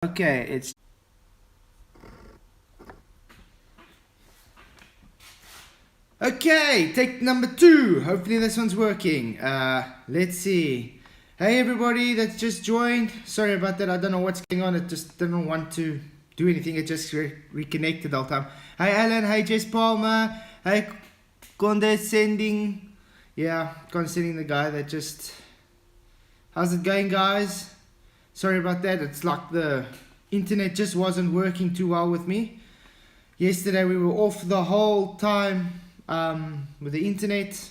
Okay, it's okay. Take number 2. Hopefully this one's working. Let's see. Hey everybody that's just joined. Sorry about that. I don't know what's going on. It just didn't want to do anything. It just reconnected all the time. Hey Alan. Hey Jess Palmer. Hey condescending. Yeah, condescending the guy that just. How's it going, guys? Sorry about that. It's like the internet just wasn't working too well with me. Yesterday we were off the whole time with the internet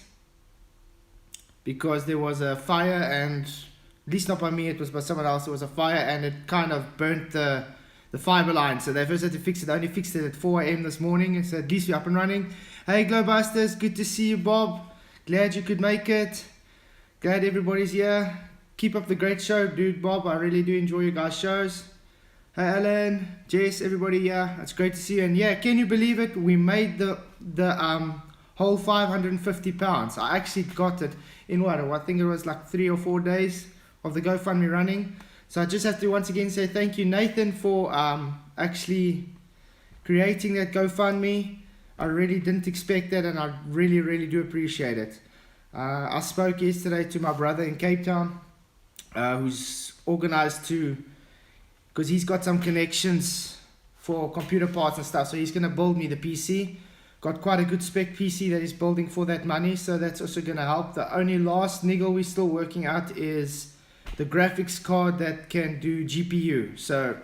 because there was a fire, and at least not by me, it was by someone else. There was a fire and it kind of burnt the fiber line, so they first had to fix it. They only fixed it at 4 AM this morning, so at least we're up and running. Hey Globebusters, good to see you, Bob. Glad you could make it. Glad everybody's here. Keep up the great show, dude. Bob, I really do enjoy you guys' shows. Hey Alan, Jess, everybody, yeah, it's great to see you. And yeah, can you believe it? We made the whole £550. I actually got it in what? I think it was like 3 or 4 days of the GoFundMe running. So I just have to once again say thank you, Nathan, for actually creating that GoFundMe. I really didn't expect that, and I really, really do appreciate it. I spoke yesterday to my brother in Cape Town, who's organized to, because he's got some connections for computer parts and stuff, so he's going to build me the PC. Got quite a good spec PC that he's building for that money, so that's also going to help. The only last niggle we're still working out is the graphics card that can do GPU, so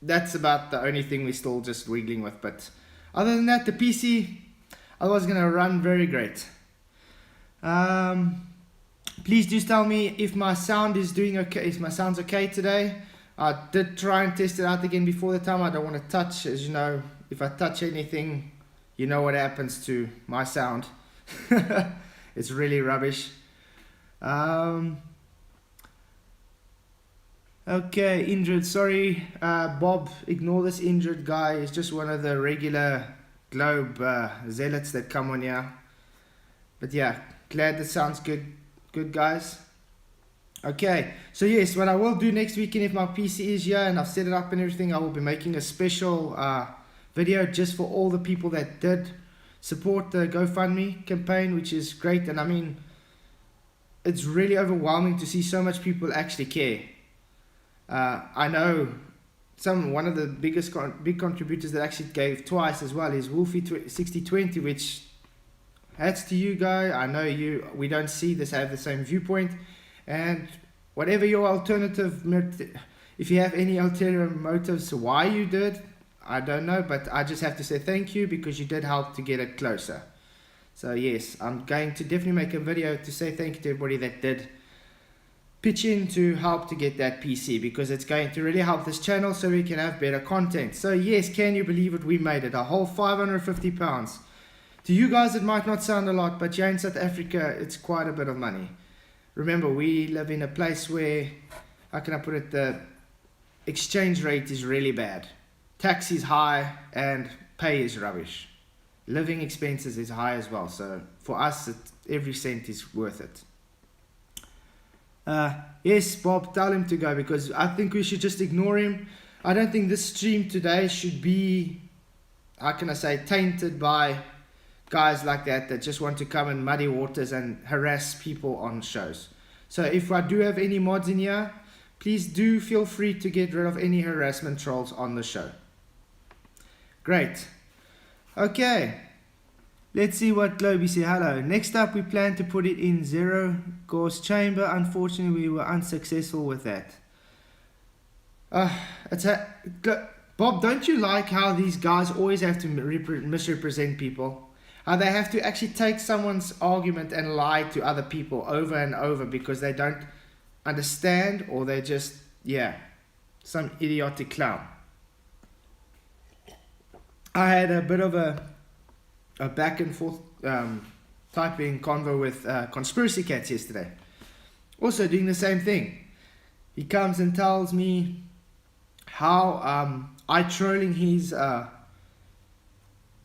that's about the only thing we're still just wiggling with. But other than that, the PC was going to run very great. Please do tell me if my sound is doing okay, if my sound's okay today. I did try and test it out again before the time. I don't want to touch, as you know, if I touch anything, you know what happens to my sound. It's really rubbish. Okay, injured, sorry, Bob, ignore this injured guy. He's just one of the regular Globe zealots that come on here. But yeah, glad that sounds good, guys. Okay, so yes, what I will do next weekend, if my PC is here and I've set it up and everything, I will be making a special video just for all the people that did support the GoFundMe campaign, which is great. And I mean, it's really overwhelming to see so much people actually care. I know one of the big contributors that actually gave twice as well is Wolfie6020, which hats to you, guy. I know we don't see this, have the same viewpoint. And whatever your alternative, if you have any ulterior motives why you did, I don't know, but I just have to say thank you because you did help to get it closer. So yes, I'm going to definitely make a video to say thank you to everybody that did pitch in to help to get that PC, because it's going to really help this channel so we can have better content. So yes, can you believe it? We made it, a whole £550. To you guys it might not sound a lot, but here in South Africa it's quite a bit of money. Remember, we live in a place where, how can I put it, the exchange rate is really bad. Tax is high and pay is rubbish. Living expenses is high as well. So for us, every cent is worth it. Yes, Bob, tell him to go, because I think we should just ignore him. I don't think this stream today should be, how can I say, tainted by guys like that just want to come in muddy waters and harass people on shows. So if I do have any mods in here, please do feel free to get rid of any harassment trolls on the show. Great. Okay, let's see what Globey said. Hello. Next up, we plan to put it in zero gauge chamber. Unfortunately, we were unsuccessful with that. Bob, don't you like how these guys always have to misrepresent people? How they have to actually take someone's argument and lie to other people over and over because they don't understand, or they're just, yeah, some idiotic clown. I had a bit of a back and forth typing convo with Conspiracy Cats yesterday. Also doing the same thing. He comes and tells me how I trolling his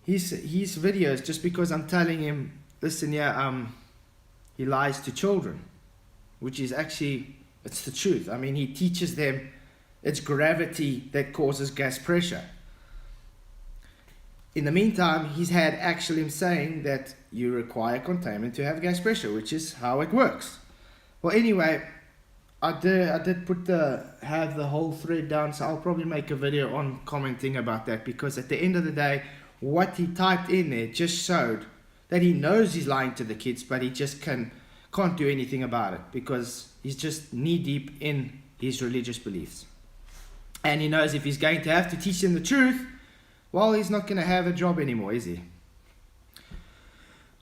videos just because I'm telling him, listen, yeah, he lies to children, which is actually, it's the truth. I mean, he teaches them It's gravity that causes gas pressure. In the meantime, he's had actually saying that you require containment to have gas pressure, which is how it works. Well, anyway, I did have the whole thread down, so I'll probably make a video on commenting about that, because at the end of the day, what he typed in there just showed that he knows he's lying to the kids, but he just can't do anything about it, because he's just knee deep in his religious beliefs. And he knows if he's going to have to teach them the truth, well, he's not going to have a job anymore, is he?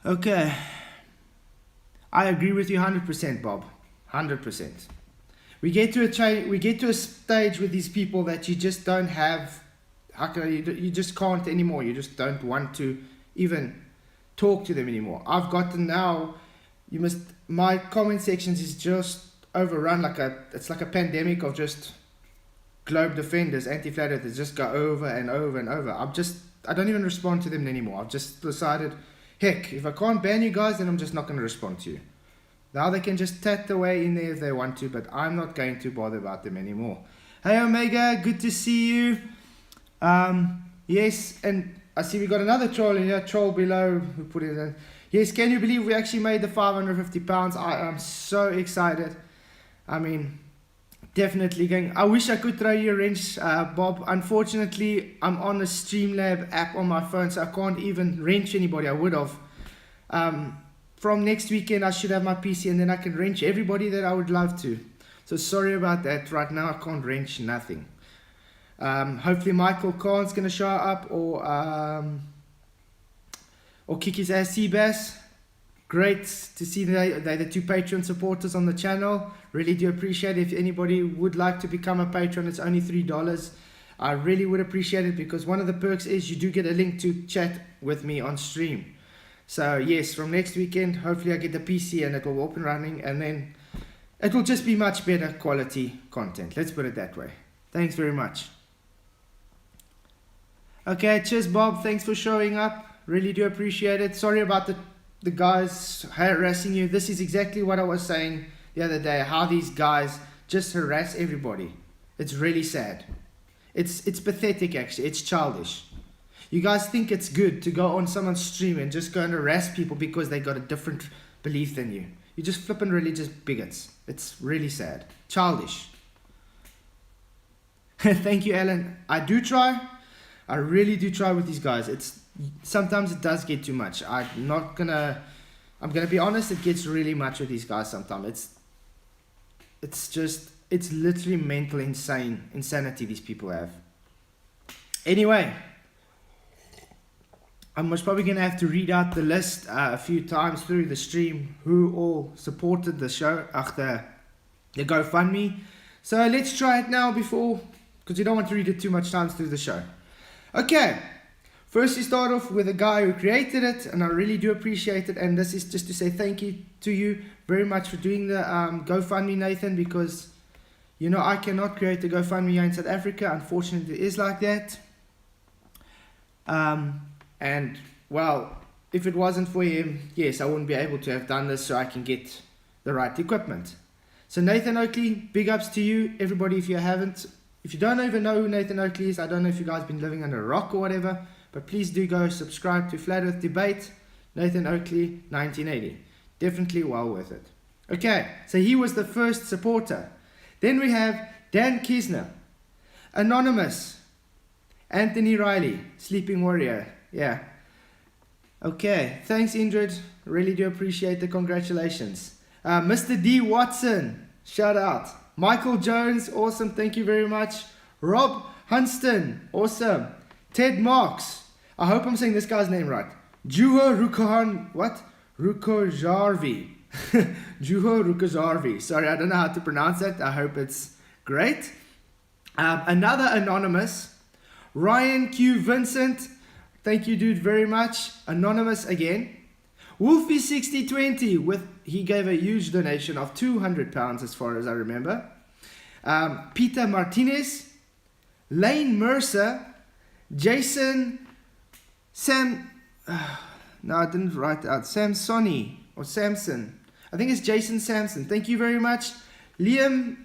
Okay. I agree with you 100%, Bob. 100%. We get to a stage with these people that you just don't have. You just can't anymore. You just don't want to even talk to them anymore. I've gotten now. My comment sections is just overrun it's like a pandemic of just globe defenders, anti-flat earthers, just go over and over and over. I don't even respond to them anymore. I've just decided, heck, if I can't ban you guys, then I'm just not going to respond to you. Now they can just tat away in there if they want to, but I'm not going to bother about them anymore. Hey Omega, good to see you. Yes, and I see we got another troll in here, troll below, who put it in. Yes, can you believe we actually made the £550? I am so excited. I mean, definitely going. I wish I could throw you a wrench, Bob. Unfortunately, I'm on the Streamlab app on my phone, so I can't even wrench anybody. I would have. From next weekend, I should have my PC, and then I can wrench everybody that I would love to. So sorry about that. Right now, I can't wrench nothing. Hopefully, Michael Kahn's going to show up, or kick his ass, Seabass. Great to see they're the two Patreon supporters on the channel. Really do appreciate it. If anybody would like to become a patron, it's only $3. I really would appreciate it, because one of the perks is you do get a link to chat with me on stream. So yes, from next weekend, hopefully I get the PC and it will be up and running, and then it will just be much better quality content. Let's put it that way. Thanks very much. Okay, cheers Bob. Thanks for showing up. Really do appreciate it. Sorry about the guys harassing you. This is exactly what I was saying the other day, how these guys just harass everybody. It's really sad. It's pathetic, actually. It's childish. You guys think it's good to go on someone's stream and just go and harass people because they got a different belief than you. You're just flipping religious bigots. It's really sad. Childish. Thank you, Alan. I do try. I really do try with these guys. Sometimes it does get too much. I'm gonna be honest, it gets really much with these guys sometimes. It's literally mental insanity these people have. Anyway, I'm most probably gonna have to read out the list a few times through the stream who all supported the show after the GoFundMe. So let's try it now because you don't want to read it too much times through the show. Okay. First, we start off with the guy who created it, and I really do appreciate it. And this is just to say thank you to you very much for doing the GoFundMe, Nathan, because, I cannot create a GoFundMe here in South Africa. Unfortunately, it is like that. And, well, if it wasn't for him, yes, I wouldn't be able to have done this so I can get the right equipment. So, Nathan Oakley, big ups to you. Everybody, if you don't even know who Nathan Oakley is, I don't know if you guys have been living under a rock or whatever, but please do go subscribe to Flat Earth Debate, Nathan Oakley, 1980. Definitely well worth it. Okay, so he was the first supporter. Then we have Dan Kisner, Anonymous, Anthony Riley, Sleeping Warrior. Yeah. Okay, thanks Indrid. Really do appreciate the congratulations. Mr. D. Watson, shout out. Michael Jones, awesome, thank you very much. Rob Hunston, awesome. Ted Marks, I hope I'm saying this guy's name right. Juho Rukojarvi. Juho Rukojarvi. Sorry, I don't know how to pronounce that. I hope it's great. Another anonymous. Ryan Q. Vincent. Thank you, dude, very much. Anonymous again. Wolfie6020 he gave a huge donation of £200 as far as I remember. Peter Martinez. Lane Mercer. Jason no, I didn't write out. Samsoni or Samson. I think it's Jason Samson. Thank you very much. Liam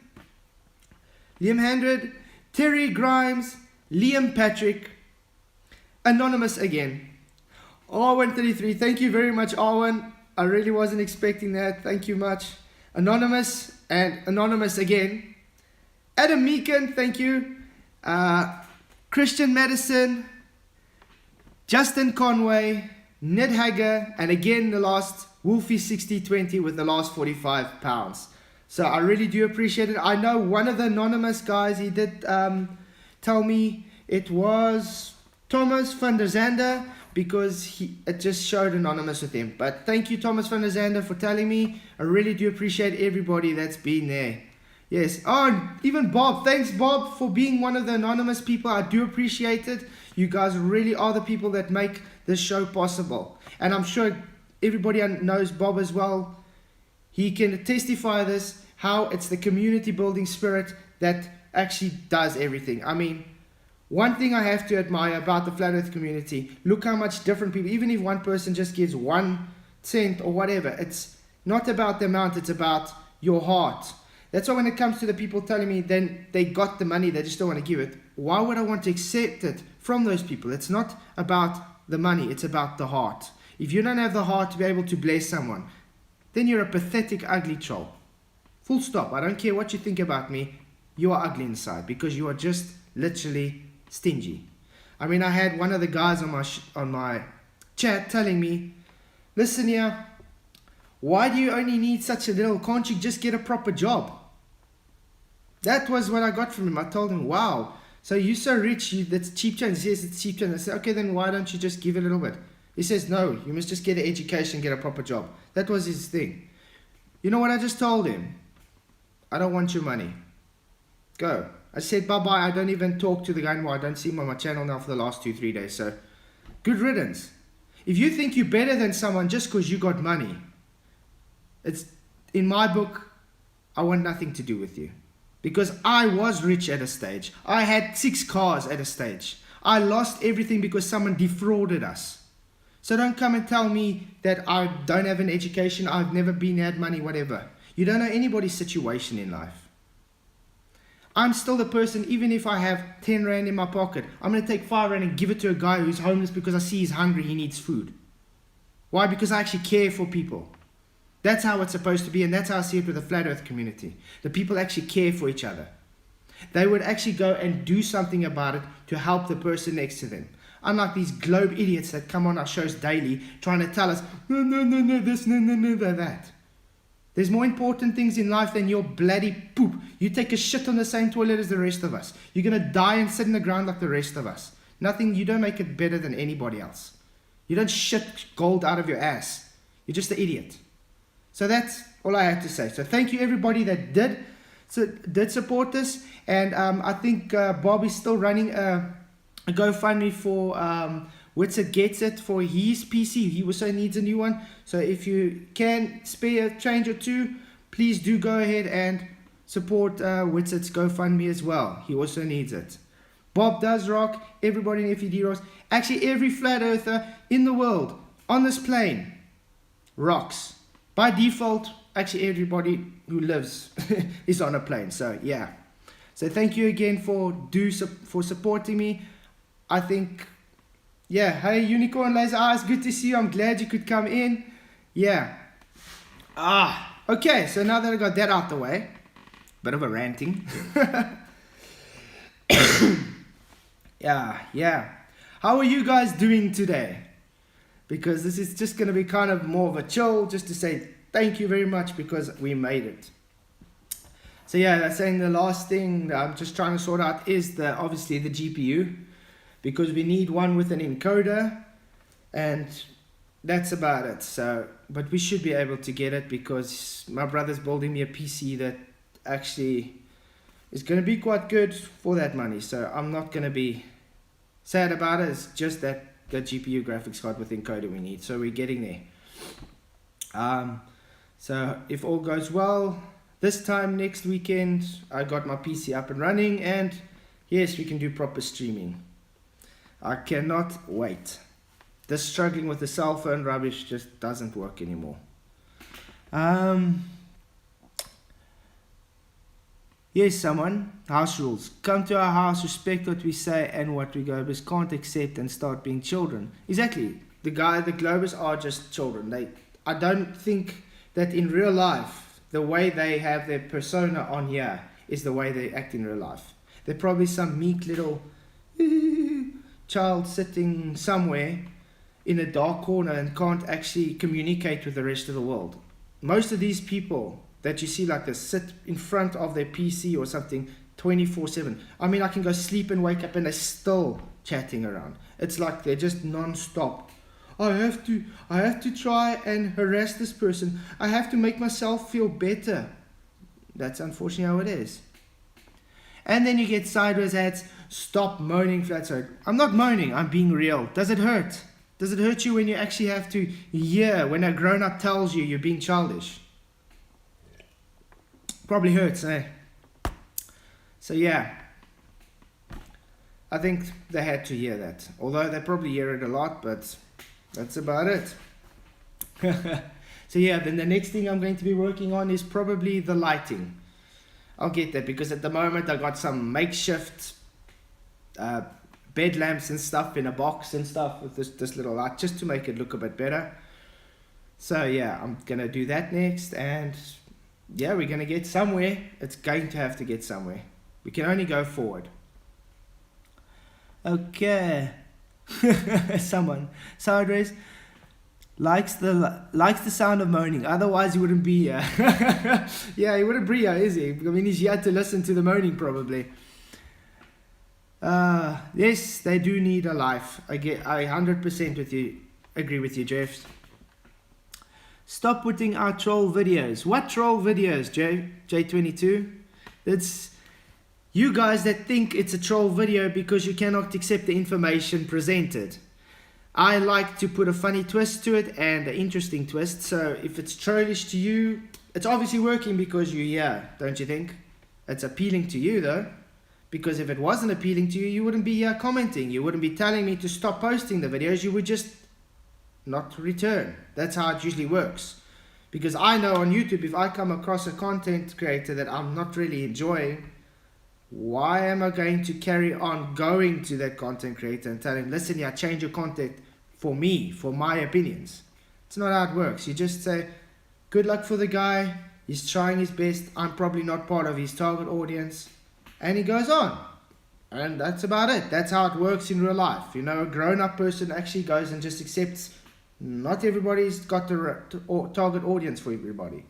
Handred, Terry Grimes, Liam Patrick, Anonymous again, R133, thank you very much, R1. I really wasn't expecting that. Thank you much. Anonymous and Anonymous again. Adam Meekin, thank you. Christian Madison, Justin Conway, Ned Hager, and again the last Wolfie 6020 with the last £45. So I really do appreciate it. I know one of the anonymous guys, he did tell me it was Thomas van der Zander, because it just showed anonymous with him. But thank you, Thomas van der Zander, for telling me. I really do appreciate everybody that's been there. Yes. Oh, even Bob. Thanks, Bob, for being one of the anonymous people. I do appreciate it. You guys really are the people that make this show possible. And I'm sure everybody knows Bob as well. He can testify this, how it's the community building spirit that actually does everything. I mean, one thing I have to admire about the Flat Earth community, look how much different people, even if one person just gives 1 cent or whatever, it's not about the amount, it's about your heart. That's why when it comes to the people telling me then they got the money, they just don't want to give it, why would I want to accept it from those people? It's not about the money, it's about the heart. If you don't have the heart to be able to bless someone, then you're a pathetic, ugly troll. Full stop. I don't care what you think about me, you are ugly inside, because you are just literally stingy. I mean, I had one of the guys on my chat telling me, listen here, why do you only need such a little? Can't you just get a proper job? That was what I got from him. I told him, wow, so you're so rich, that's cheap change. He says it's cheap change. I said, okay, then why don't you just give it a little bit? He says, no, you must just get an education, get a proper job. That was his thing. You know what I just told him? I don't want your money. Go. I said bye-bye. I don't even talk to the guy anymore. I don't see him on my channel now for the last 2-3 days. So, good riddance. If you think you're better than someone just because you got money, it's, in my book, I want nothing to do with you. Because I was rich at a stage. I had 6 cars at a stage. I lost everything because someone defrauded us. So don't come and tell me that I don't have an education, I've never had money, whatever. You don't know anybody's situation in life. I'm still the person, even if I have 10 rand in my pocket, I'm going to take 5 rand and give it to a guy who's homeless because I see he's hungry, he needs food. Why? Because I actually care for people. That's how it's supposed to be, and that's how I see it with the Flat Earth community. The people actually care for each other. They would actually go and do something about it to help the person next to them. Unlike these globe idiots that come on our shows daily trying to tell us, no, this, no, that. There's more important things in life than your bloody poop. You take a shit on the same toilet as the rest of us. You're going to die and sit in the ground like the rest of us. Nothing, you don't make it better than anybody else. You don't shit gold out of your ass. You're just an idiot. So that's all I had to say. So thank you everybody that did support this. And I think Bob is still running a GoFundMe for Witsit Gets It for his PC. He also needs a new one. So if you can spare a change or two, please do go ahead and support Witsit's GoFundMe as well. He also needs it. Bob does rock. Everybody in FED rocks. Actually, every flat earther in the world on this plane rocks. By default, actually everybody who lives is on a plane. So yeah. So thank you again for supporting me. I think, yeah, hey Unicorn Laser Eyes, good to see you. I'm glad you could come in. Yeah. Okay, so now that I got that out the way, bit of a ranting. Yeah. How are you guys doing today? Because this is just going to be kind of more of a chill, just to say thank you very much because we made it. So yeah, that's saying the last thing that I'm just trying to sort out is obviously the GPU. Because we need one with an encoder, and that's about it. So, but we should be able to get it because my brother's building me a PC that actually is going to be quite good for that money. So I'm not going to be sad about it. It's just that the GPU graphics card with encoder we need. So we're getting there. So if all goes well, this time next weekend, I got my PC up and running, and yes, we can do proper streaming. I cannot wait. This struggling with the cell phone rubbish just doesn't work anymore. Yes, someone. House rules. Come to our house, respect what we say and what we go, but can't accept and start being children. Exactly. The Globers are just children. I don't think that in real life, the way they have their persona on here is the way they act in real life. They're probably some meek little child sitting somewhere in a dark corner and can't actually communicate with the rest of the world. Most of these people that you see like this sit in front of their PC or something 24/7. I mean, I can go sleep and wake up and they're still chatting around. It's like they're just non-stop. I have to try and harass this person. I have to make myself feel better. That's unfortunately how it is. And then you get sideways ads. Stop moaning, Flatside. I'm not moaning, I'm being real. Does it hurt? Does it hurt you when you actually have to hear when a grown-up tells you you're being childish? Probably hurts, eh? So yeah, I think they had to hear that. Although they probably hear it a lot, but that's about it. So yeah, then the next thing I'm going to be working on is probably the lighting. I'll get that because at the moment I got some makeshift bed lamps and stuff in a box and stuff with this little light just to make it look a bit better. So yeah, I'm going to do that next, and yeah, we're going to get somewhere. It's going to have to get somewhere. We can only go forward. Okay. Someone sideways likes the sound of moaning, otherwise he wouldn't be here. Yeah, he wouldn't be here, is he? I mean, he's here to listen to the moaning probably. Yes, they do need a life. I 100% with you, agree with you, Jeff. Stop putting out troll videos. What troll videos, J22? It's you guys that think it's a troll video because you cannot accept the information presented. I like to put a funny twist to it and an interesting twist. So if it's trollish to you, it's obviously working because you're here, don't you think? It's appealing to you though. Because if it wasn't appealing to you, you wouldn't be here commenting. You wouldn't be telling me to stop posting the videos. You would just not return. That's how it usually works. Because I know on YouTube, if I come across a content creator that I'm not really enjoying, why am I going to carry on going to that content creator and telling him, listen, yeah, change your content for me, for my opinions? It's not how it works. You just say, good luck for the guy. He's trying his best. I'm probably not part of his target audience. And he goes on. And that's about it. That's how it works in real life. You know, a grown-up person actually goes and just accepts not everybody's got the target audience for everybody.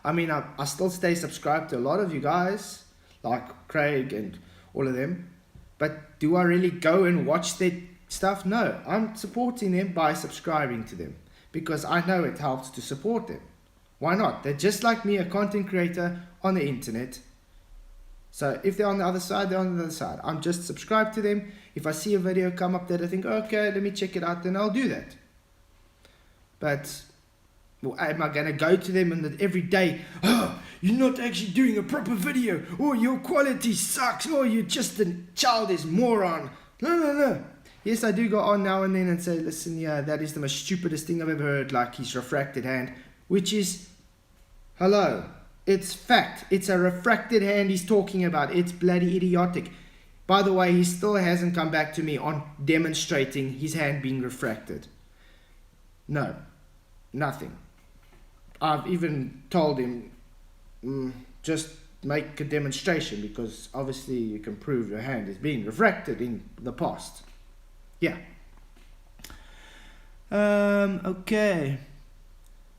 I mean, I still stay subscribed to a lot of you guys, like Craig and all of them. But do I really go and watch their stuff? No, I'm supporting them by subscribing to them because I know it helps to support them. Why not? They're just like me, a content creator on the internet. So if they're on the other side, they're on the other side. I'm just subscribed to them. If I see a video come up that I think, okay, let me check it out, then I'll do that. But am I going to go to them and every day, oh, you're not actually doing a proper video, or your quality sucks, or you're just a childish moron? No. Yes, I do go on now and then and say, listen, yeah, that is the most stupidest thing I've ever heard, like his refracted hand, which is, hello. It's fact. It's a refracted hand he's talking about. It's bloody idiotic. By the way, he still hasn't come back to me on demonstrating his hand being refracted. No. Nothing. I've even told him, just make a demonstration because obviously you can prove your hand is being refracted in the past. Yeah. Okay.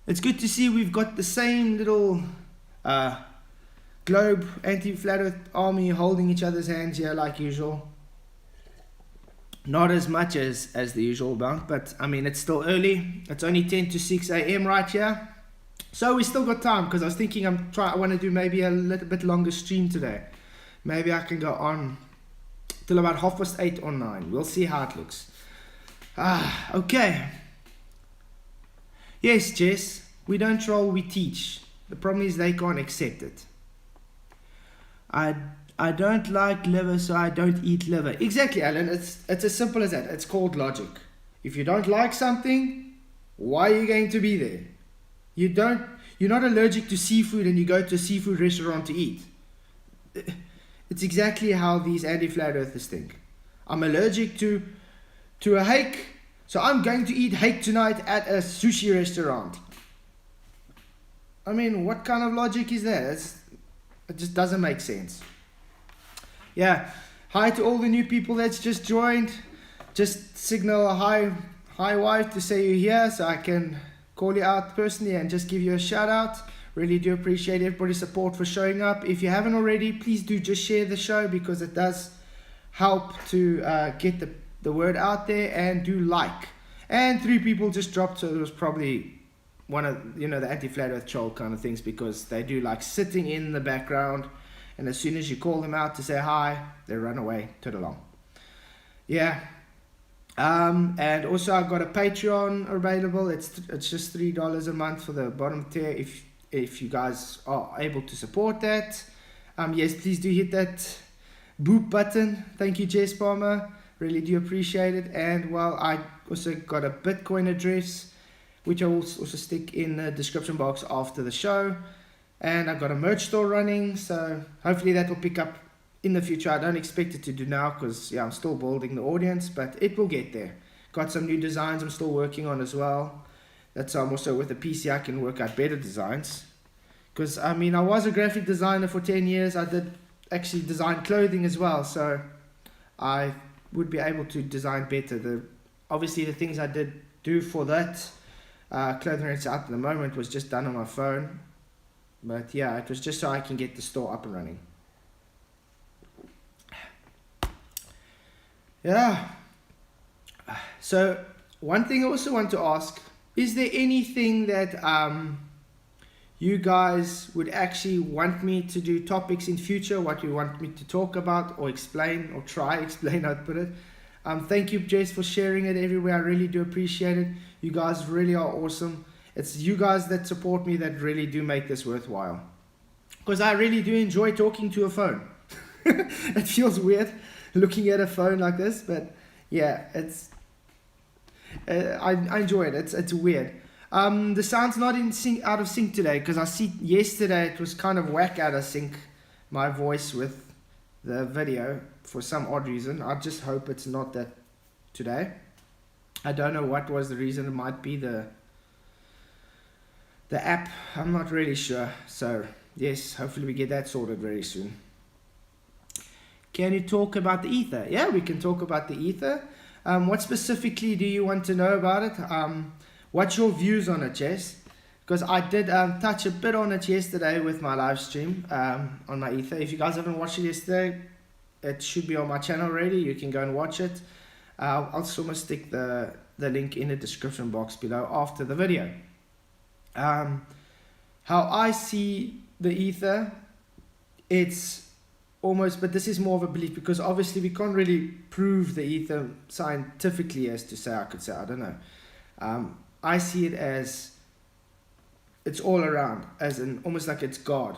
It's good to see we've got the same little globe anti-flat earth army holding each other's hands here like usual. Not as much as the usual amount, but I mean it's still early. It's only 10 to 6 a.m. right here, so we still got time. Because I was thinking I want to do maybe a little bit longer stream today. Maybe I can go on till about 8:30 or 9. We'll see how it looks. Okay. Yes, Jess, we don't troll, we teach. The problem is they can't accept it. I don't like liver, so I don't eat liver. Exactly, Alan. It's as simple as that. It's called logic. If you don't like something, why are you going to be there? You're not allergic to seafood and you go to a seafood restaurant to eat. it's exactly how these anti-flat earthers think. I'm allergic to a hake, so I'm going to eat hake tonight at a sushi restaurant. I mean, what kind of logic is that? It just doesn't make sense. Yeah, hi to all the new people that's just joined. Just signal a hi wife to say you're here so I can call you out personally and just give you a shout out. Really do appreciate everybody's support for showing up. If you haven't already, please do just share the show, because it does help to get the word out there, and do like. And 3 people just dropped, so it was probably one of, the anti-flat earth troll kind of things, because they do like sitting in the background, and as soon as you call them out to say hi, they run away to the long. Yeah. And also I've got a Patreon available. It's just $3 a month for the bottom tier, if you guys are able to support that. Yes, please do hit that boop button. Thank you, Jess Palmer. Really do appreciate it. And well, I also got a Bitcoin address, which I will also stick in the description box after the show. And I've got a merch store running, so hopefully that will pick up in the future. I don't expect it to do now, because I'm still building the audience, but it will get there. Got some new designs I'm still working on as well. That's also with the PC I can work out better designs. Because I was a graphic designer for 10 years. I did actually design clothing as well, so I would be able to design better. Obviously the things I did do for that clothing that's out at the moment was just done on my phone. But yeah, it was just so I can get the store up and running. Yeah. So one thing I also want to ask, is there anything that you guys would actually want me to do topics in future, what you want me to talk about or explain, or try explain how to put it? Thank you, Jess, for sharing it everywhere. I really do appreciate it. You guys really are awesome. It's you guys that support me that really do make this worthwhile, because I really do enjoy talking to a phone. It feels weird looking at a phone like this, but yeah, it's I enjoy it. It's weird. The sound's not out of sync today, because I see yesterday it was kind of whack out of sync, my voice with the video, for some odd reason. I just hope it's not that today. I don't know what was the reason. It might be the app. I'm not really sure. So yes, hopefully we get that sorted very soon. Can you talk about the ether? Yeah, we can talk about the ether. What specifically do you want to know about it? What's your views on it, Jess? Because I did touch a bit on it yesterday with my live stream on my ether. If you guys haven't watched it yesterday, it should be on my channel already. You can go and watch it. I'll also stick the link in the description box below after the video. How I see the ether, it's almost, but this is more of a belief, because obviously we can't really prove the ether scientifically, as to say, I could say, I don't know. I see it as it's all around, as in almost like it's God.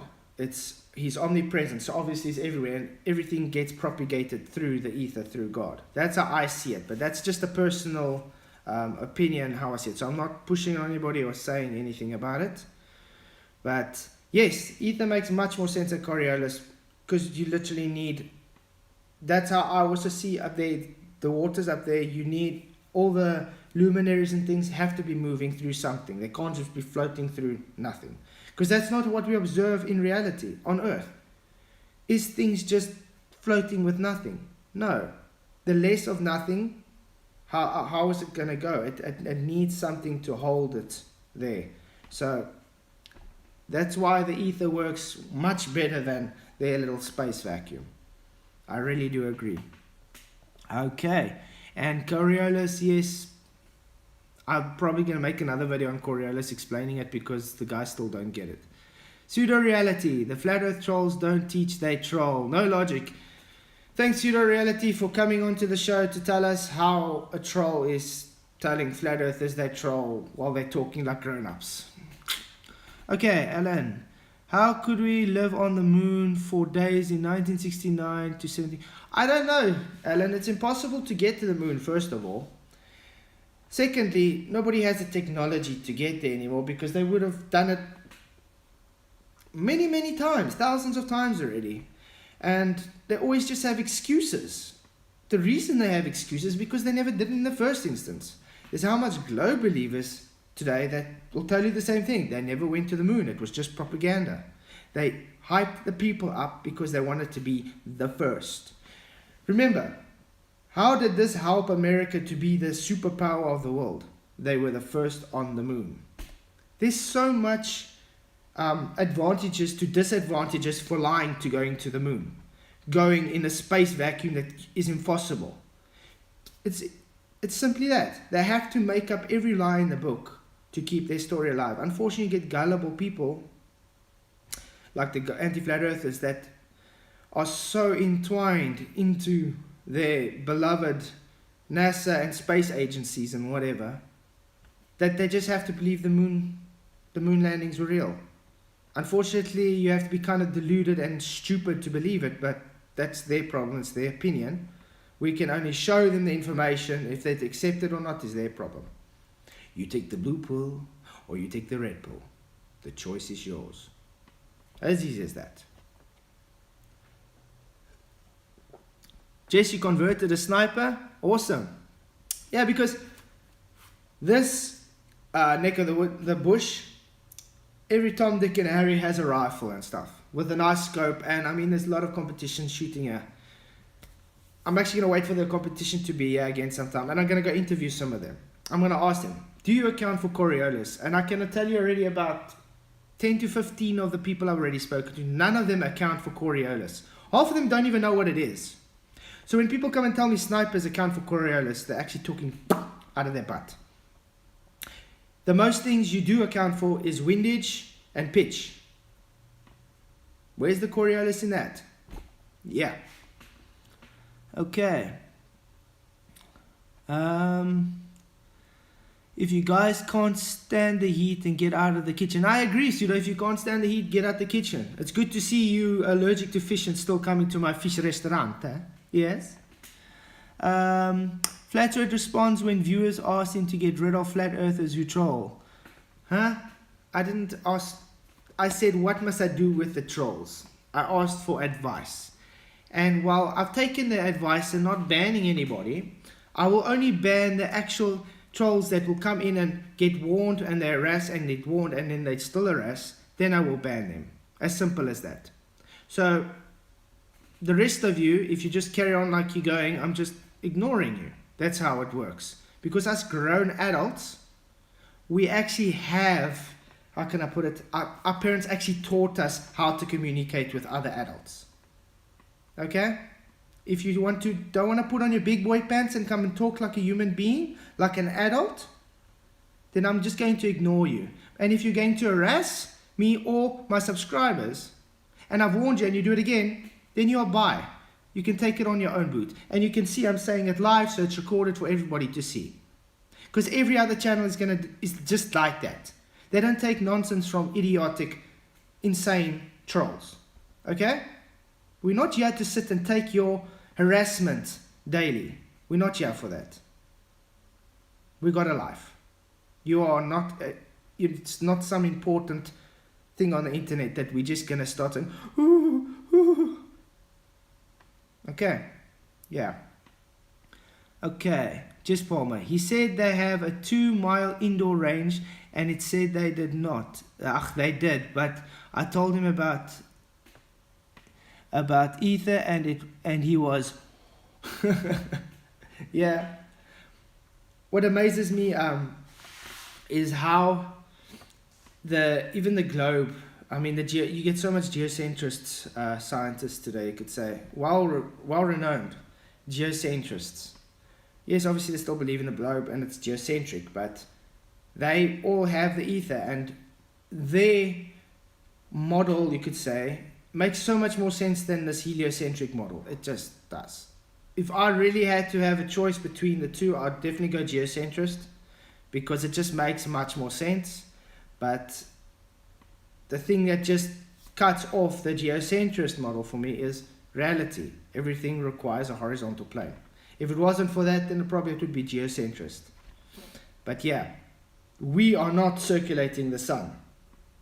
He's omnipresent, so obviously he's everywhere, and everything gets propagated through the ether, through God. That's how I see it, but that's just a personal opinion, how I see it. So I'm not pushing on anybody or saying anything about it. But yes, ether makes much more sense than Coriolis, because you literally need, that's how I also see up there, the waters up there, you need all the luminaries and things have to be moving through something. They can't just be floating through nothing, because that's not what we observe in reality on Earth. Is things just floating with nothing? No. The less of nothing, how is it going to go? It needs something to hold it there. So that's why the ether works much better than their little space vacuum. I really do agree. Okay, and Coriolis, yes, I'm probably going to make another video on Coriolis explaining it, because the guys still don't get it. Pseudo-reality. The flat earth trolls don't teach, they troll. No logic. Thanks, Pseudo-reality, for coming onto the show to tell us how a troll is telling flat earthers they troll while they're talking like grown-ups. Okay, Alan. How could we live on the moon for days in 1969 to 70? I don't know, Alan. It's impossible to get to the moon, first of all. Secondly, nobody has the technology to get there anymore, because they would have done it many, many times, thousands of times already. And they always just have excuses. The reason they have excuses is because they never did it in the first instance. There's how much globe believers today that will tell you the same thing. They never went to the moon. It was just propaganda. They hyped the people up because they wanted to be the first. Remember, how did this help America to be the superpower of the world? They were the first on the moon. There's so much advantages to disadvantages for lying to going to the moon. Going in a space vacuum that is impossible. It's simply that. They have to make up every lie in the book to keep their story alive. Unfortunately, you get gullible people like the anti-flat earthers that are so entwined into their beloved NASA and space agencies and whatever that they just have to believe the moon landings were real. Unfortunately, you have to be kind of deluded and stupid to believe it, but that's their problem, it's their opinion. We can only show them the information. If they accept it or not is their problem. You take the blue pill or you take the red pill. The choice is yours. As easy as that. Jesse converted a sniper. Awesome. Yeah, because this neck of the bush, every Tom, Dick and Harry has a rifle and stuff with a nice scope. And I mean, there's a lot of competition shooting here. I'm actually going to wait for the competition to be here again sometime. And I'm going to go interview some of them. I'm going to ask them, do you account for Coriolis? And I can tell you already about 10 to 15 of the people I've already spoken to. None of them account for Coriolis. Half of them don't even know what it is. So when people come and tell me snipers account for Coriolis, they're actually talking out of their butt. The most things you do account for is windage and pitch. Where's the Coriolis in that? Yeah. Okay. If you guys can't stand the heat, then get out of the kitchen. I agree, Sudo. If you can't stand the heat, get out the kitchen. It's good to see you allergic to fish and still coming to my fish restaurant. Eh? Yes. Flat Earth responds when viewers ask him to get rid of flat earthers who troll. Huh? I didn't ask. I said, what must I do with the trolls? I asked for advice. And while I've taken the advice and not banning anybody, I will only ban the actual trolls that will come in and get warned and they harass and get warned and then they still harass. Then I will ban them. As simple as that. So the rest of you, if you just carry on like you're going, I'm just ignoring you. That's how it works. Because us grown adults, we actually have, how can I put it, our parents actually taught us how to communicate with other adults. Okay? If you don't want to put on your big boy pants and come and talk like a human being, like an adult, then I'm just going to ignore you. And if you're going to harass me or my subscribers, and I've warned you and you do it again, then you are bye. You can take it on your own boot. And you can see I'm saying it live, so it's recorded for everybody to see. Because every other channel is just like that. They don't take nonsense from idiotic, insane trolls. Okay? We're not here to sit and take your harassment daily. We're not here for that. We got a life. You are not, it's not some important thing on the internet that we're just going to start and, Okay. Yeah. Okay. Just Palmer. He said they have a 2-mile indoor range and it said they did not. They did, but I told him about ether and he was yeah. What amazes me is how even the globe, I mean you get so much geocentrists, scientists today, you could say, well renowned geocentrists. Yes, obviously they still believe in the globe and it's geocentric, but they all have the ether and their model, you could say, makes so much more sense than this heliocentric model. It just does. If I really had to have a choice between the two, I'd definitely go geocentrist because it just makes much more sense. But the thing that just cuts off the geocentrist model for me is reality. Everything requires a horizontal plane. If it wasn't for that, then probably it would be geocentrist. But yeah, we are not circulating the sun.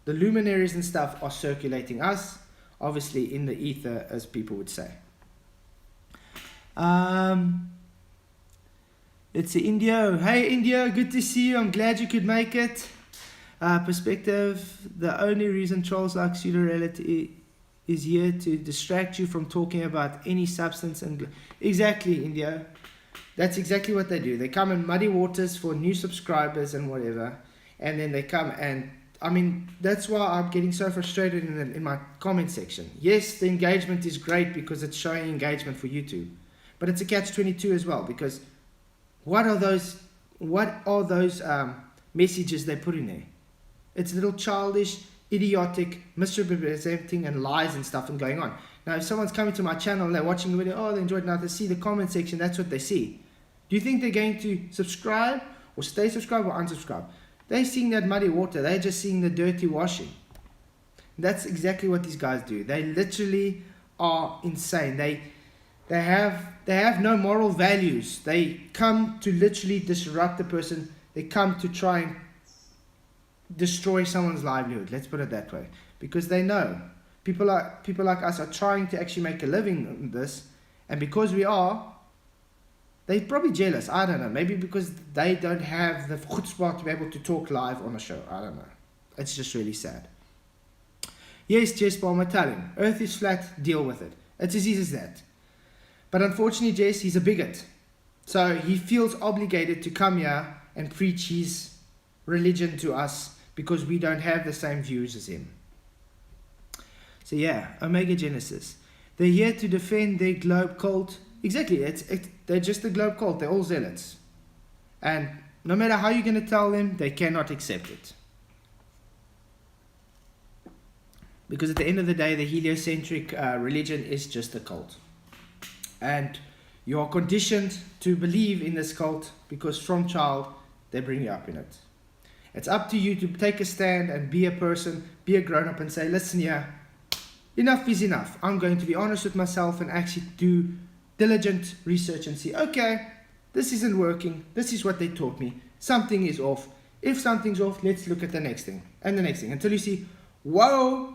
The luminaries and stuff are circulating us. obviously in the ether, as people would say. Let's see, Indio. Hey Indio, good to see you. I'm glad you could make it. Perspective, the only reason trolls like pseudo-reality is here to distract you from talking about any substance. And exactly, Indio. That's exactly what they do. They come in muddy waters for new subscribers and whatever, and then they come and, I mean, that's why I'm getting so frustrated in my comment section. Yes, the engagement is great because it's showing engagement for YouTube, but it's a catch-22 as well, because what are those messages they put in there? It's little childish, idiotic, misrepresenting and lies and stuff and going on. Now, if someone's coming to my channel and they're watching the video, oh, they enjoyed it, now they see the comment section, that's what they see. Do you think they're going to subscribe or stay subscribed or unsubscribe? They're seeing that muddy water. They're just seeing the dirty washing. That's exactly what these guys do. They literally are insane. They have no moral values. They come to literally disrupt the person. They come to try and destroy someone's livelihood. Let's put it that way. Because they know people like us are trying to actually make a living in this, and because we are, they're probably jealous. I don't know. Maybe because they don't have the chutzpah to be able to talk live on a show. I don't know. It's just really sad. Yes, Jess Palmer, tell him. Earth is flat, deal with it. It's as easy as that. But unfortunately, Jess, he's a bigot. So he feels obligated to come here and preach his religion to us because we don't have the same views as him. So yeah, Omega Genesis. They're here to defend their globe cult. Exactly, they're just a globe cult. They're all zealots. And no matter how you're going to tell them, they cannot accept it. Because at the end of the day, the heliocentric religion is just a cult. And you are conditioned to believe in this cult because from child, they bring you up in it. It's up to you to take a stand and be a person, be a grown-up and say, listen here, enough is enough. I'm going to be honest with myself and actually do diligent research and see, okay, this isn't working. This is what they taught me. Something is off. If something's off, let's look at the next thing and the next thing until you see, whoa,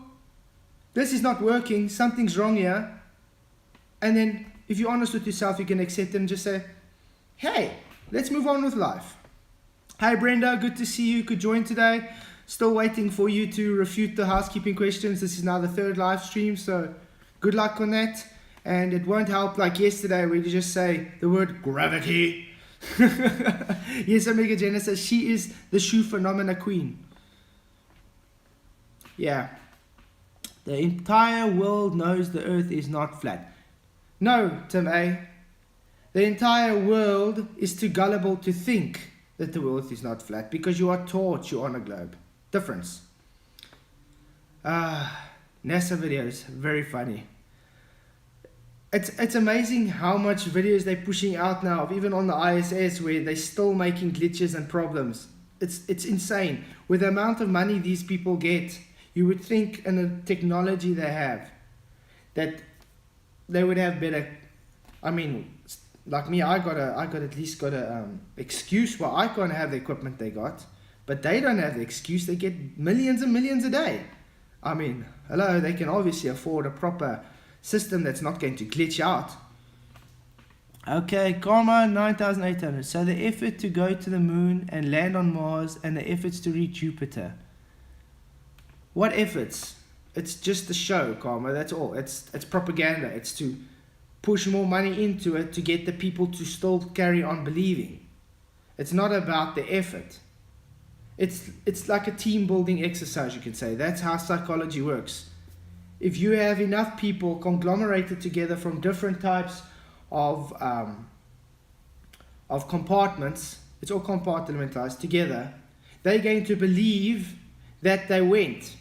this is not working. Something's wrong here. And then if you're honest with yourself, you can accept it and just say, hey, let's move on with life. Hi, Brenda. Good to see you. Could join today. Still waiting for you to refute the housekeeping questions. This is now the third live stream, so good luck on that. And it won't help like yesterday where you just say the word gravity. Yes, Omega Genesis, she is the shoe phenomena queen. Yeah. The entire world knows the earth is not flat. No, Tim A. The entire world is too gullible to think that the world is not flat because you are taught you're on a globe. Difference. NASA videos, very funny. It's amazing how much videos they're pushing out now, of even on the ISS, where they're still making glitches and problems. It's insane. With the amount of money these people get, you would think in the technology they have, that they would have better. I mean, like me, I got at least a excuse why I can't have the equipment they got, but they don't have the excuse. They get millions and millions a day. I mean, hello, they can obviously afford a proper system that's not going to glitch out. Okay, Karma 9,800. So the effort to go to the moon and land on Mars and the efforts to reach Jupiter. What efforts? It's just a show, Karma, that's all. It's propaganda. It's to push more money into it to get the people to still carry on believing. It's not about the effort. It's like a team building exercise, you can say. That's how psychology works. If you have enough people conglomerated together from different types of compartments, it's all compartmentalized together, they're going to believe that they went.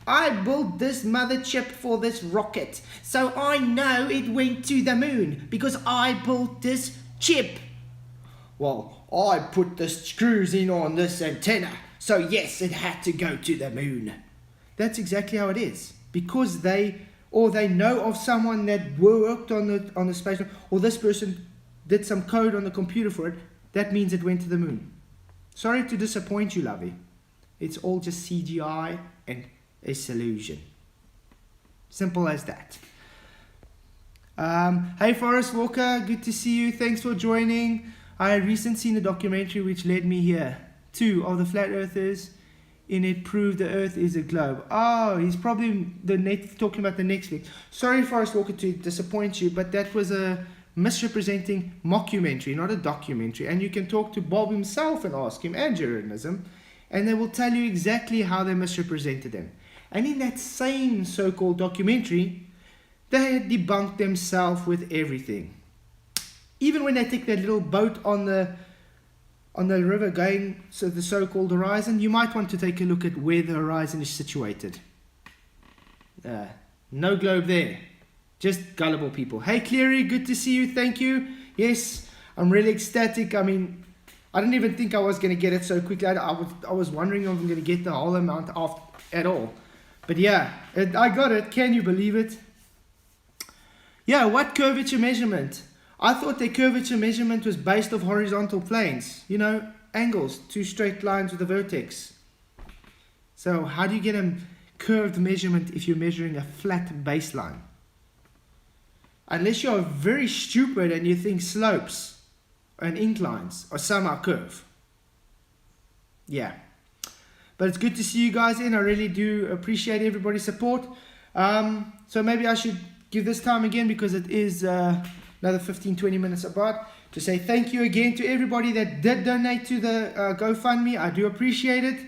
I built this mother chip for this rocket, so I know it went to the moon because I built this chip. Well, I put the screws in on this antenna, so yes, it had to go to the moon. That's exactly how it is. Because they know of someone that worked on the space, or this person did some code on the computer for it, that means it went to the moon. Sorry to disappoint you, lovey. It's all just CGI and a solution. Simple as that. Hey Forrest Walker, good to see you. Thanks for joining. I had recently seen a documentary which led me here. 2 of the flat earthers in it proved the earth is a globe. Oh, he's probably talking about the next week. Sorry Forrest Walker to disappoint you, but that was a misrepresenting mockumentary, not a documentary. And you can talk to Bob himself and ask him, and journalism, and they will tell you exactly how they misrepresented them. And in that same so-called documentary, they had debunked themselves with everything. Even when they take that little boat on the river going to the so-called horizon, you might want to take a look at where the horizon is situated. No globe there. Just gullible people. Hey Cleary, good to see you. Thank you. Yes, I'm really ecstatic. I mean, I didn't even think I was going to get it so quickly. I was wondering if I'm going to get the whole amount off at all. But yeah, I got it. Can you believe it? Yeah, what curvature measurement? I thought the curvature measurement was based off horizontal planes. You know, angles, 2 straight lines with a vertex. So how do you get a curved measurement if you're measuring a flat baseline? Unless you're very stupid and you think slopes and inclines are somehow curve. Yeah. But it's good to see you guys in. I really do appreciate everybody's support. So maybe I should give this time again, because it is another 15-20 minutes about, to say thank you again to everybody that did donate to the GoFundMe. I do appreciate it.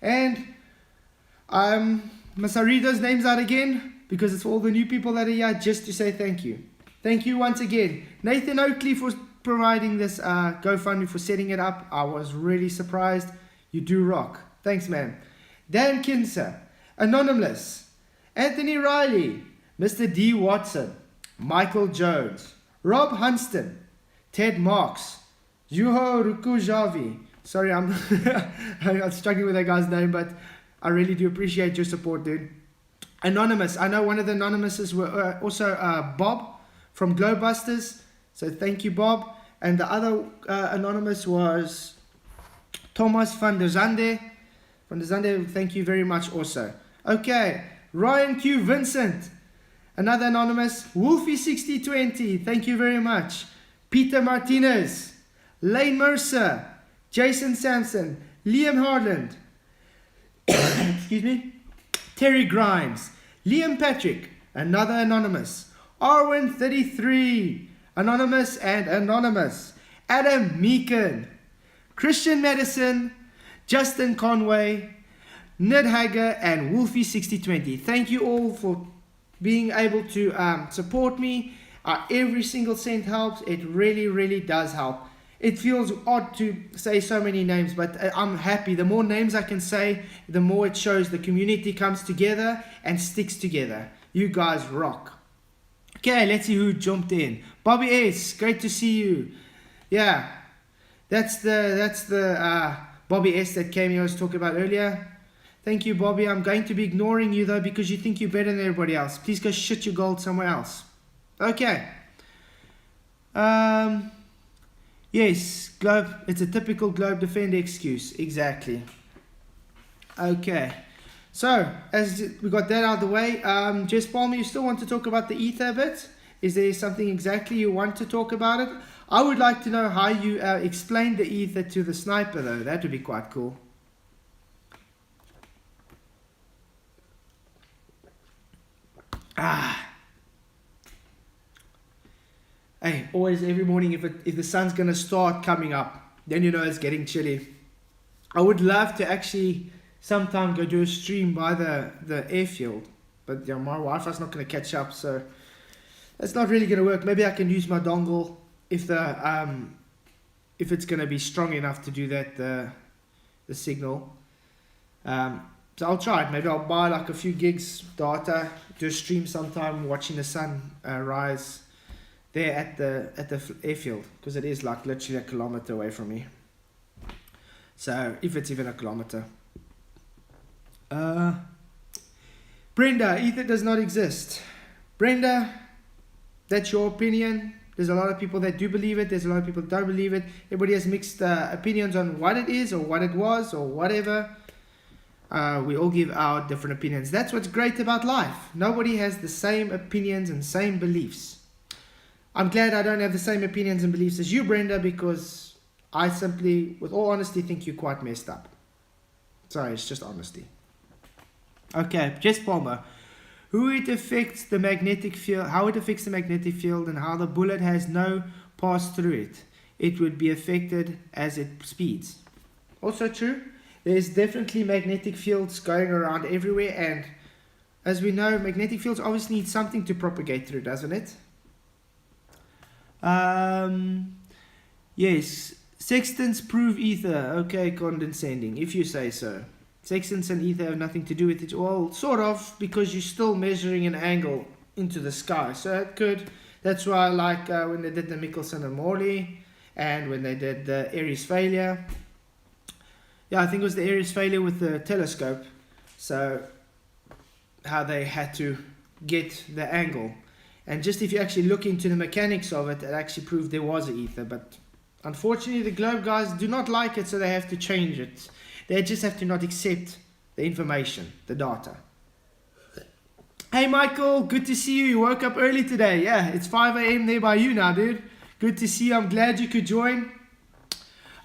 And must I read those names out again, because it's for all the new people that are here, just to say thank you. Thank you once again. Nathan Oakley for providing this GoFundMe, for setting it up. I was really surprised. You do rock. Thanks, man. Dan Kinser, Anonymous, Anthony Riley, Mr. D. Watson, Michael Jones, Rob Hunston, Ted Marks, Juho Rukujavi. Sorry, I'm struggling with that guy's name, but I really do appreciate your support, dude. Anonymous. I know one of the Anonymouses were also Bob from Globebusters. So thank you, Bob. And the other Anonymous was Thomas van der Zande. Van der Zande, thank you very much also. Okay, Ryan Q. Vincent. Another Anonymous. Wolfie6020, thank you very much. Peter Martinez. Lane Mercer. Jason Sampson. Liam Hardland. Excuse me. Terry Grimes. Liam Patrick. Another Anonymous. Arwin33. Anonymous and Anonymous. Adam Meekin. Christian Madison. Justin Conway. Ned Hager and Wolfie6020. Thank you all for being able to support me. Every single cent helps. It really, really does help. It feels odd to say so many names, but I'm happy. The more names I can say, the more it shows the community comes together and sticks together. You guys rock. Okay, let's see who jumped in. Bobby S, great to see you. Yeah, that's the Bobby S that came here I was talking about earlier. Thank you, Bobby. I'm going to be ignoring you though, because you think you're better than everybody else. Please go shit your gold somewhere else. Okay. Yes, Globe. It's a typical Globe Defender excuse. Exactly. Okay. So, as we got that out of the way, Jess Palmer, you still want to talk about the ether a bit? Is there something exactly you want to talk about it? I would like to know how you explained the ether to the sniper though. That would be quite cool. Hey, always every morning if the sun's gonna start coming up, then you know it's getting chilly. I would love to actually sometime go do a stream by the airfield, but yeah, my Wi-Fi's not gonna catch up, so that's not really gonna work. Maybe I can use my dongle if it's gonna be strong enough to do that, the signal. So I'll try it. Maybe I'll buy like a few gigs data, do a stream sometime watching the sun rise there at the airfield, because it is like literally a kilometer away from me. So if it's even a kilometer. Brenda, ether does not exist. Brenda, that's your opinion. There's a lot of people that do believe it. There's a lot of people that don't believe it. Everybody has mixed opinions on what it is or what it was or whatever. We all give our different opinions. That's what's great about life. Nobody has the same opinions and same beliefs. I'm glad I don't have the same opinions and beliefs as you, Brenda, because I simply, with all honesty, think you're quite messed up. Sorry, it's just honesty. Okay, Jess Palmer. How it affects the magnetic field, and how the bullet has no pass through it. It would be affected as it speeds. Also true. There's definitely magnetic fields going around everywhere, and as we know, magnetic fields obviously need something to propagate through, doesn't it? Yes, sextants prove ether. Okay, condescending, if you say so. Sextants and ether have nothing to do with it. Well, sort of, because you're still measuring an angle into the sky. So it could. That's why I like when they did the Michelson and Morley, and when they did the Aries failure. Yeah, I think it was the Aries failure with the telescope. So how they had to get the angle. And just if you actually look into the mechanics of it, it actually proved there was an ether. But unfortunately, the Globe guys do not like it, so they have to change it. They just have to not accept the information, the data. Hey, Michael, good to see you. You woke up early today. Yeah, it's 5 a.m. there by you now, dude. Good to see you. I'm glad you could join.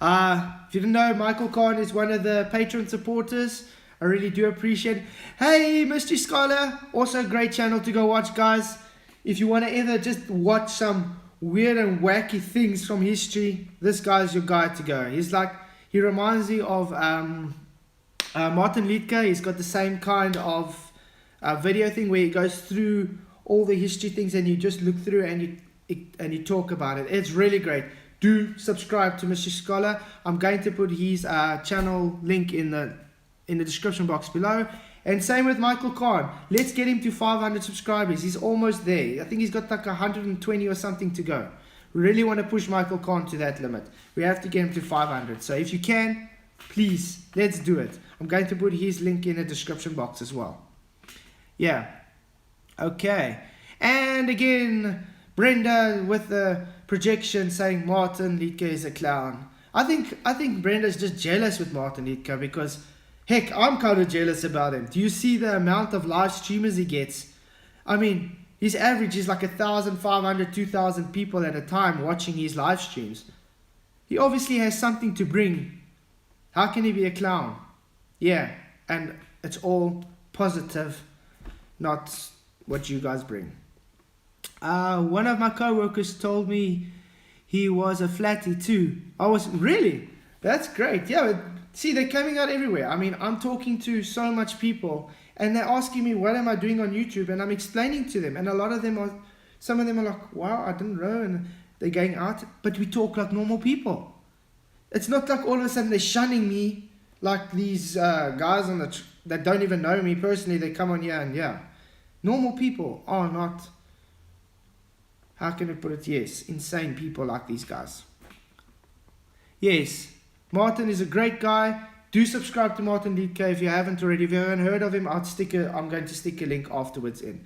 If you didn't know, Michael Kahn is one of the Patreon supporters. I really do appreciate it. Hey, MysteyScholor, also a great channel to go watch, guys. If you want to ever just watch some weird and wacky things from history, this guy's your guy to go. He reminds me of Martin Liedtke. He's got the same kind of video thing where he goes through all the history things and you just look through and you talk about it. It's really great. Do subscribe to MysteyScholor. I'm going to put his channel link in the description box below. And same with Michael Kahn. Let's get him to 500 subscribers. He's almost there. I think he's got like 120 or something to go. We really want to push Michael Kahn to that limit. We have to get him to 500. So if you can, please, let's do it. I'm going to put his link in the description box as well. Yeah. Okay. And again, Brenda with the projection saying Martin Liedtke is a clown. I think Brenda's just jealous with Martin Liedtke because, heck, I'm kind of jealous about him. Do you see the amount of live streamers he gets? I mean, his average is like 1,500, 2,000 people at a time watching his live streams. He obviously has something to bring. How can he be a clown? Yeah, and it's all positive, not what you guys bring. One of my co-workers told me he was a flatty too. I was, really? That's great. Yeah, see, they're coming out everywhere. I mean, I'm talking to so much people and they're asking me, what am I doing on YouTube? And I'm explaining to them. And some of them are like, wow, I didn't know. And they're going out, but we talk like normal people. It's not like all of a sudden they're shunning me like these guys that don't even know me personally. They come on here and yeah. Normal people are not, how can I put it? Yes, insane people like these guys. Yes, Martin is a great guy. Do subscribe to Martin Liedtke if you haven't already. If you haven't heard of him, I'm going to stick a link afterwards in.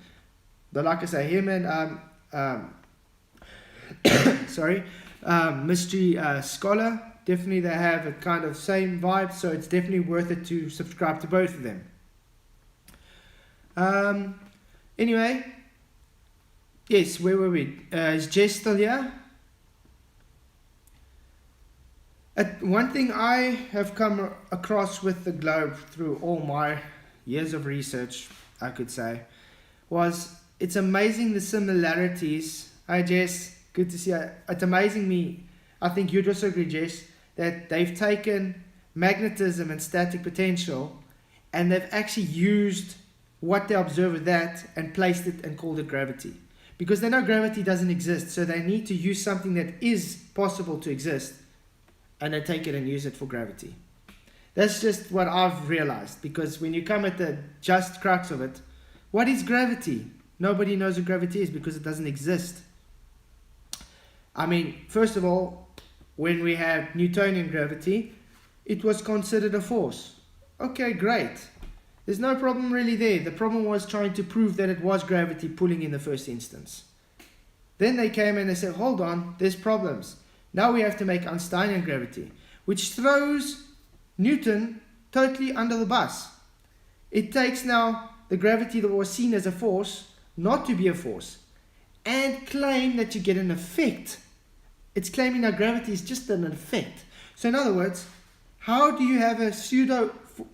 But like I say, him and MysteyScholor, definitely they have a kind of same vibe, so it's definitely worth it to subscribe to both of them. Anyway, yes, where were we? Is Jess still here? One thing I have come across with the globe through all my years of research, I could say, was it's amazing the similarities. Hi Jess, good to see you. It's amazing me, I think you'd also agree, Jess, that they've taken magnetism and static potential and they've actually used what they observed with that and placed it and called it gravity. Because they know gravity doesn't exist, so they need to use something that is possible to exist and then take it and use it for gravity. That's just what I've realized, because when you come at the just crux of it, what is gravity? Nobody knows what gravity is because it doesn't exist. I mean, first of all, when we had Newtonian gravity, it was considered a force. Okay, great. There's no problem really there. The problem was trying to prove that it was gravity pulling in the first instance. Then they came and they said, hold on, there's problems. Now we have to make Einsteinian gravity, which throws Newton totally under the bus. It takes now the gravity that was seen as a force not to be a force and claim that you get an effect. It's claiming that gravity is just an effect. So in other words, how do you have a pseudo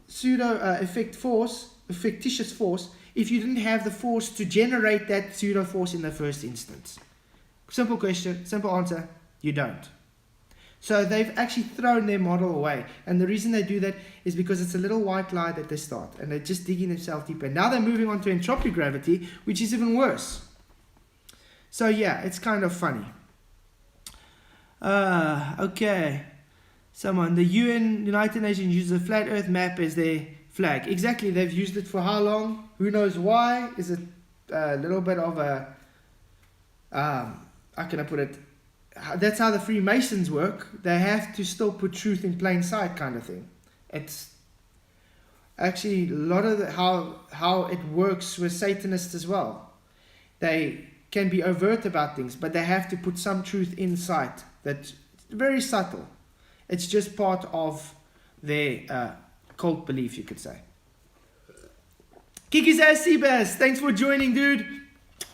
effect force, a fictitious force, if you didn't have the force to generate that pseudo force in the first instance? Simple question, simple answer, you don't. So they've actually thrown their model away. And the reason they do that is because it's a little white lie that they start. And they're just digging themselves deeper. Now they're moving on to entropy gravity, which is even worse. So yeah, it's kind of funny. Okay. Someone, the UN, United Nations uses a flat earth map as their flag. Exactly, they've used it for how long? Who knows why? Is it a little bit of a, how can I put it? That's how the Freemasons work. They have to still put truth in plain sight, kind of thing. It's actually a lot of how it works with Satanists as well. They can be overt about things, but they have to put some truth in sight. That's very subtle. It's just part of their cult belief, you could say. Kiki's ass Seabass, thanks for joining, dude.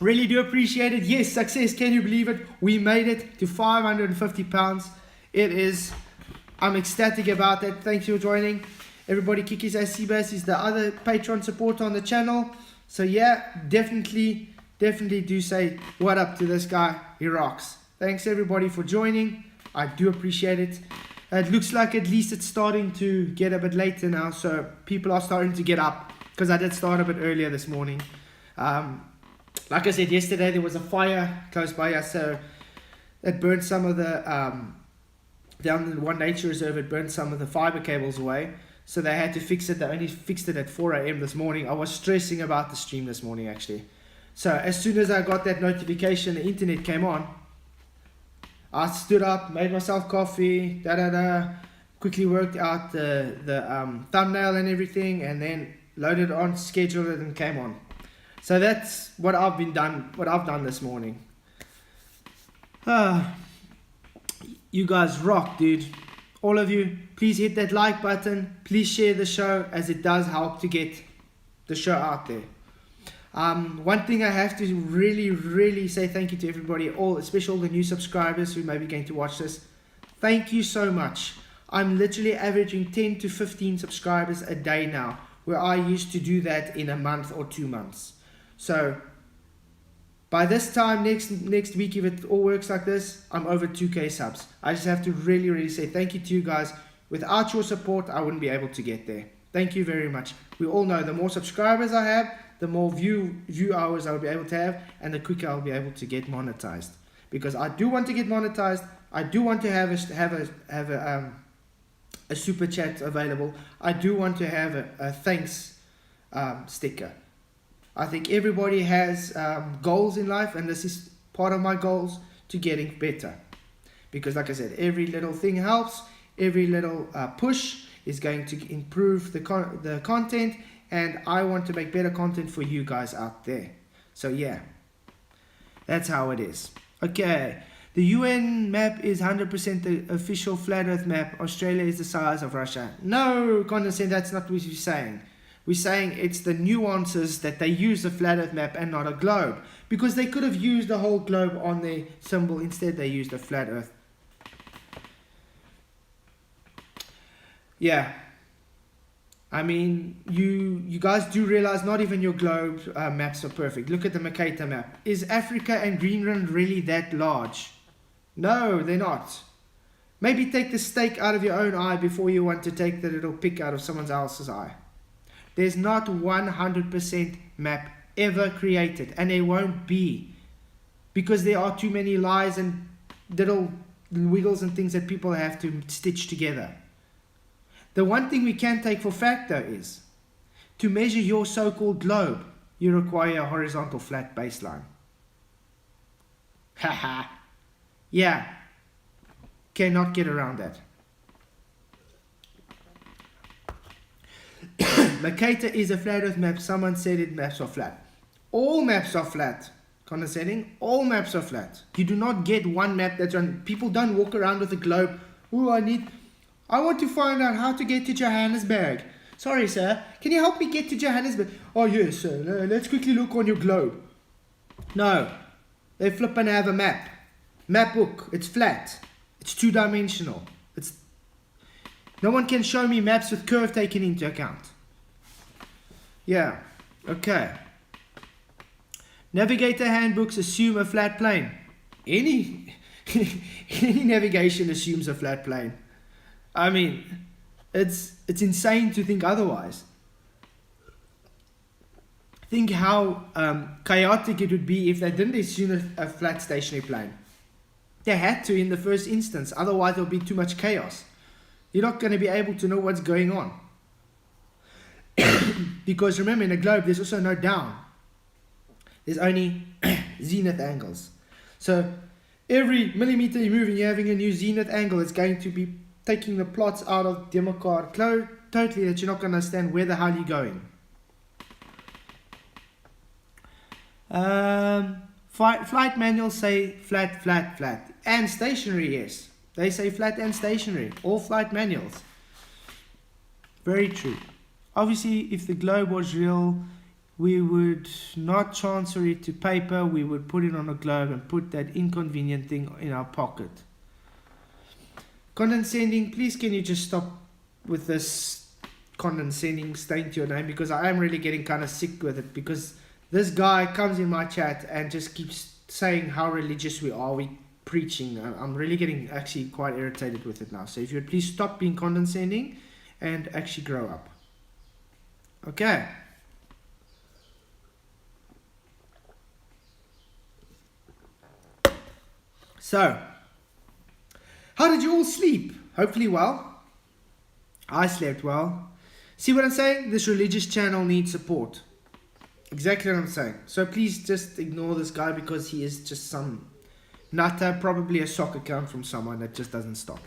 Really do appreciate it. Yes, success. Can you believe it? We made it to £550. It is. I'm ecstatic about that. Thanks for joining. Everybody, Kiki's ass Seabass is the other Patreon supporter on the channel. So yeah, definitely do say what up to this guy. He rocks. Thanks everybody for joining. I do appreciate it. It looks like at least it's starting to get a bit later now, so people are starting to get up, because I did start a bit earlier this morning. Like I said yesterday, there was a fire close by us, so it burned some of the, down in one nature reserve, it burned some of the fiber cables away, so they had to fix it. They only fixed it at 4 a.m. this morning. I was stressing about the stream this morning, actually. So as soon as I got that notification, the internet came on, I stood up, made myself coffee, quickly worked out the thumbnail and everything, and then loaded on, scheduled it, and came on. So that's what I've done this morning. You guys rock, dude. All of you, please hit that like button. Please share the show, as it does help to get the show out there. One thing I have to really say thank you to everybody, especially all the new subscribers who may be going to watch this. Thank you so much. I'm literally averaging 10 to 15 subscribers a day now, where I used to do that in a month or 2 months. So by this time next week, if it all works like this, I'm over 2k subs. I just have to really say thank you to you guys. Without your support, I wouldn't be able to get there. Thank you very much. We all know the more subscribers I have, the more view hours I'll be able to have, and the quicker I'll be able to get monetized. Because I do want to get monetized. I do want to have a super chat available. I do want to have a thanks sticker. I think everybody has goals in life, and this is part of my goals to getting better. Because like I said, every little thing helps. Every little push is going to improve the content, and I want to make better content for you guys out there. So yeah, that's how it is. Okay, the UN map is 100% the official flat earth map. Australia is the size of Russia. No, condescend, that's not what we're saying. We're saying it's the nuances that they use a flat earth map and not a globe. Because they could have used the whole globe on their symbol. Instead, they used a flat earth. Yeah. I mean, you guys do realize not even your globe maps are perfect. Look at the Mercator map. Is Africa and Greenland really that large? No, they're not. Maybe take the stake out of your own eye before you want to take the little pick out of someone else's eye. There's not 100% map ever created, and there won't be, because there are too many lies and little wiggles and things that people have to stitch together. The one thing we can take for fact, though, is to measure your so-called globe, you require a horizontal flat baseline. Haha. Yeah. Cannot get around that. Mercator is a flat earth map. Someone said it maps are flat. All maps are flat. Condescending. All maps are flat. You do not get one map that's on. People don't walk around with a globe. Oh, I want to find out how to get to Johannesburg. Sorry, sir. Can you help me get to Johannesburg? Oh, yes, sir. Let's quickly look on your globe. No. They flip and have a map. Map book. It's flat. It's two-dimensional. No one can show me maps with curve taken into account. Yeah. Okay. Navigator handbooks assume a flat plane. Any navigation assumes a flat plane. I mean, it's insane to think otherwise. Think how chaotic it would be if they didn't assume a flat stationary plane. They had to in the first instance, otherwise there would be too much chaos. You're not going to be able to know what's going on. Because remember, in a globe, there's also no down. There's only zenith angles. So every millimeter you're moving, you're having a new zenith angle. It's going to be taking the plots out of Democard totally, that you're not going to understand where the hell you're going. Flight manuals say flat, flat, flat. And stationary, yes. They say flat and stationary. All flight manuals. Very true. Obviously, if the globe was real, we would not transfer it to paper. We would put it on a globe and put that inconvenient thing in our pocket. Condescending, please can you just stop with this condescending stain to your name, because I am really getting kind of sick with it, because this guy comes in my chat and just keeps saying how religious we are, we preaching. I'm really getting actually quite irritated with it now. So if you would please stop being condescending and actually grow up. Okay. So, how did you all sleep? Hopefully well. I slept well. See what I'm saying? This religious channel needs support. Exactly what I'm saying. So please just ignore this guy, because he is just some nutter, probably a sock account from someone that just doesn't stop.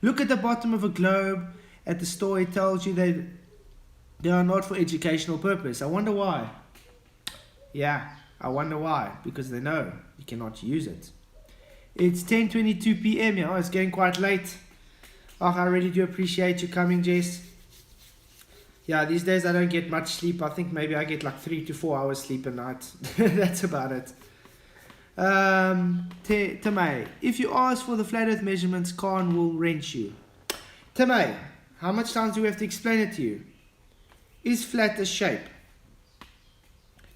Look at the bottom of a globe. At the store it tells you that they are not for educational purpose. I wonder why. Yeah, I wonder why. Because they know you cannot use it. It's 10:22 p.m. Yeah, it's getting quite late. Oh, I really do appreciate you coming, Jess. Yeah, these days I don't get much sleep. I think maybe I get like 3 to 4 hours sleep a night. That's about it. Tamay, if you ask for the flat earth measurements, Kahn will wrench you. Tamay, how much time do we have to explain it to you? Is flat a shape?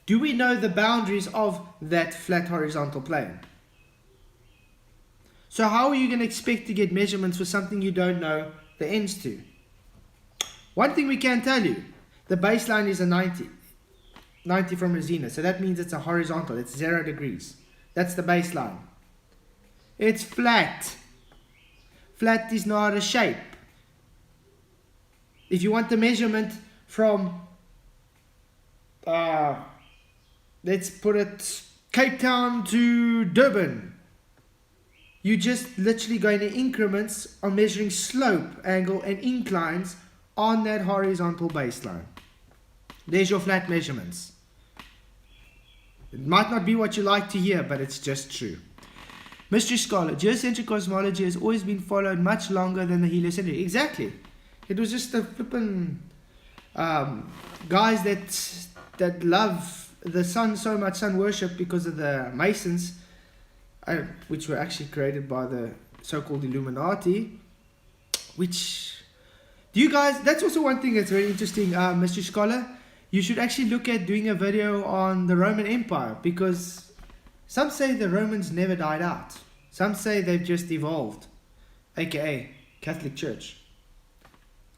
Do we know the boundaries of that flat horizontal plane? So how are you going to expect to get measurements for something you don't know the ends to? One thing we can tell you, the baseline is a 90 from a zenith. So that means it's a horizontal, it's 0 degrees. That's the baseline. It's flat. Flat is not a shape. If you want the measurement from, let's put it, Cape Town to Durban, you just literally go in increments on measuring slope, angle and inclines on that horizontal baseline. There's your flat measurements. It might not be what you like to hear, but it's just true. MysteyScholor, geocentric cosmology has always been followed much longer than the heliocentric. Exactly. It was just the flippin' guys that love the sun so much, sun worship, because of the Masons, which were actually created by the so-called Illuminati. Which, do you guys, that's also one thing that's very interesting, MysteyScholor. You should actually look at doing a video on the Roman Empire, because some say the Romans never died out. Some say they've just evolved, aka Catholic Church.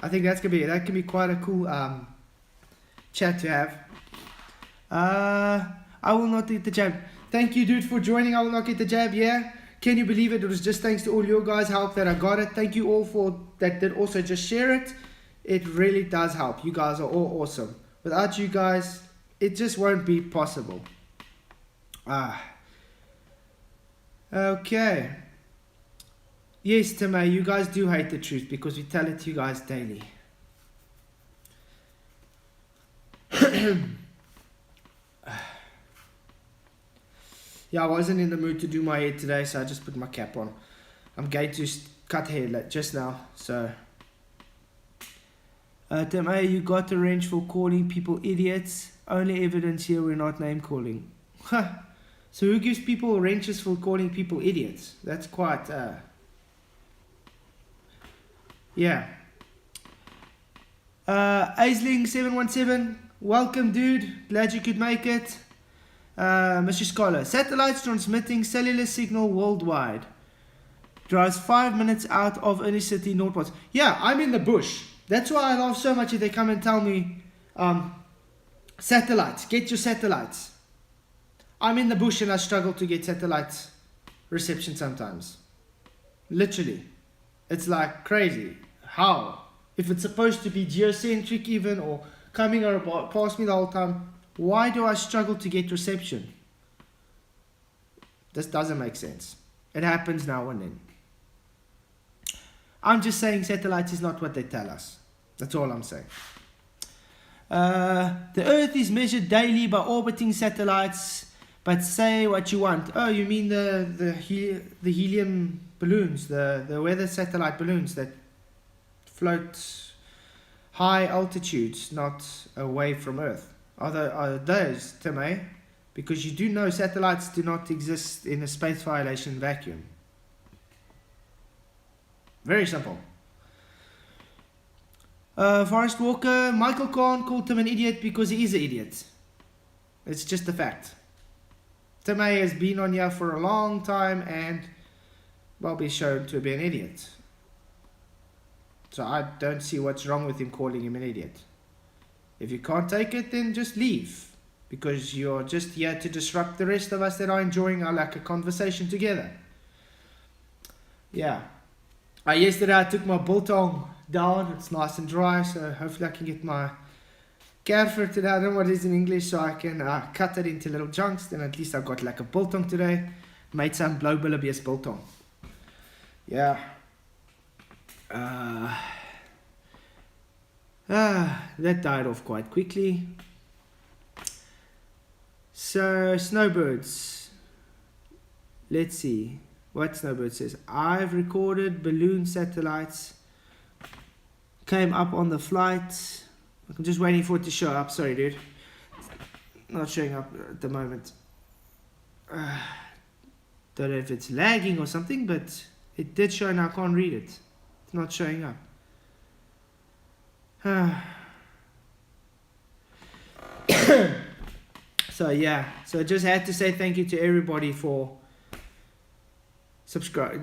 I think that can be quite a cool chat to have. I will not eat the jab. Thank you, dude, for joining. I will not get the jab. Yeah, can you believe it? It was just thanks to all your guys' help that I got it. Thank you all for that. Did also just share it. It really does help. You guys are all awesome. Without you guys, it just won't be possible. Okay. Yes, Timay, you guys do hate the truth, because we tell it to you guys daily. Yeah, I wasn't in the mood to do my hair today, so I just put my cap on. I'm going to cut hair just now, so... Tim A, you got a wrench for calling people idiots. Only evidence here we're not name calling. So who gives people wrenches for calling people idiots? That's quite, yeah. Aisling717, welcome dude, glad you could make it. MysteyScholor, satellites transmitting cellular signal worldwide. Drives 5 minutes out of any city northwards. Yeah, I'm in the bush. That's why I laugh so much if they come and tell me, satellites, get your satellites. I'm in the bush and I struggle to get satellite reception sometimes. Literally. It's like crazy. How? If it's supposed to be geocentric even, or coming past me the whole time, why do I struggle to get reception? This doesn't make sense. It happens now and then. I'm just saying satellites is not what they tell us. That's all I'm saying. The Earth is measured daily by orbiting satellites, but say what you want. Oh, you mean the helium balloons, the weather satellite balloons that float high altitudes, not away from Earth. Are those, Tim A? Because you do know satellites do not exist in a space violation vacuum. Very simple. Forest Walker, Michael Kahn called him an idiot because he is an idiot. It's just a fact. Tim A has been on here for a long time and will be shown to be an idiot. So I don't see what's wrong with him calling him an idiot. If you can't take it, then just leave. Because you're just here to disrupt the rest of us that are enjoying our like a conversation together. Yeah. Yesterday I took my biltong down. It's nice and dry, so hopefully I can get my kerfer today. I don't know what it is in English, so I can cut it into little chunks. Then at least I've got like a biltong today. Made some Globebusters biltong. Yeah. That died off quite quickly. So snowbirds. Let's see what snowbird says. I've recorded balloon satellites. Came up on the flight. I'm just waiting for it to show up. Sorry, dude. Not showing up at the moment. Don't know if it's lagging or something, but it did show and I can't read it. It's not showing up. So yeah, so I just had to say thank you to everybody for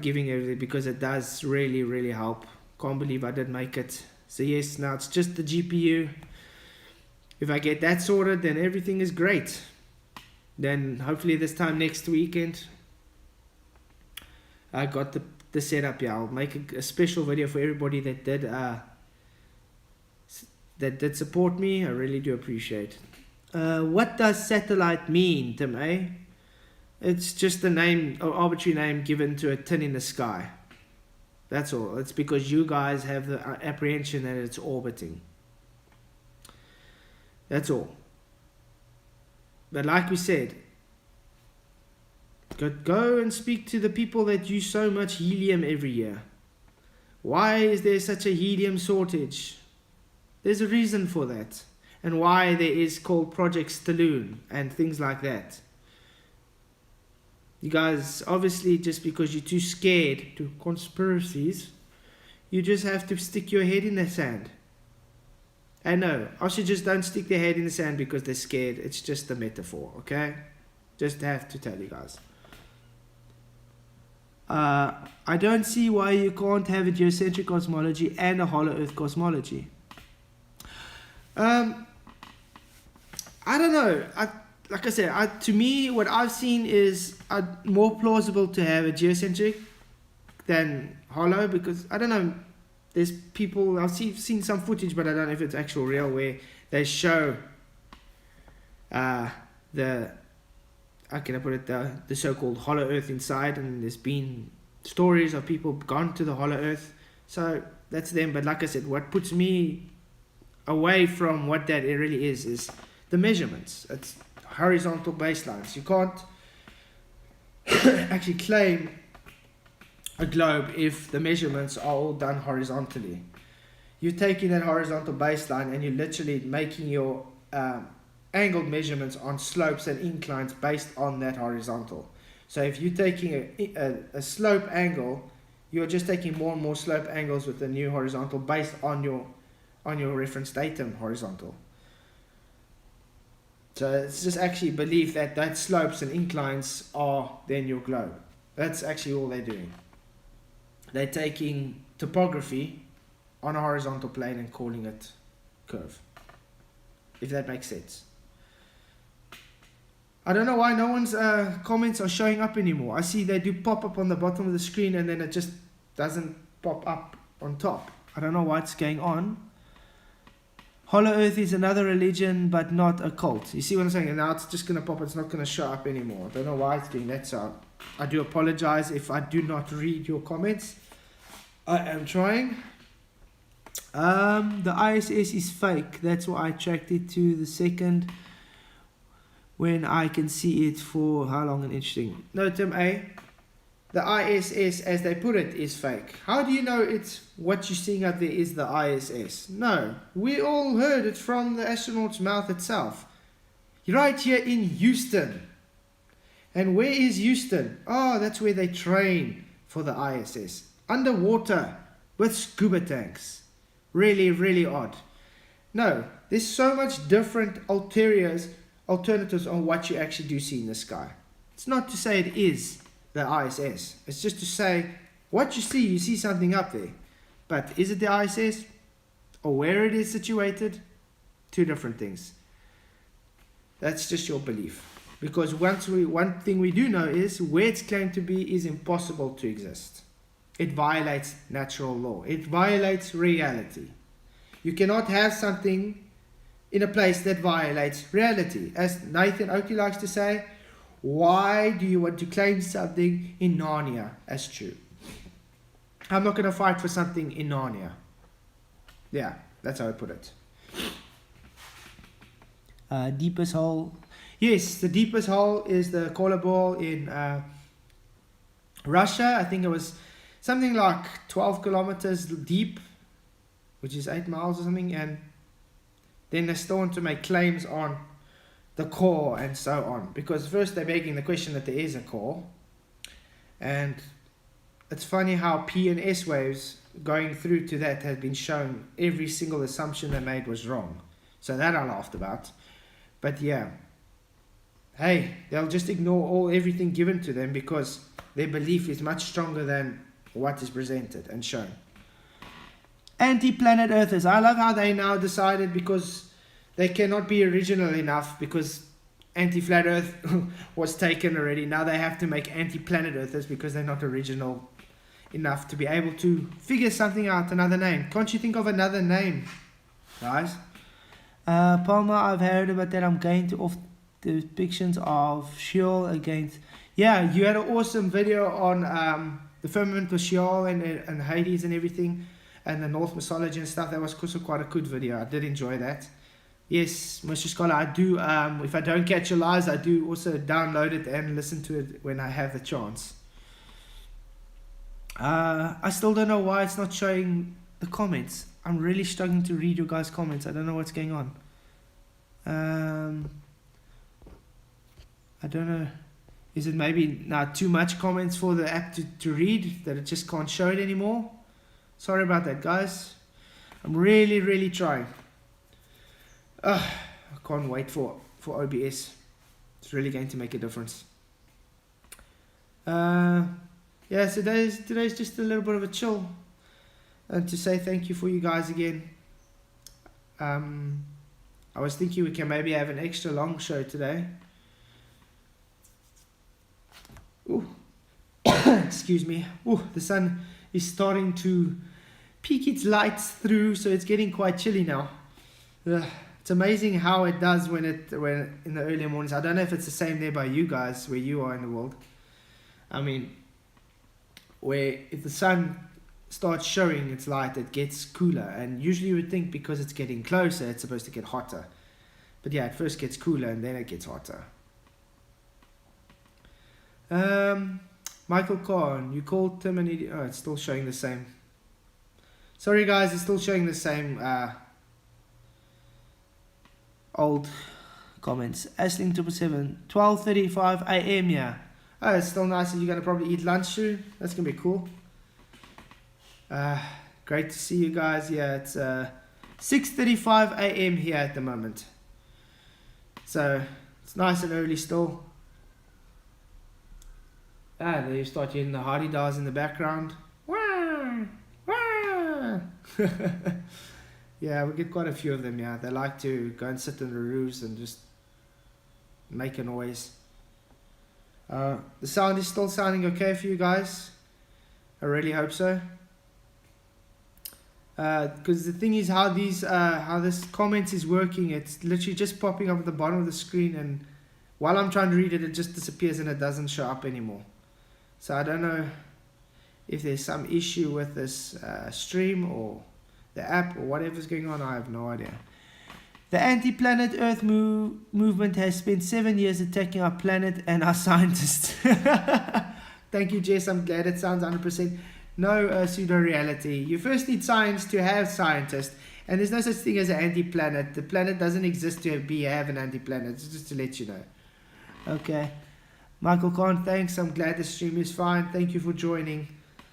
giving everything, because it does really, really help. Can't believe I did make it. So yes, now it's just the GPU. If I get that sorted, then everything is great. Then hopefully this time next weekend, I got the setup. Yeah, I'll make a special video for everybody that did support me. I really do appreciate it. What does satellite mean, Tim A? It's just a name, or arbitrary name given to a tin in the sky. That's all. It's because you guys have the apprehension that it's orbiting. That's all. But like we said, go and speak to the people that use so much helium every year. Why is there such a helium shortage? There's a reason for that. And why there is called Project Staloon and things like that. You guys, obviously, just because you're too scared to conspiracies, you just have to stick your head in the sand. And no, also just don't stick their head in the sand because they're scared. It's just a metaphor, okay? Just have to tell you guys. I don't see why you can't have a geocentric cosmology and a hollow earth cosmology. I don't know. Like I said, to me, what I've seen is more plausible to have a geocentric than hollow, because I don't know. There's people, I've seen some footage, but I don't know if it's actual real, where they show how can I put it, the so-called hollow earth inside, and there's been stories of people gone to the hollow earth. So that's them. But like I said, what puts me away from what that really is the measurements. It's horizontal baselines. You can't actually claim a globe if the measurements are all done horizontally. you're taking that horizontal baseline and you're literally making your angled measurements on slopes and inclines based on that horizontal. So if you're taking a slope angle, you're just taking more and more slope angles with the new horizontal based on your reference datum horizontal. So it's just actually belief that slopes and inclines are then your globe. That's actually all they're doing. They're taking topography on a horizontal plane and calling it curve. If that makes sense. I don't know why no one's comments are showing up anymore. I see they do pop up on the bottom of the screen and then it just doesn't pop up on top. I don't know what's going on. Hollow Earth is another religion, but not a cult. You see what I'm saying? And now it's just going to pop. It's not going to show up anymore. I don't know why it's doing that. So I do apologize if I do not read your comments. I am trying. The ISS is fake. That's why I tracked it to the second when I can see it for how long and interesting. No, Tim A. The ISS, as they put it, is fake. How do you know it's what you're seeing out there is the ISS? No, we all heard it from the astronaut's mouth itself. Right here in Houston. And where is Houston? Oh, that's where they train for the ISS. Underwater with scuba tanks. Really, really odd. No, there's so much different alternatives on what you actually do see in the sky. It's not to say it is the ISS. It's just to say what you see something up there. But is it the ISS or where it is situated? Two different things. That's just your belief. Because one thing we do know is where it's claimed to be is impossible to exist. It violates natural law. It violates reality. You cannot have something in a place that violates reality. As Nathan Oakley likes to say, why do you want to claim something in Narnia as true? I'm not going to fight for something in Narnia. Yeah, that's how I put it. Deepest hole. Yes, the deepest hole is the Kola Ball in Russia. I think it was something like 12 kilometers deep, which is 8 miles or something. And then they still want to make claims on the core and so on, because first they're making the question that there is a core, and it's funny how P and S waves going through to that has been shown every single assumption they made was wrong. So that I laughed about. But yeah, hey, they'll just ignore everything given to them because their belief is much stronger than what is presented and shown. Anti-planet earthers. I love how they now decided, because they cannot be original enough, because anti-flat earth was taken already. Now they have to make anti-planet earthers because they're not original enough to be able to figure something out, another name. Can't you think of another name, guys? Palmer, I've heard about that. I'm going to off the depictions of Sheol against... Yeah, you had an awesome video on the firmament with Sheol and Hades and everything, and the North mythology and stuff. That was also quite a good video. I did enjoy that. Yes, MysteyScholor, I do, if I don't catch your lies, I do also download it and listen to it when I have the chance. I still don't know why it's not showing the comments. I'm really struggling to read your guys' comments. I don't know what's going on. I don't know. Is it maybe now too much comments for the app to read, that it just can't show it anymore? Sorry about that, guys. I'm really, really trying. I can't wait for OBS. It's really going to make a difference. Yeah, so today's just a little bit of a chill, and to say thank you for you guys again. I was thinking we can maybe have an extra long show today. Ooh. Excuse me. Ooh, the sun is starting to peek its lights through, so it's getting quite chilly now. It's amazing how it does when in the early mornings. I don't know if it's the same there by you guys where you are in the world. I mean, where if the sun starts showing its light, it gets cooler, and usually you would think because it's getting closer it's supposed to get hotter. But yeah, it first gets cooler and then it gets hotter. Michael Kahn, you called him an idiot. Oh, it's still showing the same. Sorry guys, it's still showing the same old comments. Asling 777, 12:35 a.m. Yeah. Oh, it's still nice that you're going to probably eat lunch soon. That's going to be cool. Great to see you guys. Yeah, it's 6:35 a.m. here at the moment. So, it's nice and early still. There you start hearing the hardy-dars in the background. Wah! Wah! Yeah, we get quite a few of them, yeah. They like to go and sit in the roofs and just make a noise. The sound is still sounding okay for you guys. I really hope so. Because the thing is how this comments is working, it's literally just popping up at the bottom of the screen, and while I'm trying to read it, it just disappears and it doesn't show up anymore. So I don't know if there's some issue with this stream or the app or whatever's going on. I have no idea. The anti-planet Earth movement has spent 7 years attacking our planet and our scientists. Thank you, Jess. I'm glad it sounds 100%. No pseudo-reality. You first need science to have scientists. And there's no such thing as an anti-planet. The planet doesn't exist to have an anti-planet. It's just to let you know. Okay. Michael Kahn, thanks. I'm glad the stream is fine. Thank you for joining.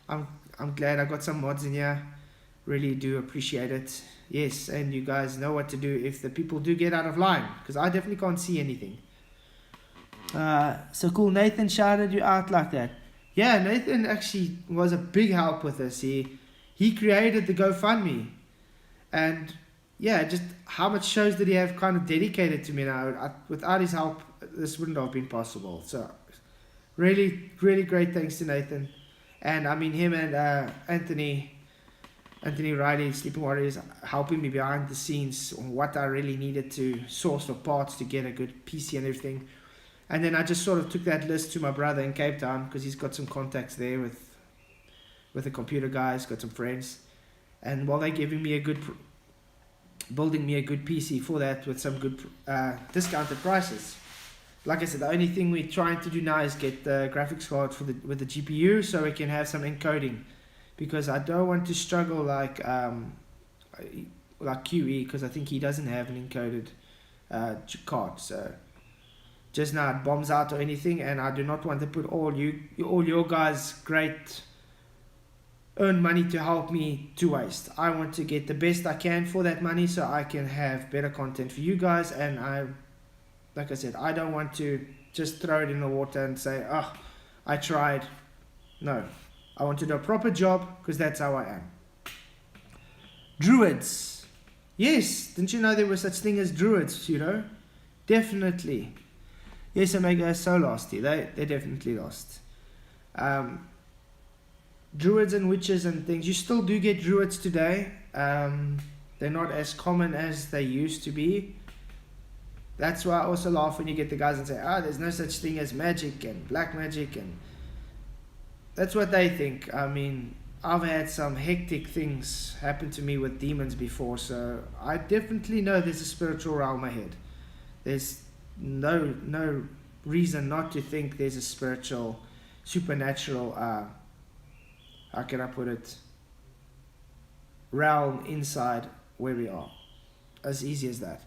I'm glad I got some mods in here. Really do appreciate it. Yes, and you guys know what to do if the people do get out of line, because I definitely can't see anything. So cool. Nathan shouted you out like that. Yeah, Nathan actually was a big help with this. He created the GoFundMe, and yeah, just how much shows did he have kind of dedicated to me now. Without his help, this wouldn't have been possible. So really, really great thanks to Nathan. And I mean, him and Anthony Riley, Sleeping Warriors, helping me behind the scenes on what I really needed to source for parts to get a good PC and everything. And then I just sort of took that list to my brother in Cape Town, because he's got some contacts there with the computer guys, got some friends. And while they're giving me building me a good PC for that with some good discounted prices. Like I said, the only thing we're trying to do now is get the graphics card with the GPU, so we can have some encoding. Because I don't want to struggle like QE, because I think he doesn't have an encoded card. So just now it bombs out or anything, and I do not want to put all your guys' great earn money to help me to waste. I want to get the best I can for that money, so I can have better content for you guys. And like I said, I don't want to just throw it in the water and say, oh, I tried. No. I want to do a proper job, because that's how I am. Druids. Yes, didn't you know there was such thing as druids, Definitely. Yes, Omega is so lost here. They definitely lost. Druids and witches and things. You still do get druids today. They're not as common as they used to be. That's why I also laugh when you get the guys and say, there's no such thing as magic and black magic, and that's what they think. I mean, I've had some hectic things happen to me with demons before, so I definitely know there's a spiritual realm ahead. There's no reason not to think there's a spiritual, supernatural, how can I put it, realm inside where we are. As easy as that.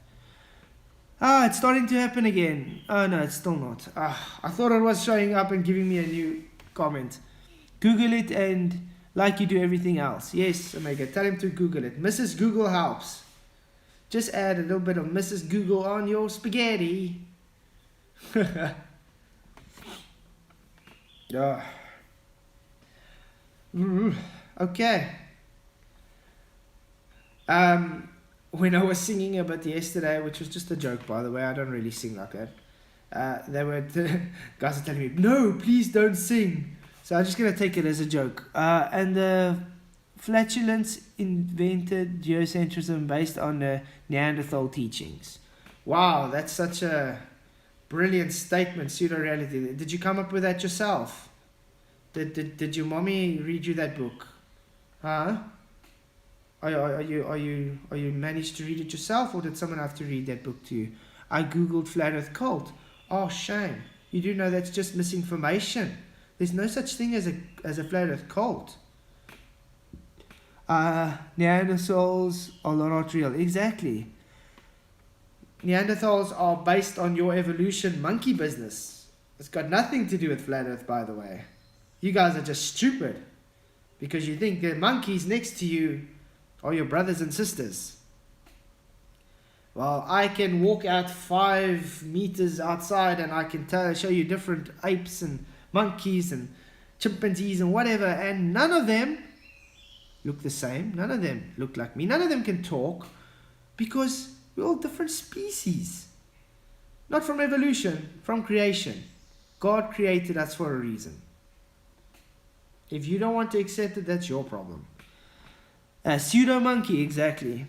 It's starting to happen again. Oh no, it's still not. I thought it was showing up and giving me a new comment. Google it, and like you do everything else. Yes, Omega, tell him to Google it. Mrs. Google helps. Just add a little bit of Mrs. Google on your spaghetti. Yeah. Okay. When I was singing a bit yesterday, which was just a joke, by the way, I don't really sing like that. Guys are telling me, no, please don't sing. So I'm just going to take it as a joke. And the flatulence invented geocentrism based on the Neanderthal teachings. Wow, that's such a brilliant statement, pseudo-reality. Did you come up with that yourself? Did your mommy read you that book? Huh? Are you managed to read it yourself, or did someone have to read that book to you? I googled flat earth cult. Oh, shame. You do know that's just misinformation. There's no such thing as a flat earth cult. Neanderthals are not real. Exactly. Neanderthals are based on your evolution monkey business. It's got nothing to do with flat earth, by the way. You guys are just stupid because you think the monkeys next to you are your brothers and sisters. Well, I can walk out 5 meters outside and I can show you different apes and monkeys and chimpanzees and whatever, and none of them look the same. None of them look like me. None of them can talk because we're all different species. Not from evolution, from creation. God created us for a reason. If you don't want to accept it, that's your problem. Pseudo monkey, exactly.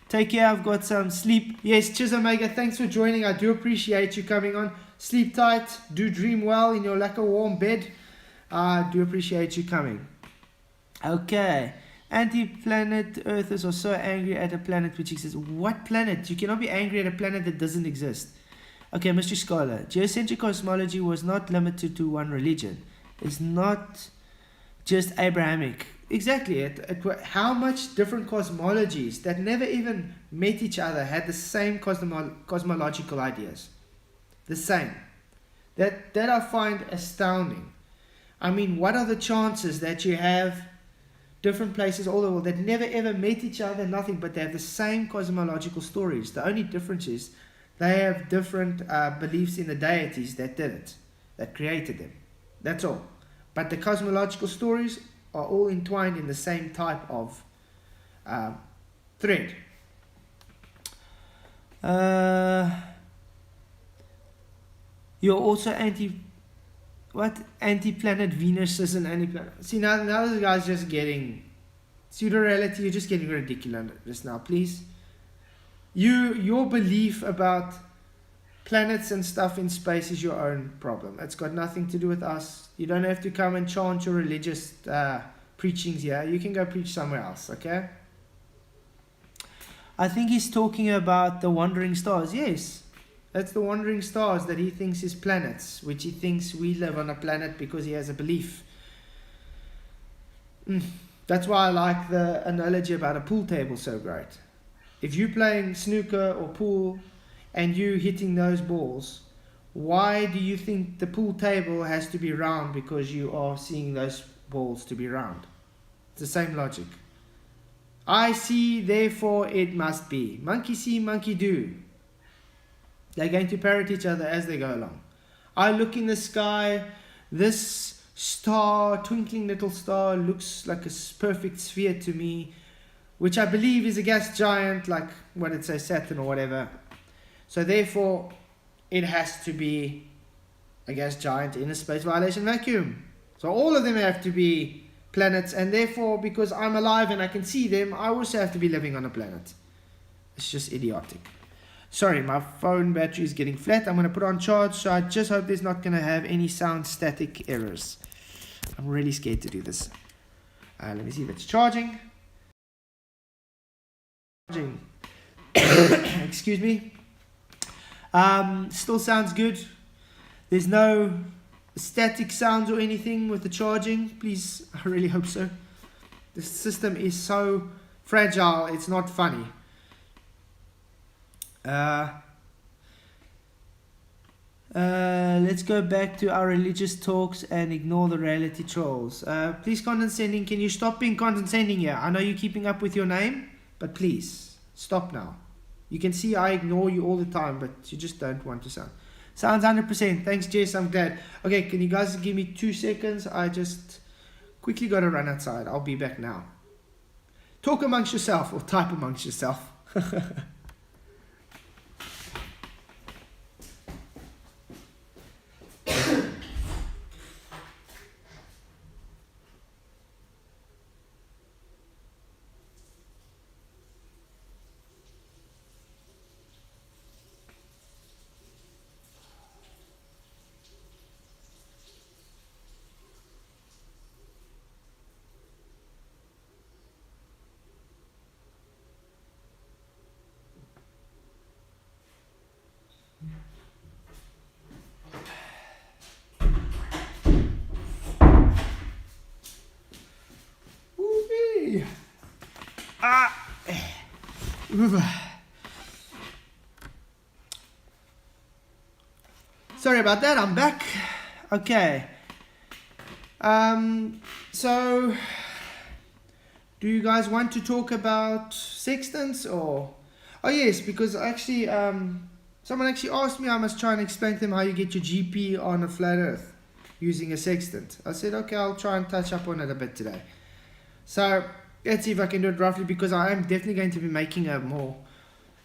Take care, I've got some sleep. Yes, Cheers Omega, thanks for joining. I do appreciate you coming on. Sleep tight, do dream well in your lacquer warm bed. I do appreciate you coming. Okay. Anti-planet Earthers are so angry at a planet which exists. What planet? You cannot be angry at a planet that doesn't exist. Okay, MysteyScholor. Geocentric cosmology was not limited to one religion. It's not just Abrahamic. Exactly. How much different cosmologies that never even met each other had the same cosmological ideas. The same. That I find astounding. I mean, what are the chances that you have different places all over the world that never ever met each other, nothing, but they have the same cosmological stories? The only difference is they have different beliefs in the deities that did it, that created them. That's all. But the cosmological stories are all entwined in the same type of thread. You're also anti-planet Venuses and anti-planet. See, now this guy's just getting pseudo-reality. You're just getting ridiculous just now, please. Your belief about planets and stuff in space is your own problem. It's got nothing to do with us. You don't have to come and chant your religious preachings here. You can go preach somewhere else, okay? I think he's talking about the wandering stars. Yes, that's the wandering stars that he thinks is planets, which he thinks we live on a planet because he has a belief. That's why I like the analogy about a pool table so great. If you're playing snooker or pool and you hitting those balls, why do you think the pool table has to be round because you are seeing those balls to be round? It's the same logic. I see, therefore it must be. Monkey see, monkey do. They're going to parrot each other as they go along. I look in the sky, this star, twinkling little star, looks like a perfect sphere to me, which I believe is a gas giant, like what it says, Saturn or whatever. So therefore, it has to be a gas giant in a space violation vacuum. So all of them have to be planets, and therefore, because I'm alive and I can see them, I also have to be living on a planet. It's just idiotic. Sorry, my phone battery is getting flat. I'm going to put it on charge, so I just hope there's not going to have any sound static errors. I'm really scared to do this. Let me see if it's charging. Excuse me. Still sounds good. There's no static sounds or anything with the charging. Please, I really hope so. The system is so fragile, it's not funny. Let's go back to our religious talks and ignore the reality trolls. Please, condescending, can you stop being condescending here? I know you're keeping up with your name, but please, stop now. You can see I ignore you all the time, but you just don't want to sound. Sounds 100%. Thanks, Jess. I'm glad. Okay, can you guys give me 2 seconds? I just quickly got to run outside. I'll be back now. Talk amongst yourself or type amongst yourself. Sorry about that, I'm back. Okay. So, do you guys want to talk about sextants or? Oh yes, because actually, someone actually asked me. I must try and explain to them how you get your GP on a flat Earth using a sextant. I said, okay, I'll try and touch up on it a bit today. So let's see if I can do it roughly, because I am definitely going to be making a more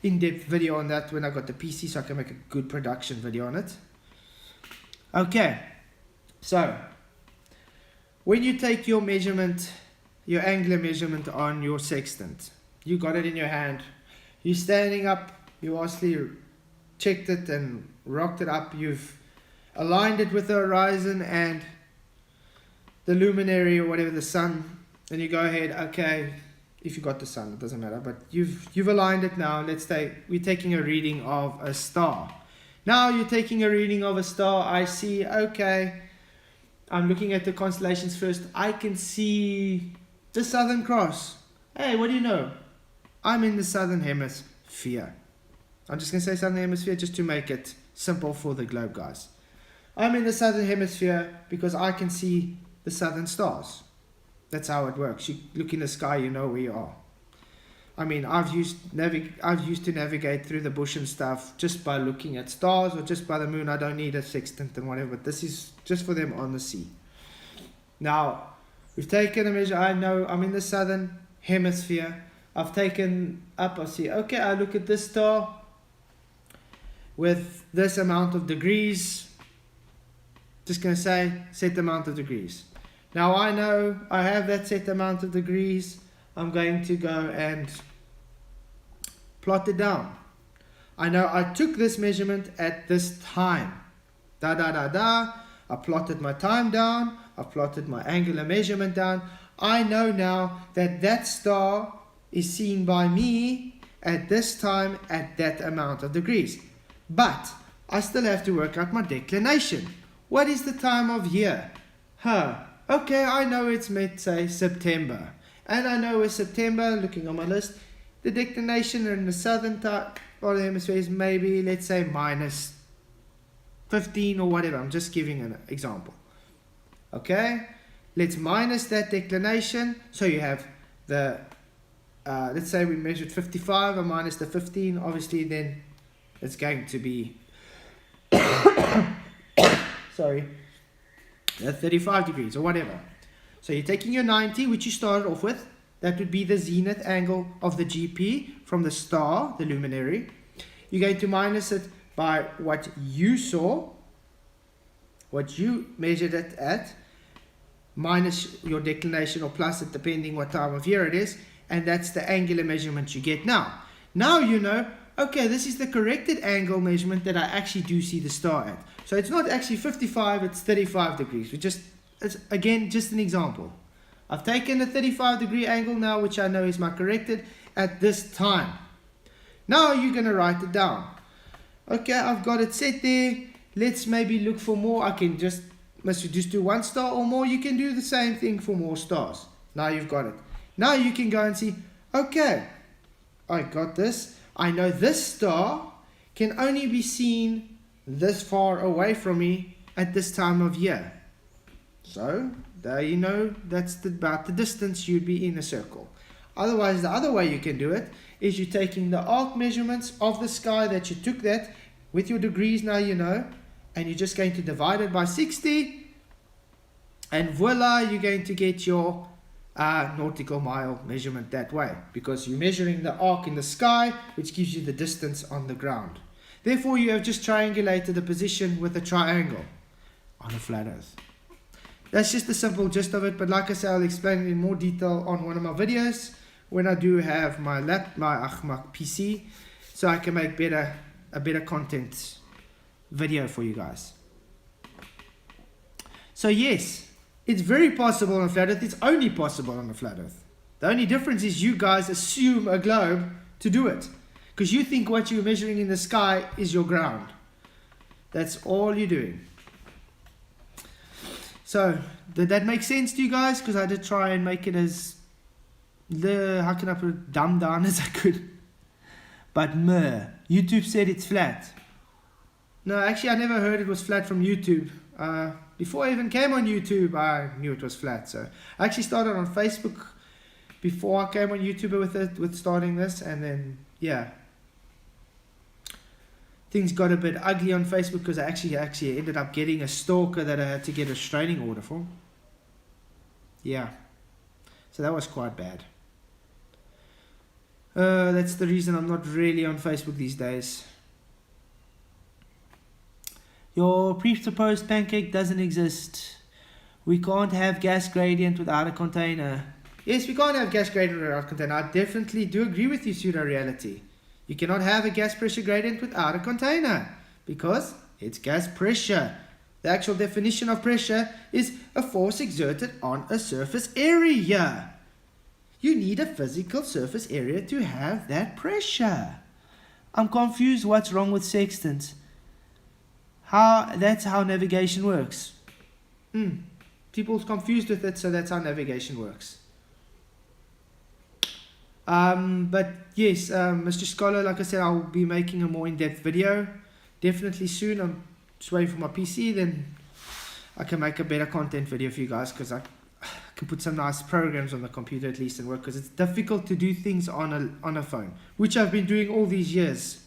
in-depth video on that when I got the PC, so I can make a good production video on it. Okay, so when you take your measurement, your angular measurement on your sextant, you got it in your hand, you're standing up, you obviously checked it and rocked it up, you've aligned it with the horizon and the luminary or whatever, the sun, and you go ahead, okay, if you got the sun, it doesn't matter, but you've aligned it now. Let's say we're taking a reading of a star. Now you're taking a reading of a star. I see, okay, I'm looking at the constellations first. I can see the Southern Cross. Hey, what do you know? I'm in the Southern Hemisphere. I'm just going to say Southern Hemisphere just to make it simple for the globe guys. I'm in the Southern Hemisphere because I can see the southern stars. That's how it works. You look in the sky, you know where you are. I mean, I've used to navigate through the bush and stuff just by looking at stars or just by the moon. I don't need a sextant and whatever. But this is just for them on the sea. Now, we've taken a measure. I know I'm in the Southern Hemisphere. I've taken up, I see, okay, I look at this star with this amount of degrees. Just going to say set amount of degrees. Now I know I have that set amount of degrees. I'm going to go and plot it down. I know I took this measurement at this time. I plotted my time down. I plotted my angular measurement down. I know now that that star is seen by me at this time at that amount of degrees. But I still have to work out my declination. What is the time of year? Okay, I know it's, let's say, September. And I know with September, looking on my list, the declination in the southern part of the hemisphere is maybe, let's say, minus 15 or whatever. I'm just giving an example. Okay, let's minus that declination. So you have the, let's say we measured 55 and minus the 15. Obviously, then it's going to be, sorry, 35 degrees or whatever. So you're taking your 90, which you started off with. That would be the zenith angle of the GP from the star, the luminary. You're going to minus it by what you saw, what you measured it at, minus your declination or plus it depending what time of year it is, and that's the angular measurement you get now. Now you know, okay, this is the corrected angle measurement that I actually do see the star at. So it's not actually 55, it's 35 degrees. It's again just an example. I've taken a 35 degree angle now, which I know is my corrected at this time. Now you're going to write it down. Okay, I've got it set there. Let's maybe look for more. Must you just do one star or more? You can do the same thing for more stars. Now you've got it. Now you can go and see, okay, I got this. I know this star can only be seen this far away from me at this time of year. So there you know that's about the distance you'd be in a circle. Otherwise, the other way you can do it is you're taking the arc measurements of the sky that you took that with your degrees now you know, and you're just going to divide it by 60, and voila, you're going to get your nautical mile measurement that way, because you're measuring the arc in the sky, which gives you the distance on the ground. Therefore, you have just triangulated the position with a triangle on a flat Earth. That's just the simple gist of it, but like I said, I'll explain it in more detail on one of my videos when I do have my PC, so I can make a better content video for you guys. So yes, it's very possible on a flat Earth. It's only possible on a flat Earth. The only difference is you guys assume a globe to do it, because you think what you're measuring in the sky is your ground. That's all you're doing. So, did that make sense to you guys? Because I did try and make it as how can I put it, dumbed down as I could. But YouTube said it's flat. No, actually I never heard it was flat from YouTube. Before I even came on YouTube, I knew it was flat. So I actually started on Facebook before I came on YouTube with starting this, and then yeah, things got a bit ugly on Facebook because I actually ended up getting a stalker that I had to get a restraining order for. Yeah, so that was quite bad. That's the reason I'm not really on Facebook these days. Your presupposed pancake doesn't exist. We can't have gas gradient without a container. Yes, we can't have gas gradient without a container. I definitely do agree with you, pseudo-reality. You cannot have a gas pressure gradient without a container because it's gas pressure. The actual definition of pressure is a force exerted on a surface area. You need a physical surface area to have that pressure. I'm confused what's wrong with sextants. That's how navigation works. People's confused with it, so that's how navigation works. But yes, MysteyScholor, like I said, I'll be making a more in-depth video definitely soon. I'm just waiting for my PC, then I can make a better content video for you guys, because I can put some nice programs on the computer at least and work, because it's difficult to do things on a phone, which I've been doing all these years.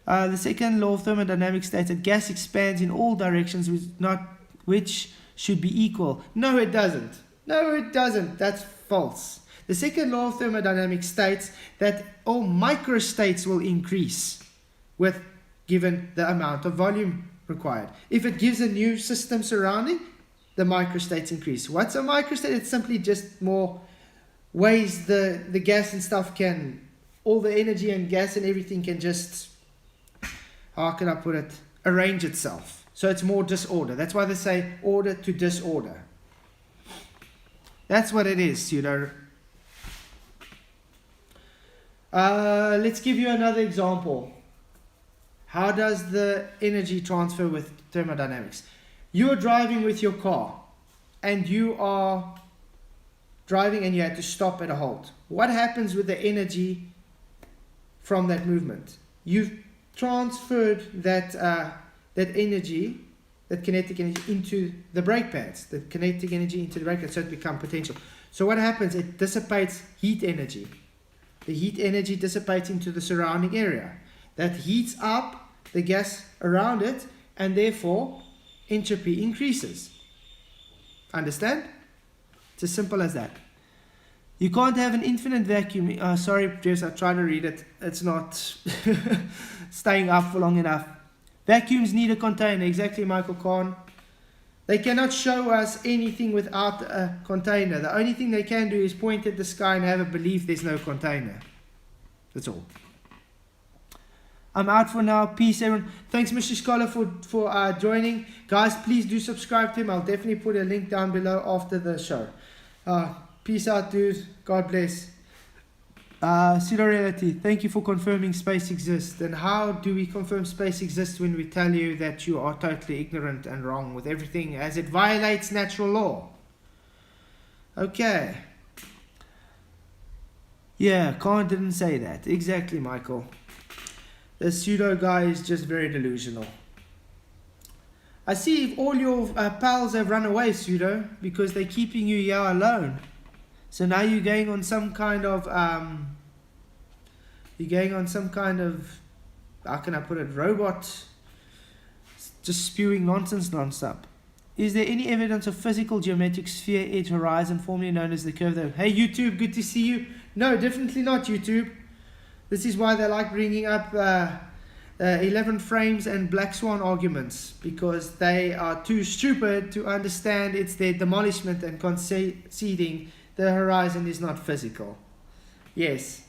The second law of thermodynamics states that gas expands in all directions, which should be equal. No, it doesn't. No, it doesn't. That's false. The second law of thermodynamics states that all microstates will increase with given the amount of volume required. If it gives a new system surrounding, the microstates increase. What's a microstate? It's simply just more ways the gas and stuff can, all the energy and gas and everything can just, how can I put it, arrange itself. So it's more disorder. That's why they say order to disorder. That's what it is, pseudo. Let's give you another example. How does the energy transfer with thermodynamics? You're driving with your car, and you are driving and you had to stop at a halt. What happens with the energy from that movement? You've transferred that energy, that kinetic energy, into the brake pads. The kinetic energy into the brake pads, so it becomes potential. So what happens? It dissipates heat energy. The heat energy dissipates into the surrounding area. That heats up the gas around it, and therefore entropy increases. Understand? It's as simple as that. You can't have an infinite vacuum. Sorry, Jess, I tried to read it. It's not staying up for long enough. Vacuums need a container. Exactly, Michael Kahn. They cannot show us anything without a container. The only thing they can do is point at the sky and have a belief there's no container. That's all. I'm out for now. Peace, everyone. Thanks, MysteyScholor, for joining. Guys, please do subscribe to him. I'll definitely put a link down below after the show. Peace out, dude. God bless. Pseudo-reality, thank you for confirming space exists. And how do we confirm space exists when we tell you that you are totally ignorant and wrong with everything as it violates natural law? Okay. Yeah, Kahn didn't say that. Exactly, Michael. The pseudo guy is just very delusional. I see if all your pals have run away, pseudo, because they're keeping you here alone. So now you're going on some kind of, how can I put it, robot, just spewing nonsense non-stop. Is there any evidence of physical geometric sphere edge horizon, formerly known as the curve? Hey YouTube, good to see you. No, definitely not YouTube. This is why they like bringing up 11 frames and black swan arguments, because they are too stupid to understand it's their demolishment and conceding the horizon is not physical. Yes.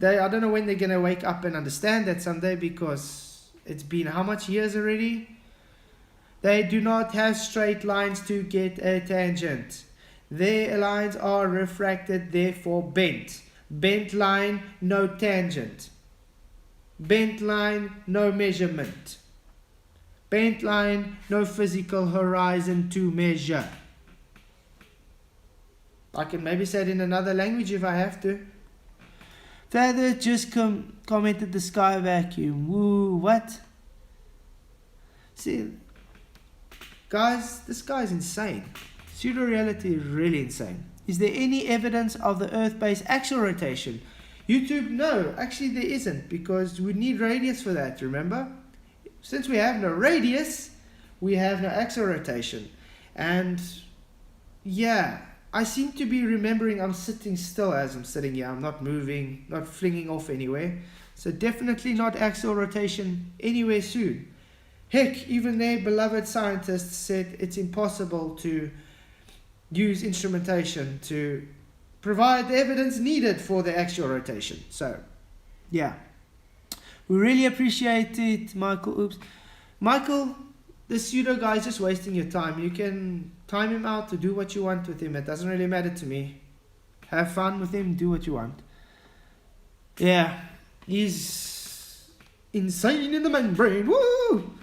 I don't know when they're going to wake up and understand that someday, because it's been how much years already? They do not have straight lines to get a tangent. Their lines are refracted, therefore bent. Bent line, no tangent. Bent line, no measurement. Bent line, no physical horizon to measure. I can maybe say it in another language if I have to. Father just commented the sky vacuum. Woo, what? See, guys, this guy's insane. Pseudo-reality is really insane. Is there any evidence of the Earth-based axial rotation? YouTube, no, actually there isn't, because we need radius for that, remember? Since we have no radius, we have no axial rotation. And yeah, I seem to be remembering I'm sitting still as I'm sitting here. I'm not moving, not flinging off anywhere. So definitely not axial rotation anywhere soon. Heck, even their beloved scientists said it's impossible to use instrumentation to provide the evidence needed for the axial rotation. So, yeah. We really appreciate it, Michael. Oops. Michael, the pseudo guy is just wasting your time. You can time him out to do what you want with him. It doesn't really matter to me. Have fun with him, do what you want. Yeah, he's insane in the membrane. Woo!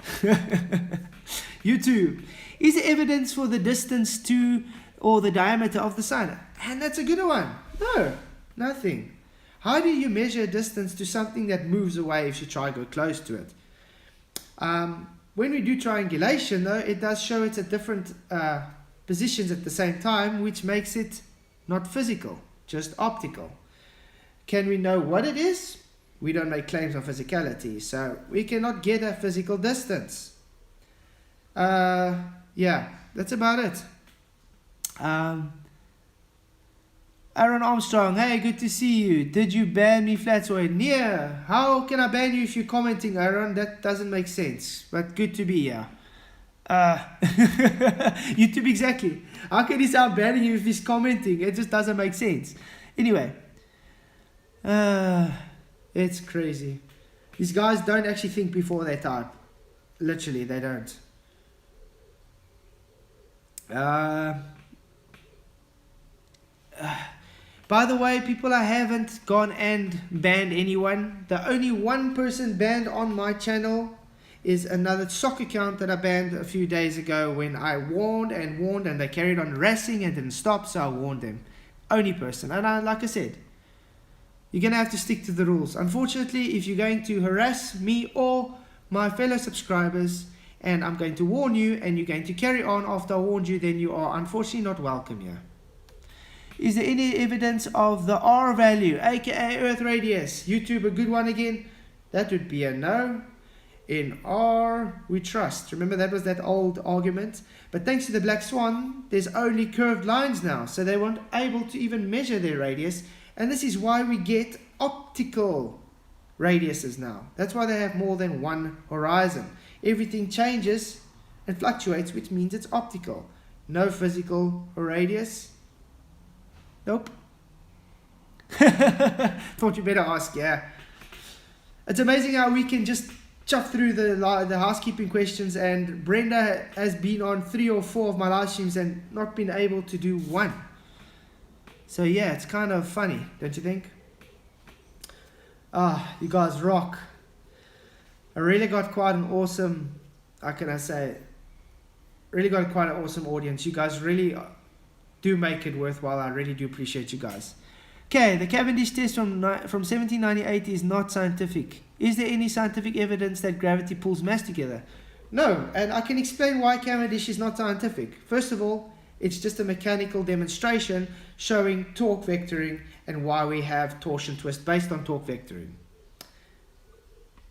YouTube. Is there evidence for the distance to or the diameter of the sun? And that's a good one. No, nothing. How do you measure distance to something that moves away if you try to go close to it? When we do triangulation, though, it does show it's at different positions at the same time, which makes it not physical, just optical. Can we know what it is? We don't make claims on physicality, so we cannot get a physical distance. Yeah, that's about it. Aaron Armstrong, hey, good to see you. Did you ban me, Flatsoid? Yeah. How can I ban you if you're commenting, Aaron? That doesn't make sense, but good to be here. YouTube, exactly. How can he say I'm banning him if he's commenting? It just doesn't make sense. Anyway, it's crazy. These guys don't actually think before they type. Literally, they don't. By the way, people, I haven't gone and banned anyone. The only one person banned on my channel is another soccer account that I banned a few days ago when I warned and they carried on harassing and didn't stop, so I warned them. Only person. And like I said, you're going to have to stick to the rules. Unfortunately, if you're going to harass me or my fellow subscribers and I'm going to warn you and you're going to carry on after I warned you, then you are unfortunately not welcome here. Is there any evidence of the R value, aka Earth radius? YouTube, a good one again. That would be a no. In R, we trust. Remember, that was that old argument. But thanks to the black swan, there's only curved lines now. So they weren't able to even measure their radius. And this is why we get optical radiuses now. That's why they have more than one horizon. Everything changes and fluctuates, which means it's optical. No physical radius. Nope. Thought you better ask, yeah. It's amazing how we can just chuff through the housekeeping questions, and Brenda has been on 3 or 4 of my live streams and not been able to do one. So yeah, it's kind of funny, don't you think? You guys rock. I really got quite an awesome, how can I say, really got quite an awesome audience. You guys really do make it worthwhile. I really do appreciate you guys. Okay, the Cavendish test from 1798 is not scientific. Is there any scientific evidence that gravity pulls mass together? No, and I can explain why Cavendish is not scientific. First of all, it's just a mechanical demonstration showing torque vectoring and why we have torsion twist based on torque vectoring.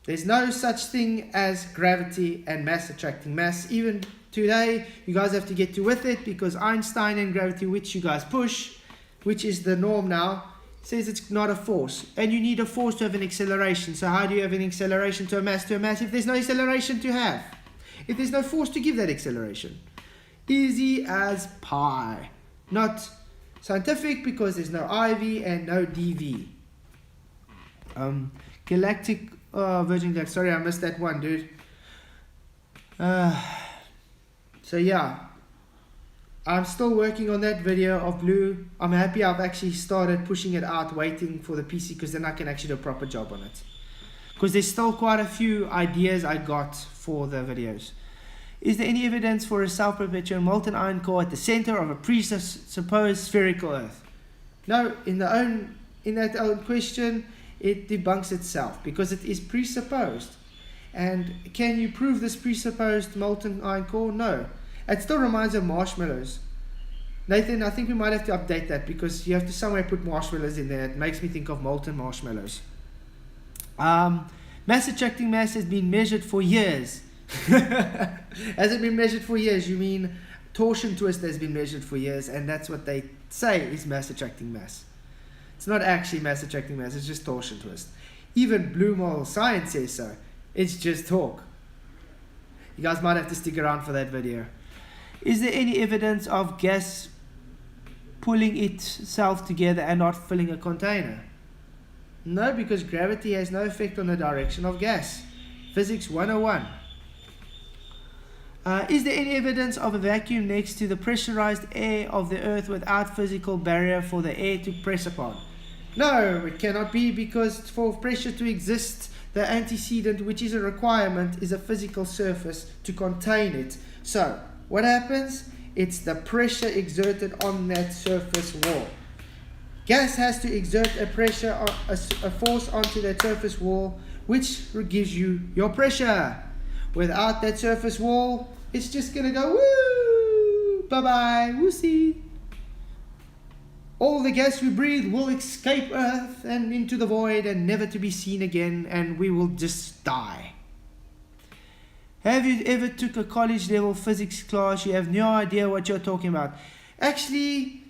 There's no such thing as gravity and mass attracting mass. Even today, you guys have to get to with it, because Einstein and gravity, which you guys push, which is the norm now, says it's not a force. And you need a force to have an acceleration. So how do you have an acceleration to a mass if there's no acceleration to have? If there's no force to give that acceleration? Easy as pie. Not scientific because there's no IV and no DV. Galactic, Virgin Galactic. Sorry, I missed that one, dude. So yeah, I'm still working on that video of blue. I'm happy I've actually started pushing it out, waiting for the PC, because then I can actually do a proper job on it. Because there's still quite a few ideas I got for the videos. Is there any evidence for a self-perpetuating molten iron core at the center of a presupposed spherical Earth? No, in that own question, it debunks itself because it is presupposed. And can you prove this presupposed molten iron core? No. It still reminds of marshmallows. Nathan, I think we might have to update that because you have to somewhere put marshmallows in there. It makes me think of molten marshmallows. Mass attracting mass has been measured for years. Has it been measured for years? You mean torsion twist has been measured for years, and that's what they say is mass attracting mass. It's not actually mass attracting mass, it's just torsion twist. Even Blue Mole Science says so. It's just talk. You guys might have to stick around for that video. Is there any evidence of gas pulling itself together and not filling a container? No, because gravity has no effect on the direction of gas. Physics 101. Is there any evidence of a vacuum next to the pressurized air of the Earth without physical barrier for the air to press upon? No, it cannot be, because for pressure to exist, the antecedent, which is a requirement, is a physical surface to contain it. So, what happens? It's the pressure exerted on that surface wall. Gas has to exert a pressure, a force onto that surface wall, which gives you your pressure. Without that surface wall, it's just going to go woo, bye-bye, whoosee. All the gas we breathe will escape Earth and into the void and never to be seen again, and we will just die. Have you ever took a college level physics class? You have no idea what you're talking about. Actually,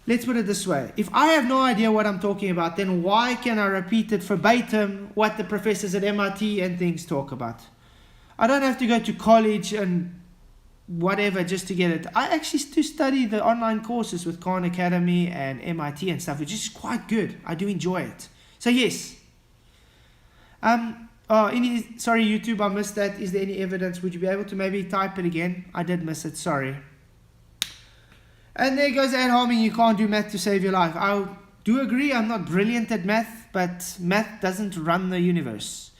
let's put it this way. If I have no idea what I'm talking about, then why can I repeat it verbatim what the professors at MIT and things talk about? I don't have to go to college and whatever just to get it. I actually do study the online courses with Kahn Academy and MIT and stuff, which is quite good. I do enjoy it. So yes. Sorry YouTube, I missed that. Is there any evidence? Would you be able to maybe type it again? I did miss it, sorry. And there goes ad homing, you can't do math to save your life. I do agree, I'm not brilliant at math, but math doesn't run the universe.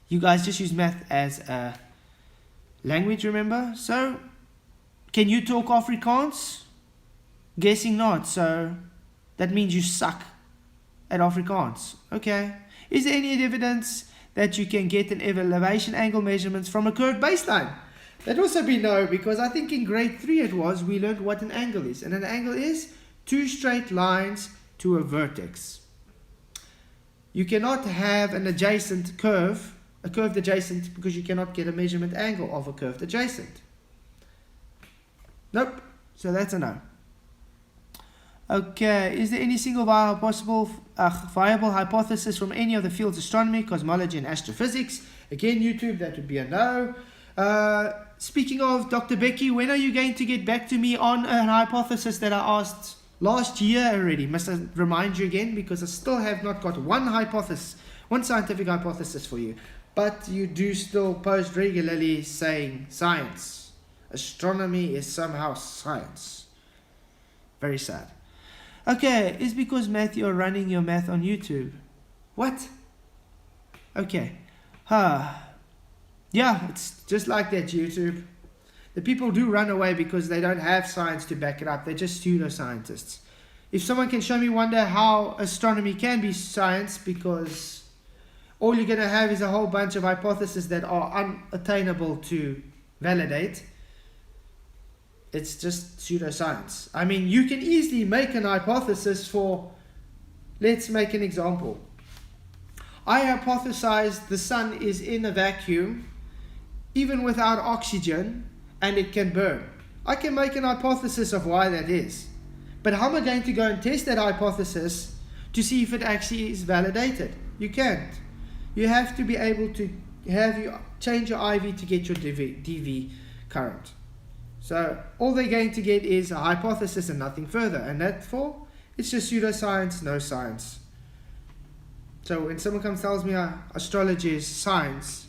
You guys just use math as a language, remember? So, can you talk Afrikaans? Guessing not, so that means you suck at Afrikaans. Okay. Is there any evidence that you can get an elevation angle measurements from a curved baseline? That'd also be no, because I think in grade 3 we learned what an angle is. And an angle is two straight lines to a vertex. You cannot have an adjacent curve, a curved adjacent, because you cannot get a measurement angle of a curved adjacent. Nope, so that's a no. Okay, is there any single viable hypothesis from any of the fields astronomy, cosmology and astrophysics? Again, YouTube, that would be a no. Speaking of Dr. Becky, when are you going to get back to me on a hypothesis that I asked last year already? Must I remind you again, because I still have not got one scientific hypothesis for you. But you do still post regularly saying science. Astronomy is somehow science. Very sad. Okay, it's because Matthew are running your math on YouTube. What? Okay. Yeah, it's just like that, YouTube. The people do run away because they don't have science to back it up. They're just pseudoscientists. If someone can show me one day how astronomy can be science, because all you're going to have is a whole bunch of hypotheses that are unattainable to validate. It's just pseudoscience. I mean, you can easily make an hypothesis for, let's make an example. I hypothesize the sun is in a vacuum, even without oxygen, and it can burn. I can make an hypothesis of why that is. But how am I going to go and test that hypothesis to see if it actually is validated? You can't. You have to be able to change your IV to get your DV current. So all they're going to get is a hypothesis and nothing further. And therefore, it's just pseudoscience, no science. So when someone comes and tells me astrology is science,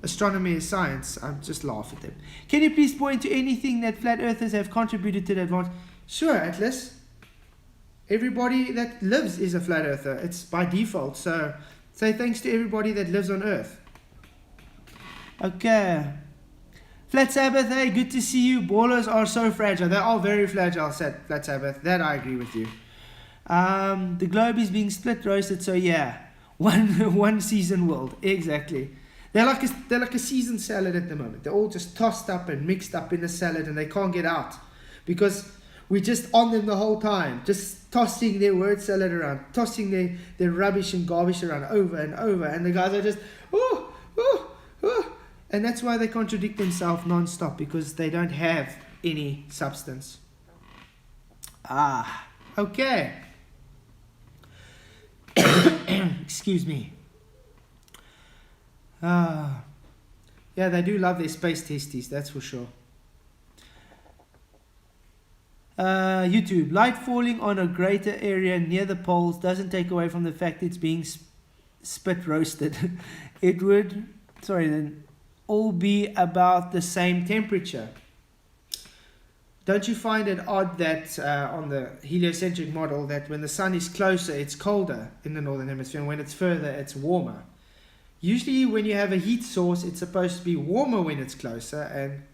astronomy is science, I just laugh at them. Can you please point to anything that flat earthers have contributed to the advance? Sure, Atlas. Everybody that lives is a flat earther. It's by default. So say thanks to everybody that lives on Earth. Okay. Flat Sabbath, hey, good to see you. Ballers are so fragile. They are very fragile, Flat Sabbath. That I agree with you. The globe is being split roasted, so yeah. One season world. Exactly. They're like a seasoned salad at the moment. They're all just tossed up and mixed up in the salad, and they can't get out. Because we're just on them the whole time. Just tossing their word salad around. Tossing their rubbish and garbage around over and over. And the guys are just, oh, oh, oh. And that's why they contradict themselves non-stop, because they don't have any substance. Okay. Excuse me. Yeah, they do love their space testes, that's for sure. YouTube, light falling on a greater area near the poles doesn't take away from the fact it's being spit roasted. It would, then all be about the same temperature. Don't you find it odd that on the heliocentric model that when the sun is closer it's colder in the northern hemisphere, and when it's further it's warmer? Usually when you have a heat source it's supposed to be warmer when it's closer. And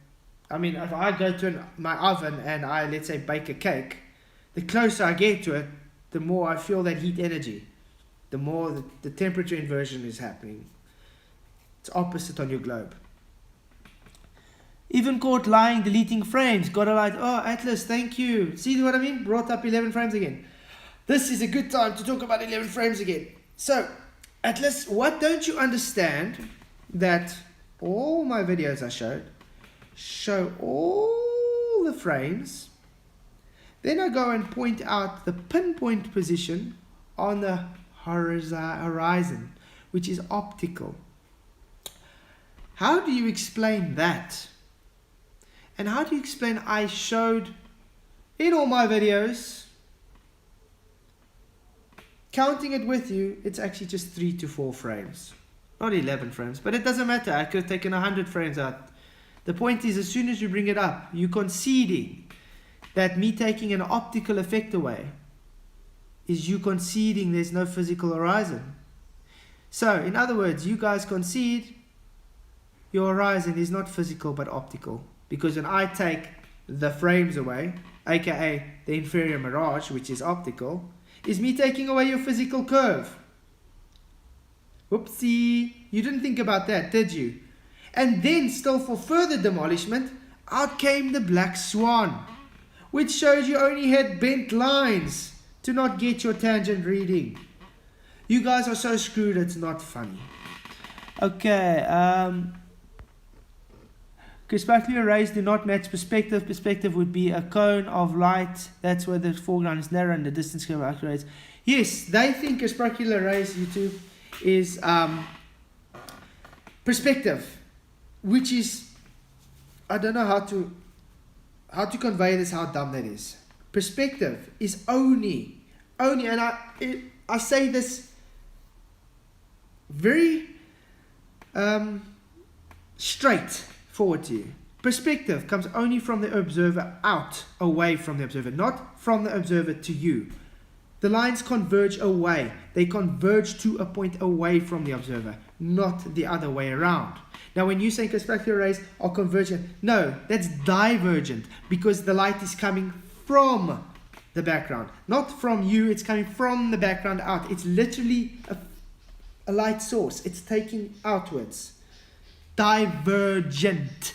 I mean, if I go to my oven and I, let's say, bake a cake, the closer I get to it, the more I feel that heat energy, the more the temperature inversion is happening. It's opposite on your globe. Even caught lying, deleting frames. Got a light. Oh, Atlas, thank you. See what I mean? Brought up 11 frames again. This is a good time to talk about 11 frames again. So, Atlas, what don't you understand? That all my videos I showed show all the frames. Then I go and point out the pinpoint position on the horizon, which is optical. How do you explain that? And how do you explain I showed in all my videos, counting it with you, it's actually just 3 to 4 frames. Not 11 frames, but it doesn't matter. I could have taken 100 frames out. The point is, as soon as you bring it up, you're conceding that me taking an optical effect away is you conceding there's no physical horizon. So, in other words, you guys concede your horizon is not physical but optical. Because when I take the frames away, aka the inferior mirage, which is optical, is me taking away your physical curve. Whoopsie, you didn't think about that, did you? And then, still for further demolishment, out came the black swan, which shows you only had bent lines to not get your tangent reading. You guys are so screwed, it's not funny. Okay, Perspective rays do not match perspective. Perspective would be a cone of light. That's where the foreground is narrow and the distance curve accurates. Yes, they think perspective rays, YouTube, is perspective, which is, I don't know how to convey this, how dumb that is. Perspective is only, and I say this very straight forward to you. Perspective comes only from the observer out, away from the observer, not from the observer to you. The lines converge away. They converge to a point away from the observer, not the other way around. Now, when you say perspective rays are convergent, no, that's divergent, because the light is coming from the background, not from you. It's coming from the background out. It's literally a light source. It's taking outwards. Divergent.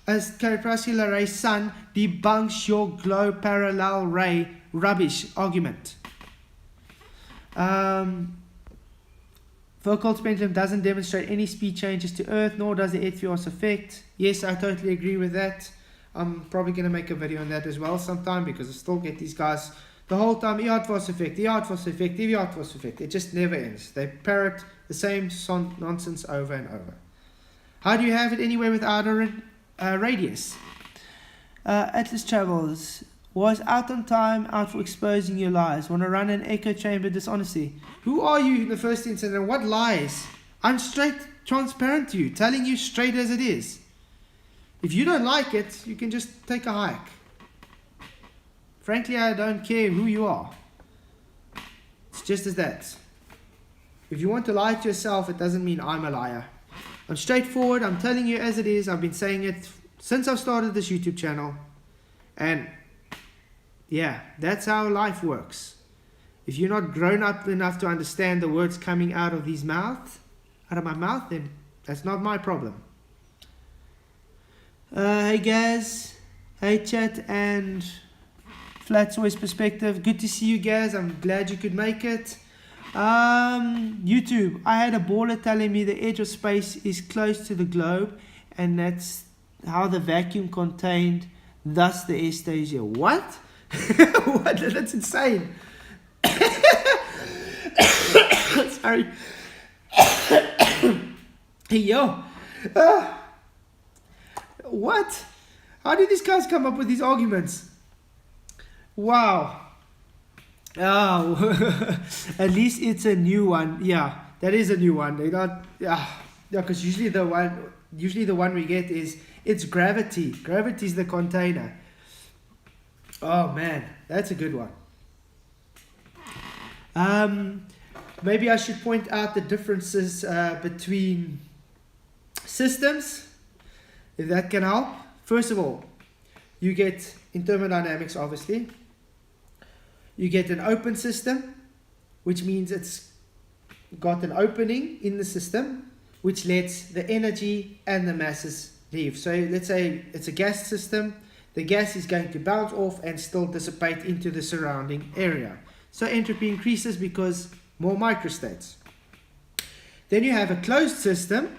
As corpuscular ray sun debunks your glow parallel ray rubbish argument. Foucault's pendulum doesn't demonstrate any speed changes to Earth, nor does the Ethios effect. Yes, I totally agree with that. I'm probably going to make a video on that as well sometime, because I still get these guys the whole time, Ethios effect, the Ethios effect, the Ethios effect. It just never ends. They parrot the same nonsense over and over. How do you have it anyway without a radius? Atlas Travels was out on time, out for exposing your lies. Want to run an echo chamber dishonesty. Who are you in the first instance, and what lies? I'm straight transparent to you, telling you straight as it is. If you don't like it, you can just take a hike. Frankly, I don't care who you are. It's just as that. If you want to lie to yourself, it doesn't mean I'm a liar. I'm straightforward. I'm telling you as it is. I've been saying it since I've started this YouTube channel. And yeah, that's how life works. If you're not grown up enough to understand the words coming out of my mouth, then that's not my problem. Hey guys, hey chat and Flat Source Perspective. Good to see you guys. I'm glad you could make it. YouTube, I had a baller telling me the edge of space is close to the globe, and that's how the vacuum contained, thus the air stays here. What? What? That's insane. Sorry. Hey, yo. What? How did these guys come up with these arguments? Wow. Oh, at least it's a new one. Yeah, that is a new one. They got because usually the one we get is it's gravity. Gravity is the container. Oh man, that's a good one. Maybe I should point out the differences between systems, if that can help. First of all, you get in thermodynamics, obviously, you get an open system, which means it's got an opening in the system, which lets the energy and the masses leave. So let's say it's a gas system. The gas is going to bounce off and still dissipate into the surrounding area. So entropy increases because more microstates. Then you have a closed system,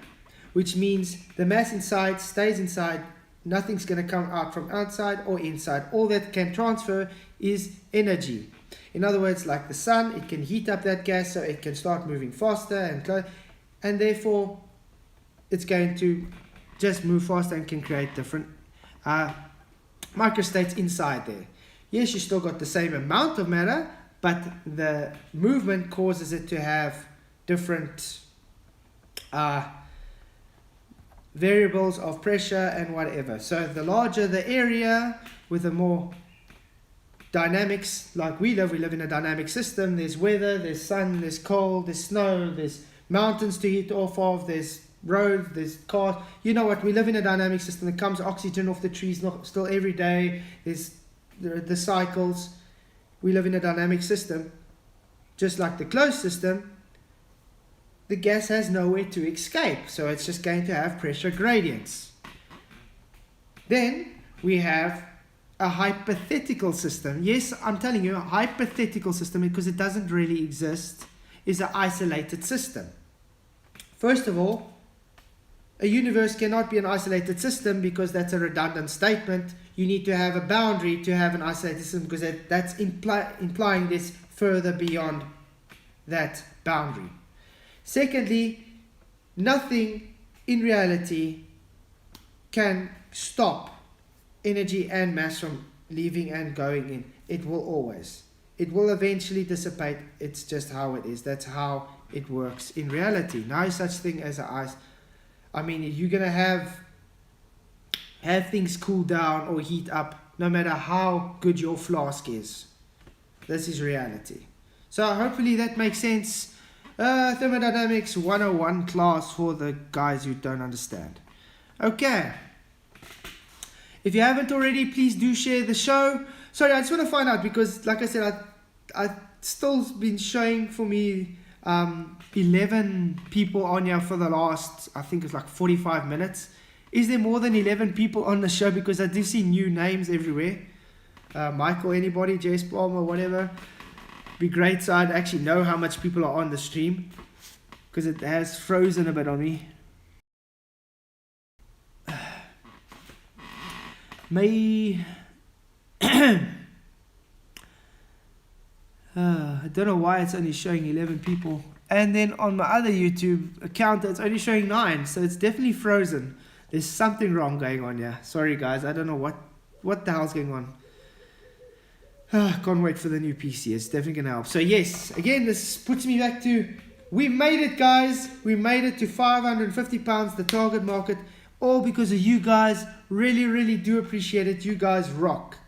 which means the mass inside stays inside. Nothing's going to come out from outside or inside. All that can transfer is energy. In other words, like the sun, it can heat up that gas so it can start moving faster, and therefore it's going to just move faster and can create different microstates inside there. Yes, you still got the same amount of matter, but the movement causes it to have different variables of pressure and whatever. So the larger the area with the more dynamics, like we live in a dynamic system. There's weather, there's sun, there's cold, there's snow, there's mountains to hit off of, there's roads, there's cars. You know what, we live in a dynamic system. There comes oxygen off the trees still every day. There's the cycles. We live in a dynamic system. Just like the closed system, the gas has nowhere to escape, so it's just going to have pressure gradients. Then we have a hypothetical system. Yes, I'm telling you, a hypothetical system, because it doesn't really exist, is an isolated system. First of all, a universe cannot be an isolated system because that's a redundant statement. You need to have a boundary to have an isolated system, because that's implying this further beyond that boundary. Secondly, nothing in reality can stop energy and mass from leaving and going in. It will always. It will eventually dissipate. It's just how it is. That's how it works in reality. No such thing as an ice. I mean, you're going to have things cool down or heat up no matter how good your flask is. This is reality. So hopefully that makes sense. Thermodynamics 101 class for the guys who don't understand. Okay. If you haven't already, please do share the show. Sorry, I just want to find out, because like I said, I still been showing for me 11 people on here for the last, I think it's like 45 minutes. Is there more than 11 people on the show? Because I do see new names everywhere. Michael, anybody, Jess Palmer, whatever. Be great so I'd actually know how much people are on the stream, because it has frozen a bit on me. I don't know why it's only showing 11 people, and then on my other YouTube account it's only showing 9, so it's definitely frozen. There's something wrong going on here. Sorry guys, I don't know what the hell's going on. Can't wait for the new PC. It's definitely going to help. So yes, again, this puts me back to, we made it, guys. We made it to £550, the target market, all because of you guys. Really, really do appreciate it. You guys rock.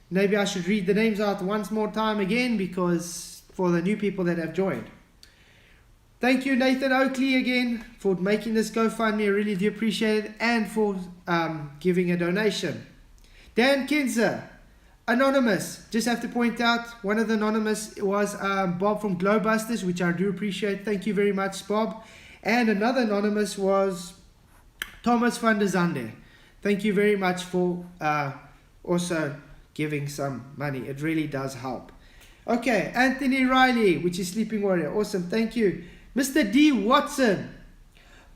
Maybe I should read the names out once more time again, because for the new people that have joined. Thank you, Nathan Oakley, again, for making this GoFundMe. I really do appreciate it. And for giving a donation. Dan Kinzer, anonymous. Just have to point out, one of the anonymous was Bob from Globebusters, which I do appreciate. Thank you very much, Bob. And another anonymous was Thomas van der Zande. Thank you very much for also giving some money. It really does help. Okay, Anthony Riley, which is Sleeping Warrior. Awesome, thank you. Mr. D. Watson,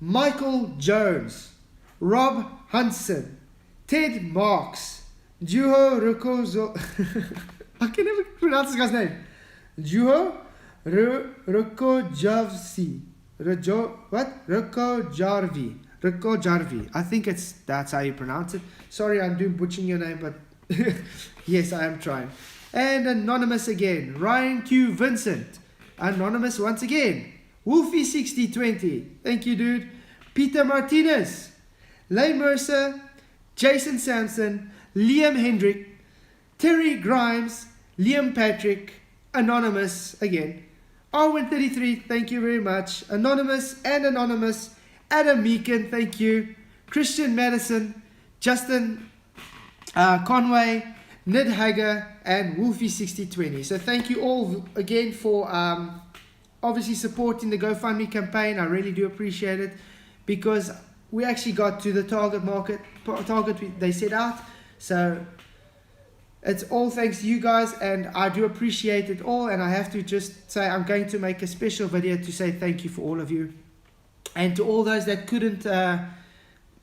Michael Jones, Rob Hansen, Ted Marks, Juho Rukozo. I can never pronounce this guy's name. Juho Rukojavsi. Rukojarvi. I think that's how you pronounce it. Sorry, I'm butchering your name, but yes, I am trying. And anonymous again, Ryan Q. Vincent. Anonymous once again, Wolfie6020. Thank you, dude. Peter Martinez, Leigh Mercer, Jason Sampson, Liam Hendrick, Terry Grimes, Liam Patrick, anonymous again. Arwen33, thank you very much. Anonymous and anonymous. Adam Meekin, thank you. Christian Madison, Justin Conway, Nid Hager, and Wolfie6020. So thank you all again for obviously supporting the GoFundMe campaign. I really do appreciate it, because we actually got to the target they set out. So it's all thanks to you guys, and I do appreciate it all. And I have to just say, I'm going to make a special video to say thank you for all of you, and to all those that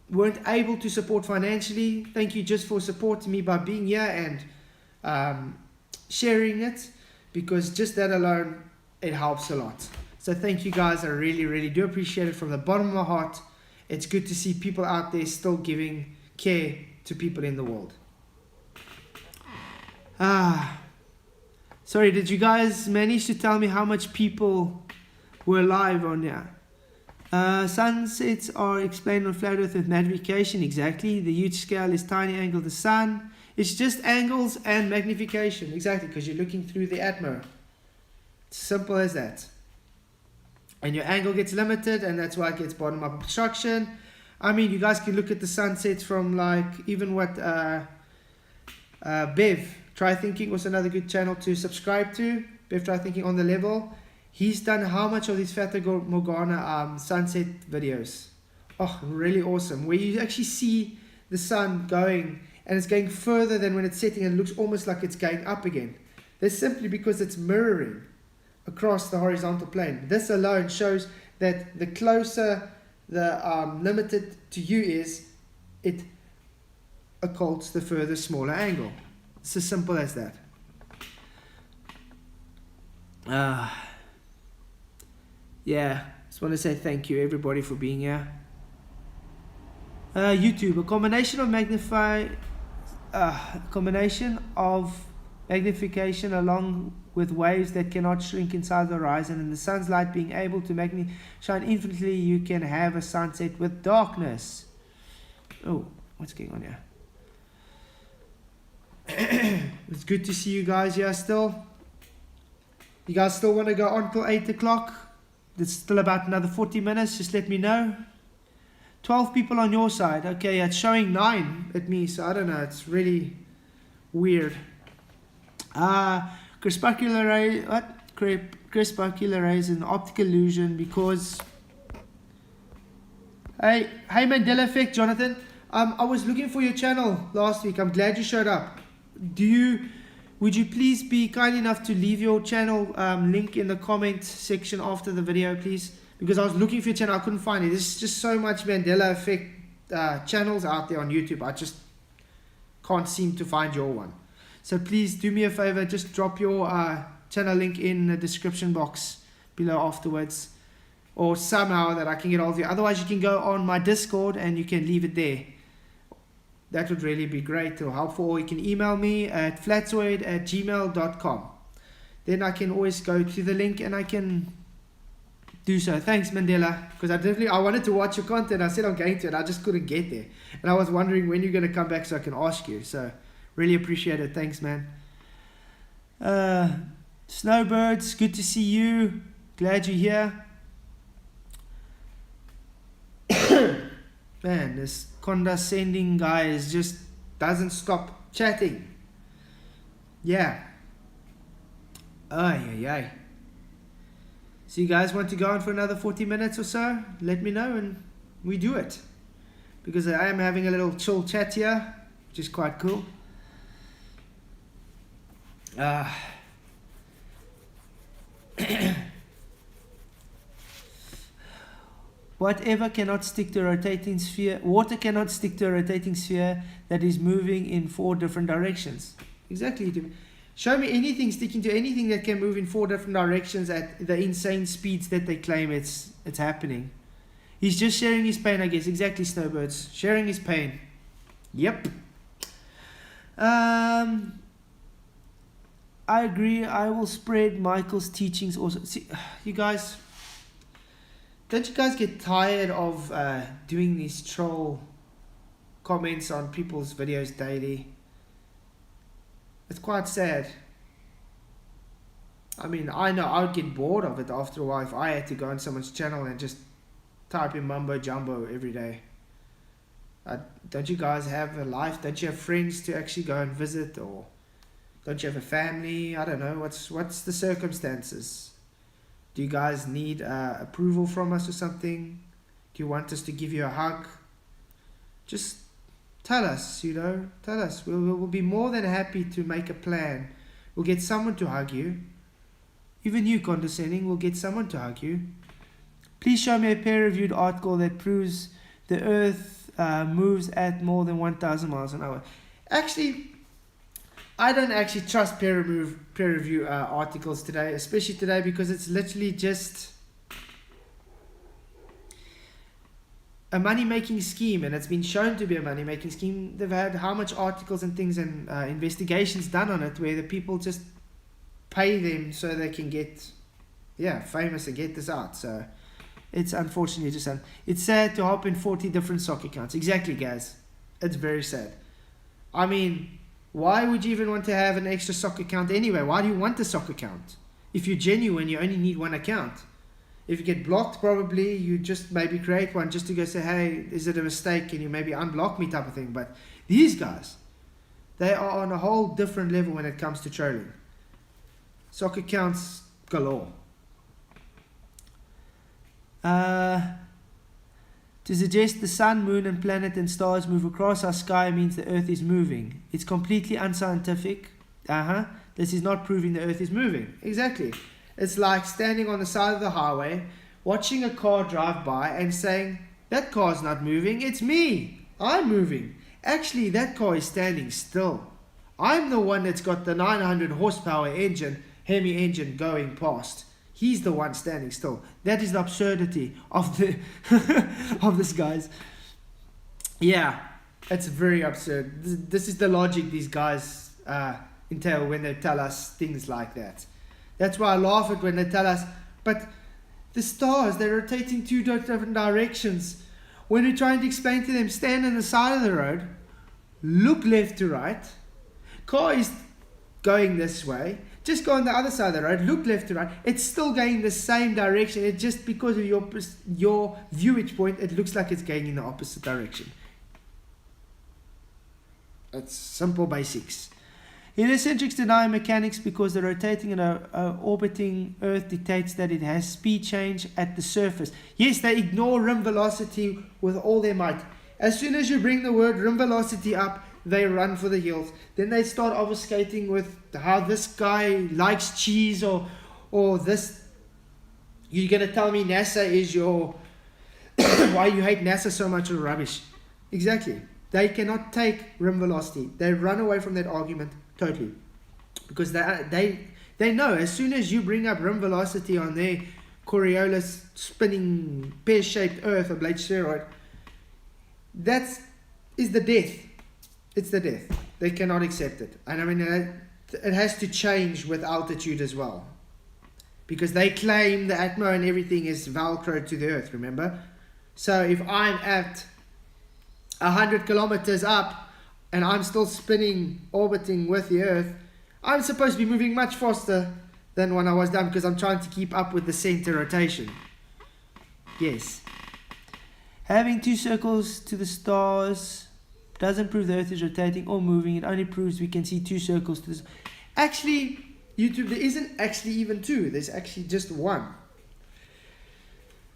weren't able to support financially. Thank you just for supporting me by being here and sharing it, because just that alone, it helps a lot. So thank you guys. I really, really do appreciate it from the bottom of my heart. It's good to see people out there still giving care to people in the world. Sorry, did you guys manage to tell me how much people were live on here? Sunsets are explained on flat earth with magnification. Exactly. The huge scale is tiny angle of the sun. It's just angles and magnification. Exactly, because you're looking through the atmo. It's simple as that. And your angle gets limited, and that's why it gets bottom up obstruction. I mean, you guys can look at the sunsets from like even what Bev Try Thinking was another good channel to subscribe to. Bev Try Thinking on the level. He's done how much of these Fata Morgana sunset videos. Oh, really awesome. Where you actually see the sun going, and it's going further than when it's setting, and it looks almost like it's going up again. That's simply because it's mirroring across the horizontal plane. This alone shows that the closer the limited to you is, it occults the further smaller angle. It's as simple as that. Yeah, just want to say thank you everybody for being here. YouTube, a combination of magnification along with waves that cannot shrink inside the horizon, and the sun's light being able to shine infinitely, you can have a sunset with darkness. Oh, what's going on here? It's good to see you guys here still. You guys still want to go on till 8 o'clock? There's still about another 40 minutes. Just let me know. 12 people on your side. Okay, it's showing 9 at me, so I don't know. It's really weird. Crepuscular ray. What? Crepuscular ray is an optical illusion because. Hey Mandela Effect, Jonathan. I was looking for your channel last week. I'm glad you showed up. Would you please be kind enough to leave your channel link in the comment section after the video, please? Because I was looking for your channel, I couldn't find it. There's just so much Mandela Effect channels out there on YouTube. I just can't seem to find your one. So please do me a favor, just drop your channel link in the description box below afterwards, or somehow that I can get all of you. Otherwise, you can go on my Discord and you can leave it there. That would really be great or helpful. Or you can email me at flatzoid@gmail.com. Then I can always go to the link and I can do so. Thanks, Mandela, because I wanted to watch your content. I said I'm going to, and I just couldn't get there. And I was wondering when you're going to come back so I can ask you. So really appreciate it. Thanks, man. Snowbirds, good to see you. Glad you're here. Man, this condescending guy just doesn't stop chatting. Yeah. Ay. So you guys want to go on for another 40 minutes or so? Let me know and we do it. Because I am having a little chill chat here, which is quite cool. Whatever cannot stick to a rotating sphere, water cannot stick to a rotating sphere that is moving in 4 different directions. Exactly. Show me anything sticking to anything that can move in 4 different directions at the insane speeds that they claim it's happening. He's just sharing his pain, I guess. Exactly, Snowbirds. Sharing his pain. Yep. I agree. I will spread Michael's teachings also. See, you guys, don't you guys get tired of doing these troll comments on people's videos daily? It's quite sad. I mean, I know I would get bored of it after a while if I had to go on someone's channel and just type in mumbo jumbo every day. Don't you guys have a life? Don't you have friends to actually go and visit? Or don't you have a family? I don't know. What's the circumstances? Do you guys need approval from us or something? Do you want us to give you a hug? Just tell us, tell us. We'll be more than happy to make a plan. We'll get someone to hug you. Even you, condescending, will get someone to hug you. Please show me a peer-reviewed article that proves the Earth moves at more than 1,000 miles an hour. Actually, I don't actually trust peer review articles today, especially today, because it's literally just a money-making scheme, and it's been shown to be a money-making scheme. They've had how much articles and things and investigations done on it, where the people just pay them so they can get famous and get this out. So it's unfortunately just it's sad to hop in 40 different soccer accounts. Exactly, guys. It's very sad. I mean, why would you even want to have an extra soccer account anyway? Why do you want a soccer account? If you're genuine, you only need one account. If you get blocked, probably you just maybe create one just to go say, hey, is it a mistake? Can you maybe unblock me type of thing? But these guys, they are on a whole different level when it comes to trolling. Soccer accounts galore. To suggest the sun, moon and planet and stars move across our sky means the earth is moving. It's completely unscientific. This is not proving the earth is moving. Exactly. It's like standing on the side of the highway, watching a car drive by and saying, that car's not moving, it's me. I'm moving. Actually, that car is standing still. I'm the one that's got the 900 horsepower engine, Hemi engine going past. He's the one standing still. That is the absurdity of the of this, guys. Yeah, it's very absurd. This is the logic these guys entail when they tell us things like that. That's why I laugh at when they tell us, but the stars, they rotate in 2 different directions. When we're trying to explain to them, stand on the side of the road, look left to right, car is going this way, just go on the other side of the road, look left to right, it's still going the same direction. It's just because of your viewage point, it looks like it's going in the opposite direction. It's simple basics. Heliocentrics deny mechanics because the rotating and orbiting Earth dictates that it has speed change at the surface. Yes, they ignore rim velocity with all their might. As soon as you bring the word rim velocity up, they run for the hills. Then they start obfuscating with how this guy likes cheese or this. You're going to tell me NASA is your... why you hate NASA so much or rubbish. Exactly. They cannot take rim velocity. They run away from that argument totally. Because they know as soon as you bring up rim velocity on their Coriolis spinning pear-shaped Earth, a blade spheroid, that is the death. It's the death. They cannot accept it. And I mean, it has to change with altitude as well. Because they claim the atmo and everything is Velcro to the Earth, remember? So if I'm at 100 kilometers up and I'm still spinning, orbiting with the Earth, I'm supposed to be moving much faster than when I was down because I'm trying to keep up with the center rotation. Yes. Having two circles to the stars doesn't prove the Earth is rotating or moving. It only proves we can see two circles to the stars. Actually, YouTube, there isn't actually even two. There's actually just one.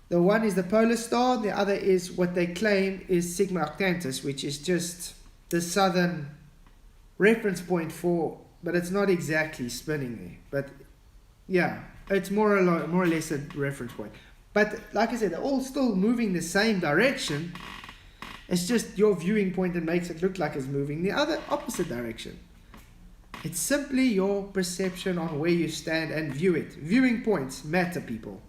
The one is the polar star. The other is what they claim is Sigma Octantis, which is just the southern reference point for, but it's not exactly spinning there. But yeah, it's more or less a reference point. But like I said, they're all still moving the same direction. It's just your viewing point that makes it look like it's moving the other opposite direction. It's simply your perception on where you stand and view it. Viewing points matter, people.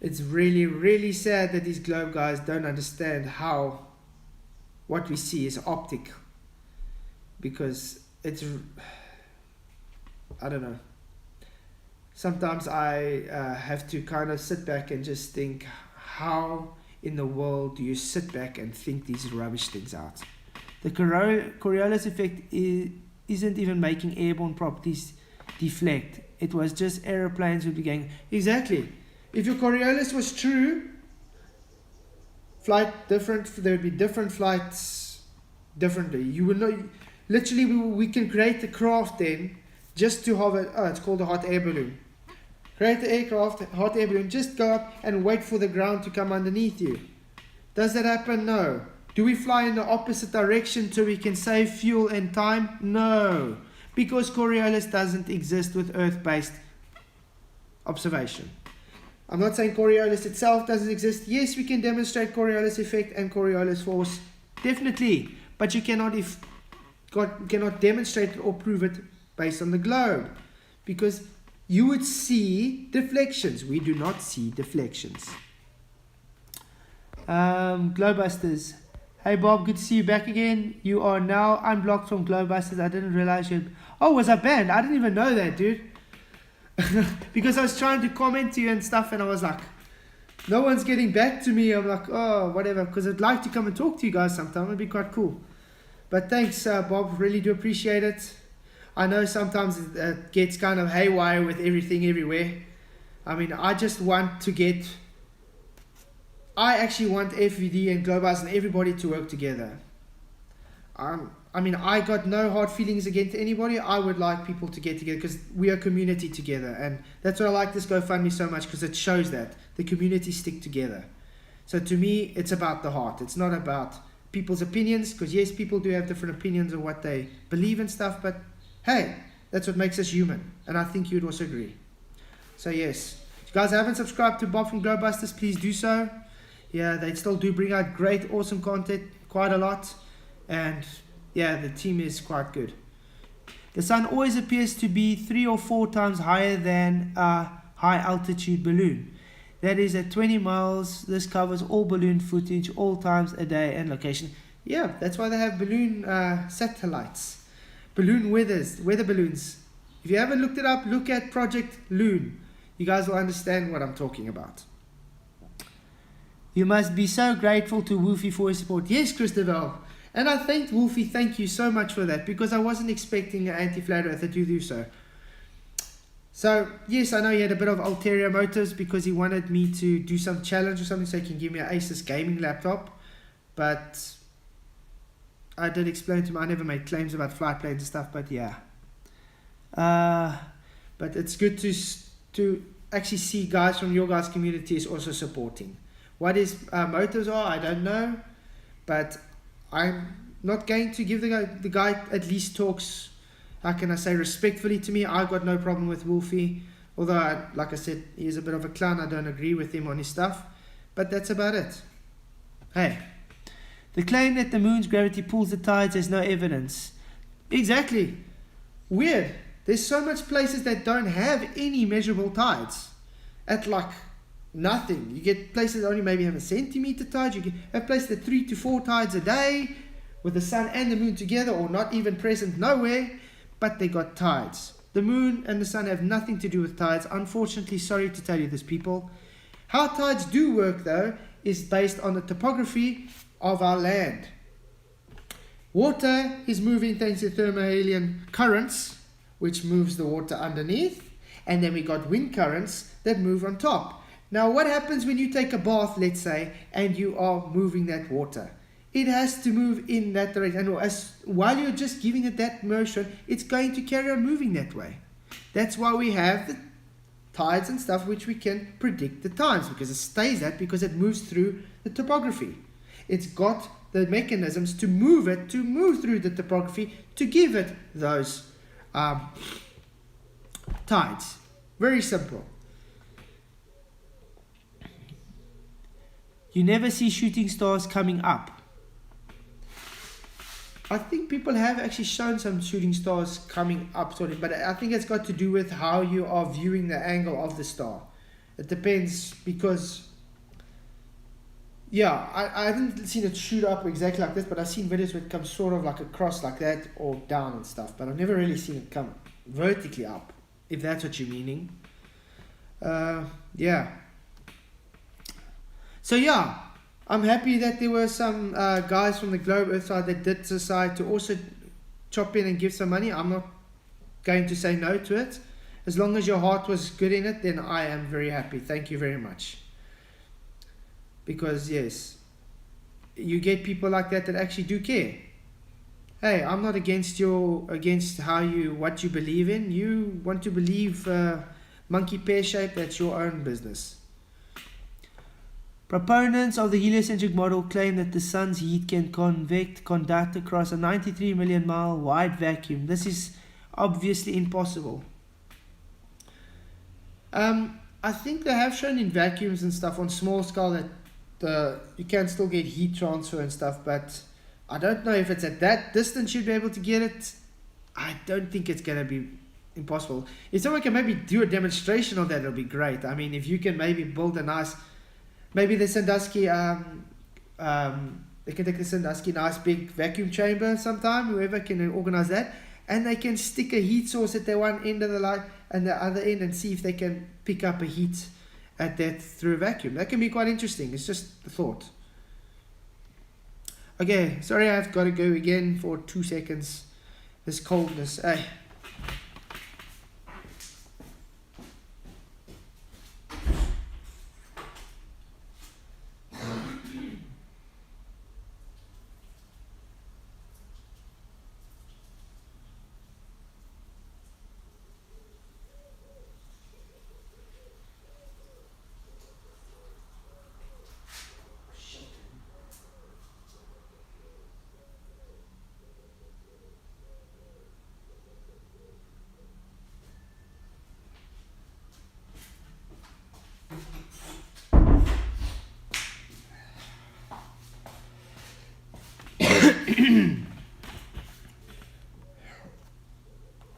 It's really, really sad that these globe guys don't understand how what we see is optic. Because it's, I don't know. Sometimes I have to kind of sit back and just think, how in the world do you sit back and think these rubbish things out? The Coriolis effect isn't even making airborne properties deflect. It was just aeroplanes would be going. Exactly. If your Coriolis was true, flight different, there would be different flights differently. You would know. Literally, we can create the craft then just to hover. Oh, it's called a hot air balloon. Create the aircraft, hot air balloon, just go up and wait for the ground to come underneath you. Does that happen? No. Do we fly in the opposite direction so we can save fuel and time? No. Because Coriolis doesn't exist with Earth-based observation. I'm not saying Coriolis itself doesn't exist. Yes, we can demonstrate Coriolis effect and Coriolis force. Definitely. But you cannot demonstrate it or prove it based on the globe. Because you would see deflections. We do not see deflections. Globebusters. Hey Bob, good to see you back again. You are now unblocked from Globebusters. I didn't realize you. Oh, was I banned? I didn't even know that, dude. Because I was trying to comment to you and stuff, and I was like, no one's getting back to me. I'm like, oh, whatever. Because I'd like to come and talk to you guys sometime. It'd be quite cool. But thanks, Bob. Really do appreciate it. I know sometimes it gets kind of haywire with everything everywhere. I mean, I just want to get... I actually want FVD and Globebusters and everybody to work together. I mean, I got no hard feelings against anybody. I would like people to get together because we are community together. And that's why I like this GoFundMe so much, because it shows that the community stick together. So to me, it's about the heart. It's not about people's opinions, because yes, people do have different opinions of what they believe and stuff, but hey, that's what makes us human. And I think you'd also agree. So yes, if you guys haven't subscribed to Bob from Globebusters, please do so. Yeah, they still do bring out great, awesome content, quite a lot. And yeah, the team is quite good. The sun always appears to be 3 or 4 times higher than a high altitude balloon. That is at 20 miles. This covers all balloon footage, all times a day and location. Yeah, that's why they have balloon satellites. Balloon weather balloons. If you haven't looked it up, look at Project Loon. You guys will understand what I'm talking about. You must be so grateful to Woofy for his support. Yes, Christabel. And I thanked Woofy, thank you so much for that, because I wasn't expecting an anti-flat earther to do so. So, yes, I know he had a bit of ulterior motives because he wanted me to do some challenge or something so he can give me an Asus gaming laptop. But I did explain to him I never made claims about flight planes and stuff, but yeah. But it's good to actually see guys from your guys' community is also supporting. What his motives are, I don't know, but I'm not going to give the guy at least talks, how can I say, respectfully to me. I've got no problem with Wolfie, although, like I said, he is a bit of a clown. I don't agree with him on his stuff, but that's about it. Hey, the claim that the moon's gravity pulls the tides has no evidence. Exactly. Weird. There's so much places that don't have any measurable tides at like nothing. You get places that only maybe have a centimeter tide. You have places that 3 to 4 tides a day with the sun and the moon together, or not even present nowhere, but they got tides. The moon and the sun have nothing to do with tides. Unfortunately, sorry to tell you this, people. How tides do work, though, is based on the topography of our land. Water is moving thanks to thermohaline currents, which moves the water underneath, and then we got wind currents that move on top. Now, what happens when you take a bath, let's say, and you are moving that water? It has to move in that direction. And while you're just giving it that motion, it's going to carry on moving that way. That's why we have the tides and stuff, which we can predict the times, because it stays that, because it moves through the topography. It's got the mechanisms to move through the topography, to give it those tides. Very simple. You never see shooting stars coming up. I think people have actually shown some shooting stars coming up, but I think it's got to do with how you are viewing the angle of the star. It depends, because, yeah, I haven't seen it shoot up exactly like this, but I've seen videos where it comes sort of like across like that, or down and stuff, but I've never really seen it come vertically up, if that's what you're meaning. Yeah. So yeah, I'm happy that there were some guys from the Globe Earth side that did decide to also chop in and give some money. I'm not going to say no to it. As long as your heart was good in it, then I am very happy. Thank you very much. Because yes, you get people like that actually do care. Hey, I'm not against what you believe in. You want to believe monkey pear shape, that's your own business. Proponents of the heliocentric model claim that the sun's heat can conduct across a 93 million mile wide vacuum. This is obviously impossible. I think they have shown in vacuums and stuff on small scale that you can still get heat transfer and stuff, but I don't know if it's at that distance you'd be able to get it. I don't think it's going to be impossible. If someone can maybe do a demonstration of that, it'll be great. I mean, if you can maybe build a nice... Maybe the Sandusky, they can take the Sandusky nice big vacuum chamber sometime, whoever can organize that, and they can stick a heat source at the one end of the light and the other end and see if they can pick up a heat at that through a vacuum. That can be quite interesting. It's just a thought. Okay, sorry, I've got to go again for 2 seconds. This coldness, hey.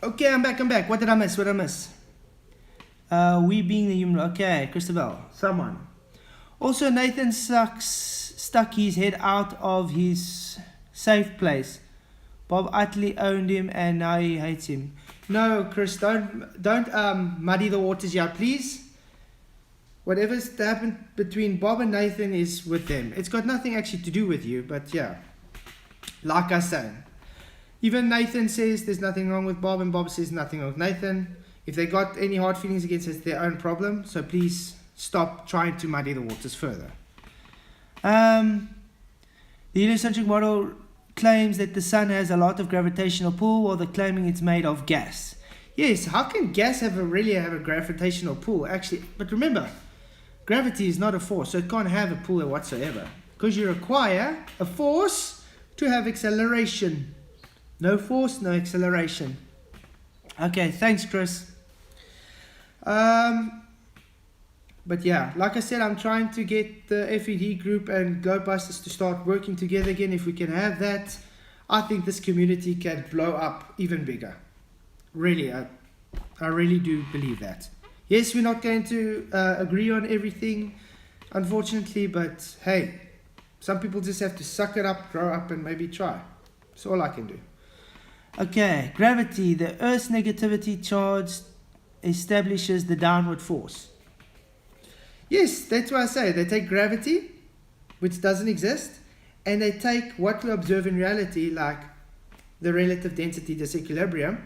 Okay, I'm back. What did I miss? We being the human... Okay, Christabel. Someone. Also, Nathan stuck his head out of his safe place. Bob Utley owned him and now he hates him. No, Chris, don't muddy the waters here, please. Whatever's happened between Bob and Nathan is with them. It's got nothing actually to do with you, but yeah. Like I say. Even Nathan says there's nothing wrong with Bob, and Bob says nothing wrong with Nathan. If they got any hard feelings against it, it's their own problem. So please stop trying to muddy the waters further. The heliocentric model claims that the sun has a lot of gravitational pull, while they're claiming it's made of gas. Yes, how can gas really have a gravitational pull? Actually, but remember, gravity is not a force, so it can't have a pull whatsoever. Because you require a force to have acceleration. No force, no acceleration. Okay, thanks, Chris. But yeah, like I said, I'm trying to get the FED group and Globebusters to start working together again. If we can have that, I think this community can blow up even bigger. Really, I really do believe that. Yes, we're not going to agree on everything, unfortunately, but hey, some people just have to suck it up, grow up, and maybe try. That's all I can do. Okay, gravity. The Earth's negativity charge establishes the downward force. Yes, that's why I say they take gravity, which doesn't exist, and they take what we observe in reality, like the relative density disequilibrium,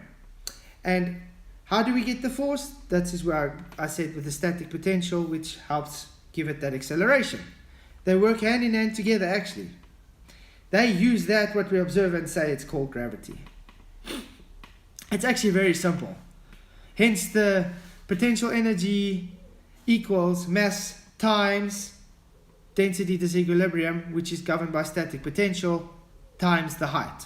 and How do we get the force? That is where I said with the static potential, which helps give it that acceleration. They work hand in hand together, actually. They use that, what we observe, and say it's called gravity. It's actually very simple. Hence, the potential energy equals mass times density disequilibrium, which is governed by static potential, times the height.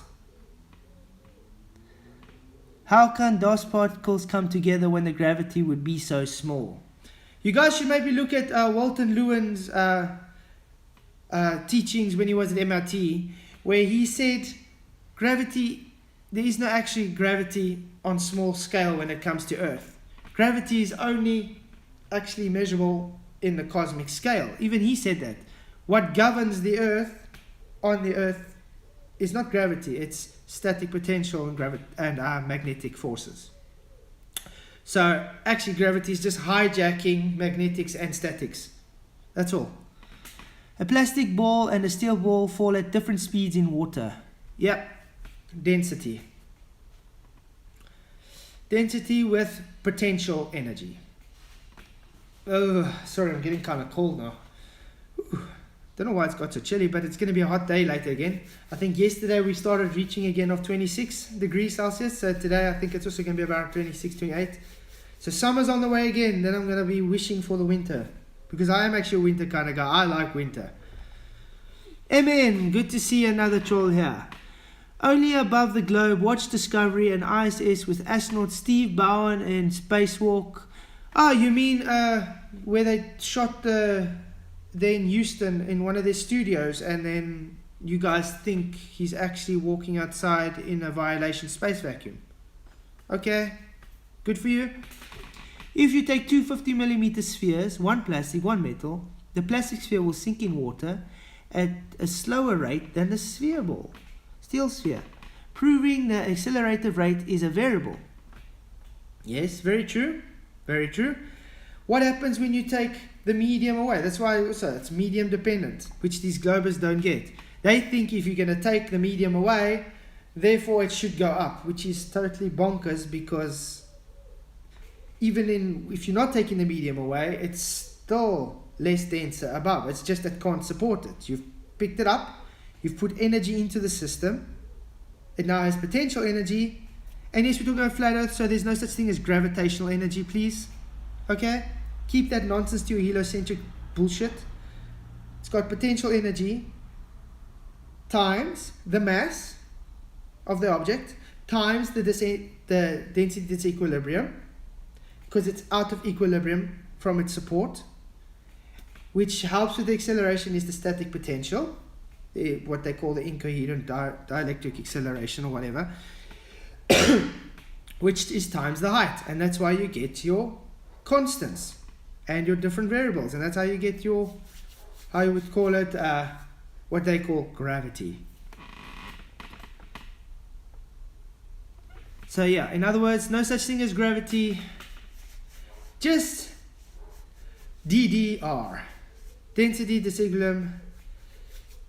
How can dust particles come together when the gravity would be so small? You guys should maybe look at Walton Lewin's teachings when he was at MIT, where he said gravity, there is no actually gravity on small scale when it comes to Earth. Gravity is only actually measurable in the cosmic scale. Even he said that. What governs the Earth on the Earth is not gravity, it's static potential and magnetic forces. So actually gravity is just hijacking magnetics and statics. That's all. A plastic ball and a steel ball fall at different speeds in water. Yep, density. Density with potential energy. Oh, sorry, I'm getting kind of cold now. Don't know why it's got so chilly, but it's going to be a hot day later again. I think yesterday we started reaching again of 26 degrees Celsius. So today I think it's also going to be about 26, 28. So summer's on the way again. Then I'm going to be wishing for the winter. Because I am actually a winter kind of guy. I like winter. Amen. Good to see another troll here. Only above the globe, watch Discovery and ISS with astronaut Steve Bowen in Spacewalk. Oh, you mean where they shot there in Houston in one of their studios, and then you guys think he's actually walking outside in a violation space vacuum? Okay, good for you. If you take two 50mm spheres, one plastic, one metal, the plastic sphere will sink in water at a slower rate than the steel sphere, proving the accelerative rate is a variable. Yes, very true. Very true. What happens when you take the medium away? That's why also it's medium dependent, which these globers don't get. They think if you're going to take the medium away, therefore it should go up, which is totally bonkers, because even if you're not taking the medium away, it's still less denser above. It's just that can't support it. You've picked it up, you've put energy into the system, it now has potential energy. And yes, we're talking about flat Earth, so there's no such thing as gravitational energy, please. Okay? Keep that nonsense to your heliocentric bullshit. It's got potential energy times the mass of the object times the density disequilibrium, because it's out of equilibrium from its support, which helps with the acceleration is the static potential, what they call the incoherent dielectric acceleration or whatever, which is times the height, and that's why you get your constants and your different variables, and that's how you get your, how you would call it, what they call gravity. So yeah, in other words, no such thing as gravity, just DDR, density disequilibrium,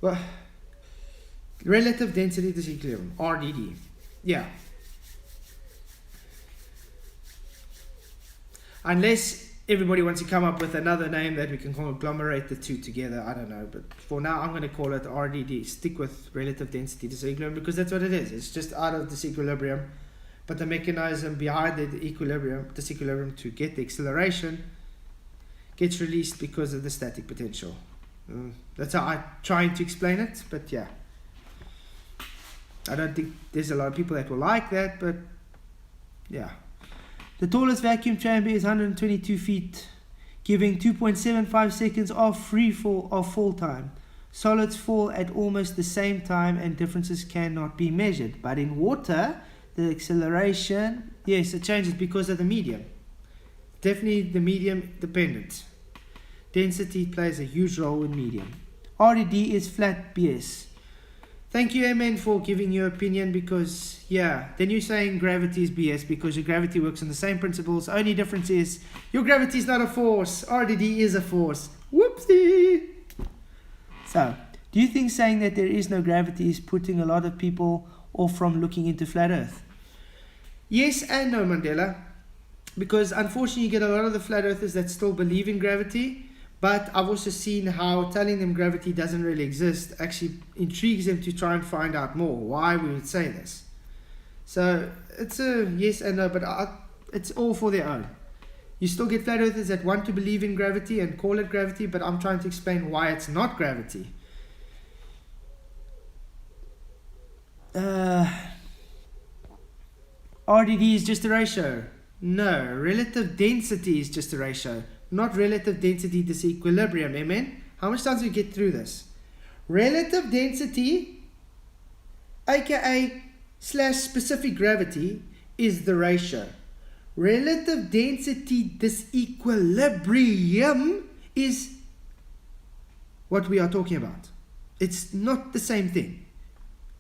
well, relative density disequilibrium, RDD. Yeah. Unless everybody wants to come up with another name that we can conglomerate the two together, I don't know. But for now, I'm going to call it RDD. Stick with relative density disequilibrium, because that's what it is. It's just out of disequilibrium. But the mechanism behind the disequilibrium to get the acceleration gets released because of the static potential. That's how I'm trying to explain it. But yeah, I don't think there's a lot of people that will like that. But yeah. The tallest vacuum chamber is 122 feet, giving 2.75 seconds of fall time. Solids fall at almost the same time and differences cannot be measured. But in water, the acceleration, yes, it changes because of the medium. Definitely the medium dependent. Density plays a huge role in medium. RDD is flat BS. Thank you, MN, for giving your opinion, because, yeah, then you're saying gravity is BS because your gravity works on the same principles. Only difference is your gravity is not a force. RDD is a force. Whoopsie! So, do you think saying that there is no gravity is putting a lot of people off from looking into flat Earth? Yes and no, Mandela. because unfortunately you get a lot of the flat earthers that still believe in gravity, but I've also seen how telling them gravity doesn't really exist actually intrigues them to try and find out more why we would say this. So it's a yes and no, but it's all for their own. You still get flat earthers that want to believe in gravity and call it gravity, but I'm trying to explain why it's not gravity. RDD is just a ratio. No, relative density is just a ratio, not relative density disequilibrium. Amen? How much times do we get through this? Relative density, aka / specific gravity, is the ratio. Relative density disequilibrium is what we are talking about. It's not the same thing.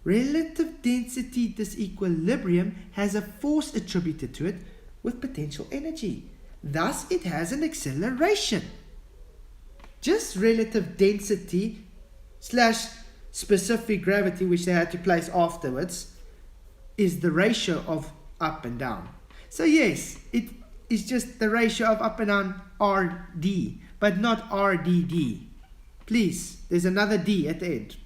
Relative density disequilibrium has a force attributed to it with potential energy. Thus, it has an acceleration. Just relative density / specific gravity, which they had to place afterwards, is the ratio of up and down. So yes, it is just the ratio of up and down RD, but not RDD. Please, there's another D at the end.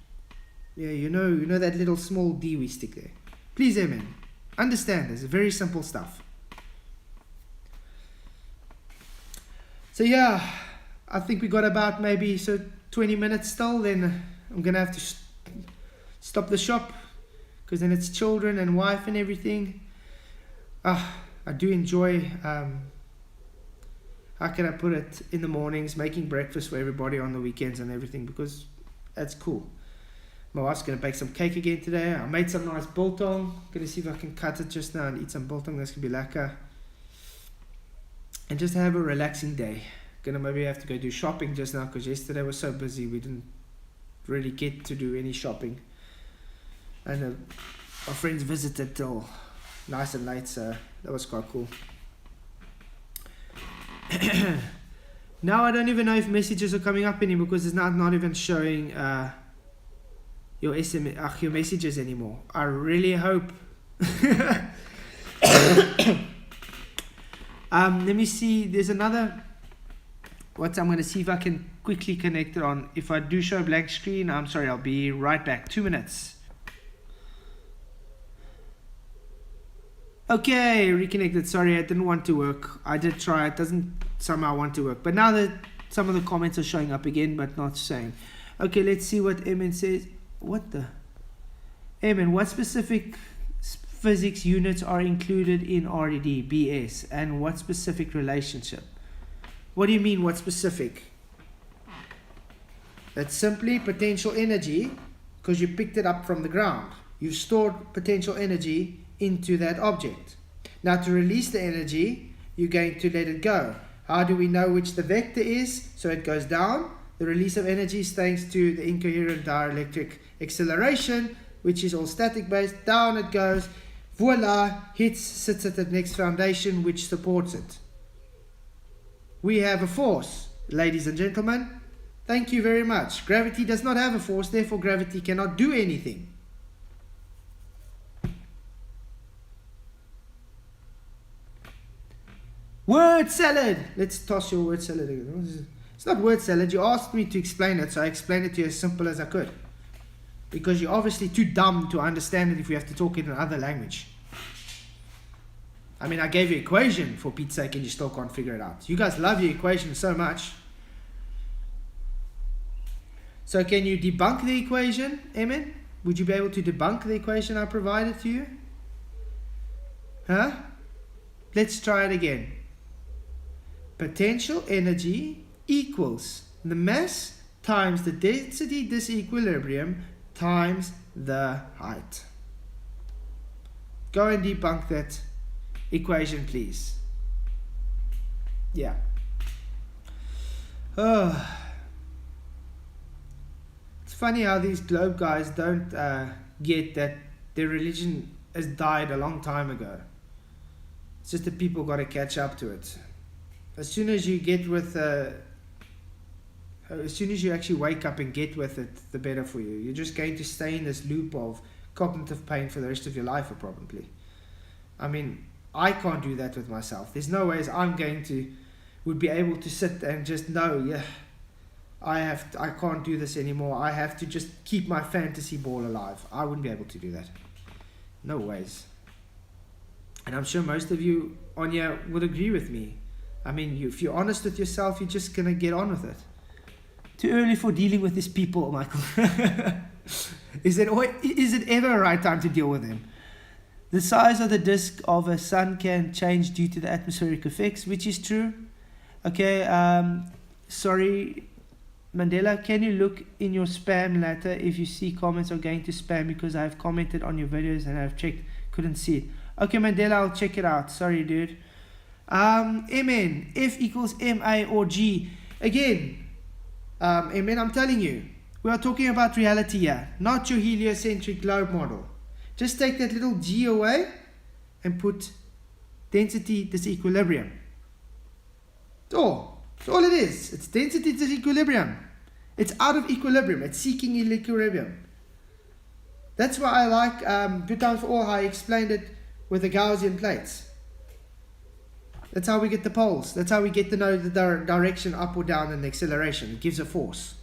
Yeah, you know that little small D we stick there. Please, amen. Understand this, very simple stuff. So yeah, I think we got about maybe 20 minutes still, then I'm going to have to stop the shop, because then it's children and wife and everything. I do enjoy, how can I put it, in the mornings, making breakfast for everybody on the weekends and everything, because that's cool. My wife's going to bake some cake again today. I made some nice biltong. Going to see if I can cut it just now and eat some biltong. That's going to be lekker. And just have a relaxing day. Going to maybe have to go do shopping just now, because yesterday was so busy we didn't really get to do any shopping. And our friends visited till nice and late, so that was quite cool. Now I don't even know if messages are coming up anymore, because it's not even showing your SMS, your messages anymore. I really hope. Let me see. There's another. I'm going to see if I can quickly connect it on. If I do show a blank screen, I'm sorry. I'll be right back. 2 minutes. Okay, reconnected. Sorry, I didn't want to work. I did try. It doesn't somehow want to work. But now that some of the comments are showing up again, but not saying. Okay, let's see what Emin says. What the? Emin, what specific physics units are included in RDD, BS, and what specific relationship? What do you mean, what specific? That's simply potential energy, because you picked it up from the ground. You've stored potential energy into that object. Now to release the energy, you're going to let it go. How do we know which the vector is? So it goes down. The release of energy is thanks to the incoherent dielectric acceleration, which is all static based. Down it goes. Voila, sits at the next foundation which supports it. We have a force, ladies and gentlemen. Thank you very much. Gravity does not have a force, therefore gravity cannot do anything. Word salad! Let's toss your word salad again. It's not word salad. You asked me to explain it, so I explained it to you as simple as I could. Because you're obviously too dumb to understand it if we have to talk in another language. I mean, I gave you an equation for Pete's sake and you still can't figure it out. You guys love your equation so much. So can you debunk the equation, Emin? Would you be able to debunk the equation I provided to you? Huh? Let's try it again. Potential energy equals the mass times the density disequilibrium times the height. Go and debunk that equation, please. Yeah. Oh. It's funny how these globe guys don't get that their religion has died a long time ago. It's just that people got to catch up to it. As soon as you get with as soon as you actually wake up and get with it, the better for you. You're just going to stay in this loop of cognitive pain for the rest of your life, probably. I mean, I can't do that with myself. There's no ways would be able to sit and just know, yeah, I can't do this anymore. I have to just keep my fantasy ball alive. I wouldn't be able to do that. No ways. And I'm sure most of you on here would agree with me. I mean, if you're honest with yourself, you're just going to get on with it. Too early for dealing with these people, Michael. Is it ever a right time to deal with them? The size of the disk of a sun can change due to the atmospheric effects, which is true. Okay, sorry, Mandela, can you look in your spam later if you see comments are going to spam, because I've commented on your videos and I've checked, couldn't see it. Okay, Mandela, I'll check it out. Sorry, dude. MN, F equals MA or G. Again, MN, I'm telling you, we are talking about reality here, not your heliocentric globe model. Just take that little G away and put density disequilibrium. That's all it is. It's density disequilibrium. It's out of equilibrium. It's seeking equilibrium. That's why I like Good Times for All, how I explained it with the Gaussian plates. That's how we get the poles. That's how we get to know the direction up or down and the acceleration. It gives a force.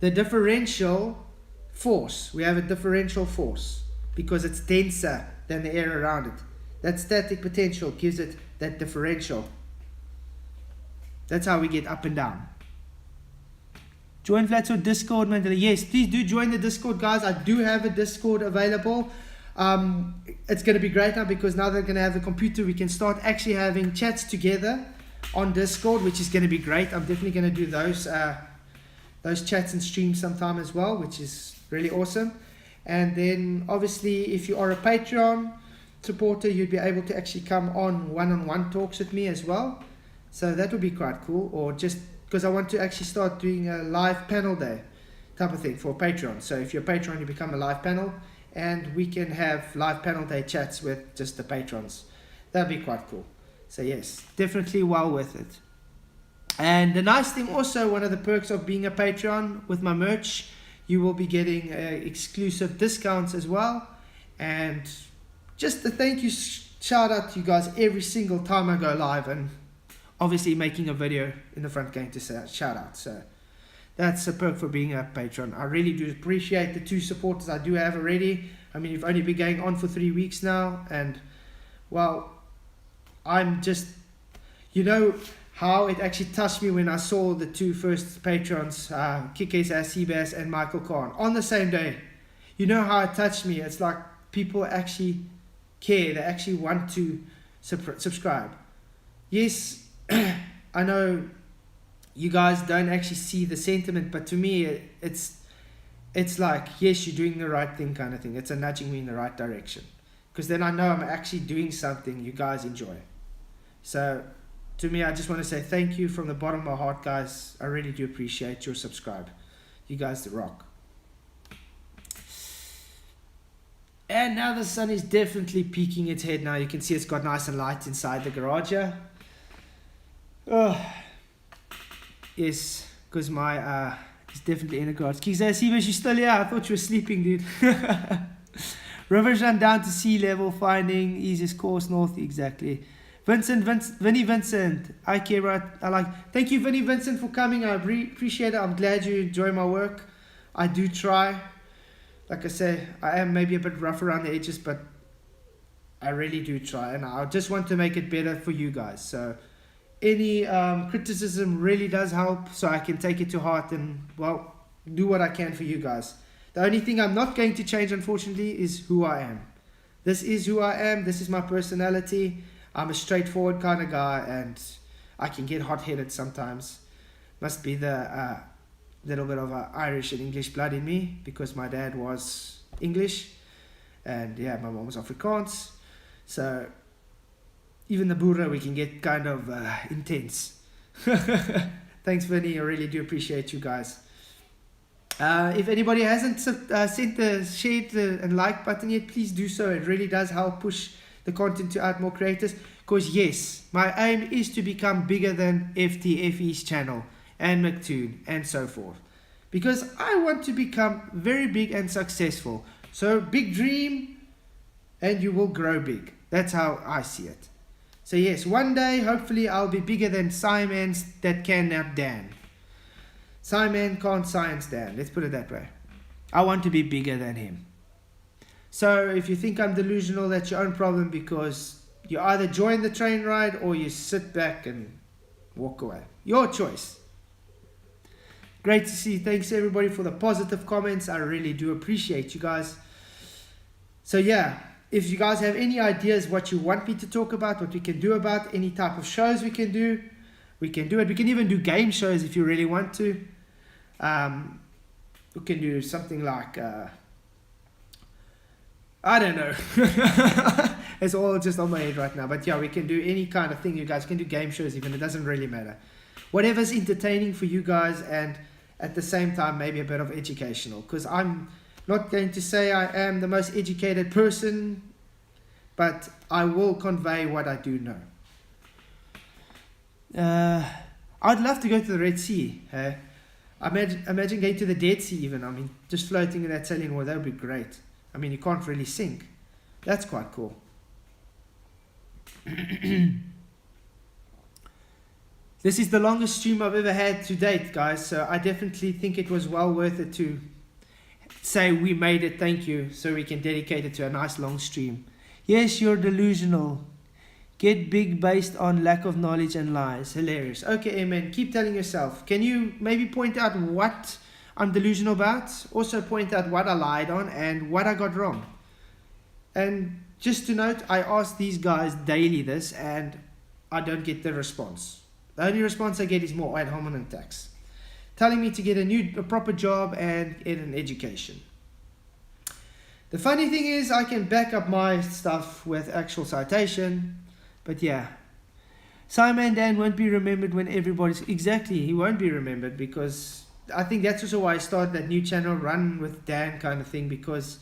The differential force. We have a differential force because it's denser than the air around it. That static potential gives it that differential. That's how we get up and down. Join Flats or Discord, Mandela. Yes, please do join the Discord, guys. I do have a Discord available. It's going to be great now because now they're going to have a computer. We can start actually having chats together on Discord, which is going to be great. I'm definitely going to do those chats and streams sometime as well, which is really awesome. And then obviously if you are a Patreon supporter, you'd be able to actually come on one-on-one talks with me as well. So that would be quite cool. Or just because I want to actually start doing a live panel day type of thing for Patreon. So if you're a Patreon, you become a live panel and we can have live panel day chats with just the patrons. That'd be quite cool. So yes, definitely well worth it. And the nice thing also, one of the perks of being a Patreon with my merch, you will be getting exclusive discounts as well. And just a thank you shout out to you guys every single time I go live, and obviously making a video in the front going to say shout out. So that's a perk for being a patron. I really do appreciate the 2 supporters I do have already. I mean, you've only been going on for 3 weeks now, and well, I'm just, you know how it actually touched me when I saw the 2 first patrons, Kike Seabass and Michael Kahn, on the same day. You know how it touched me. It's like people actually care. They actually want to subscribe. Yes, I know you guys don't actually see the sentiment, but to me it's like, yes, you're doing the right thing kind of thing. It's a nudging me in the right direction, because then I know I'm actually doing something you guys enjoy. So to me, I just want to say thank you from the bottom of my heart, guys. I really do appreciate your subscribe. You guys the rock. And now the sun is definitely peeking its head now. You can see it's got nice and light inside the garage here. Oh, yes, because my it's definitely in the garage. Kizay, you're still here? I thought you were sleeping, dude. Rivers run down to sea level, finding easiest course north. Exactly. Vinny Vincent, I care about. I like. Thank you, Vinny Vincent, for coming. I appreciate it. I'm glad you enjoy my work. I do try. Like I say, I am maybe a bit rough around the edges, but I really do try, and I just want to make it better for you guys. So any criticism really does help, so I can take it to heart and, well, do what I can for you guys. The only thing I'm not going to change, unfortunately, is who I am. This is who I am. This is my personality. I'm a straightforward kind of guy, and I can get hot-headed sometimes. Must be the little bit of Irish and English blood in me, because my dad was English, and yeah, my mom was Afrikaans. So even the Boere, we can get kind of intense. Thanks, Vinny. I really do appreciate you guys. If anybody hasn't shared and like button yet, please do so. It really does help push the content to add more creators. Because yes, my aim is to become bigger than FTFE's channel and McToon and so forth. Because I want to become very big and successful. So big dream, and you will grow big. That's how I see it. So yes, one day, hopefully, I'll be bigger than Simon's that can out Dan. Simon can't science Dan. Let's put it that way. I want to be bigger than him. So if you think I'm delusional, that's your own problem, because you either join the train ride or you sit back and walk away. Your choice. Great to see. Thanks everybody for the positive comments. I really do appreciate you guys. So yeah, if you guys have any ideas what you want me to talk about, what we can do about, any type of shows we can do it. We can even do game shows if you really want to. We can do something like, I don't know. It's all just on my head right now. But yeah, we can do any kind of thing. You guys can do game shows even. It doesn't really matter. Whatever's entertaining for you guys, and at the same time maybe a bit of educational. Because I'm not going to say I am the most educated person, but I will convey what I do know. I'd love to go to the Red Sea. Imagine going to the Dead Sea even. I mean, just floating in that saline water, that would be great. I mean, you can't really sink. That's quite cool. This is the longest stream I've ever had to date, guys. So I definitely think it was well worth it to say we made it, thank you, so we can dedicate it to a nice long stream. Yes, you're delusional. Get big based on lack of knowledge and lies. Hilarious. Okay, amen. Keep telling yourself. Can you maybe point out what I'm delusional about? Also point out what I lied on and what I got wrong. And just to note, I ask these guys daily this, and I don't get the response. The only response I get is more ad hominem attacks, telling me to get a proper job and get an education. The funny thing is, I can back up my stuff with actual citation, but yeah. Simon Dan won't be remembered when everybody's... Exactly, he won't be remembered, because I think that's also why I started that new channel, Run with Dan kind of thing, because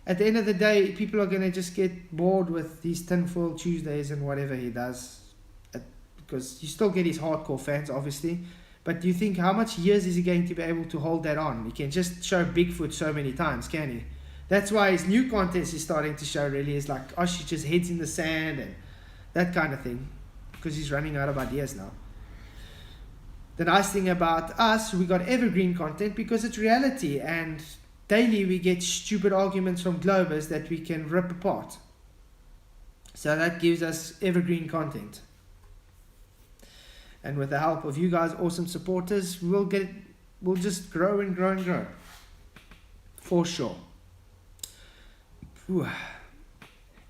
at the end of the day, people are going to just get bored with these tinfoil Tuesdays and whatever he does, because you still get his hardcore fans, obviously. But do you think how much years is he going to be able to hold that on? He can just show Bigfoot so many times, can he? That's why his new content is starting to show, really, is like ostriches' heads in the sand and that kind of thing, because he's running out of ideas now. The nice thing about us, we got evergreen content because it's reality, and daily we get stupid arguments from Globers that we can rip apart. So that gives us evergreen content. And with the help of you guys, awesome supporters, we'll just grow and grow and grow. For sure. Whew.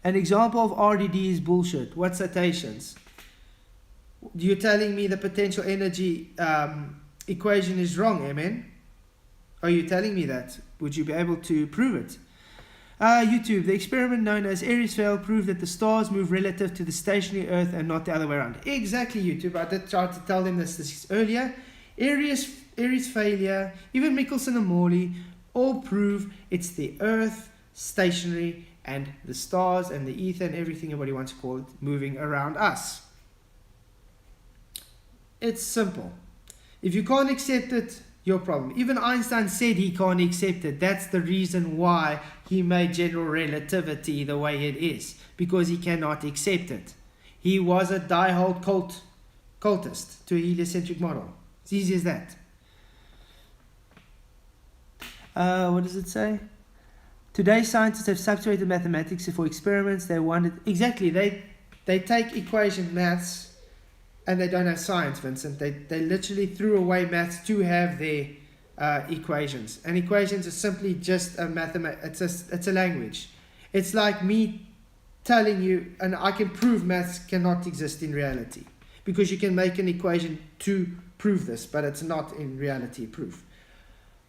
An example of RDD is bullshit. What citations? You're telling me the potential energy equation is wrong, amen? Are you telling me that? Would you be able to prove it? YouTube, the experiment known as Aries fail proved that the stars move relative to the stationary Earth and not the other way around. Exactly, YouTube. I did try to tell them this earlier. Aries failure, even Michelson and Morley, all prove it's the Earth, stationary, and the stars and the ether and everything everybody wants to call it moving around us. It's simple. If you can't accept it, your problem. Even Einstein said he can't accept it. That's the reason why he made general relativity the way it is, because he cannot accept it. He was a die-hard cultist to a heliocentric model. It's easy as that. What does it say? Today scientists have substituted mathematics for experiments. They wanted exactly. They take equation maths. And they don't have science, Vincent. They literally threw away maths to have their equations. And equations are simply just a it's a language. It's like me telling you, and I can prove maths cannot exist in reality, because you can make an equation to prove this, but it's not in reality proof.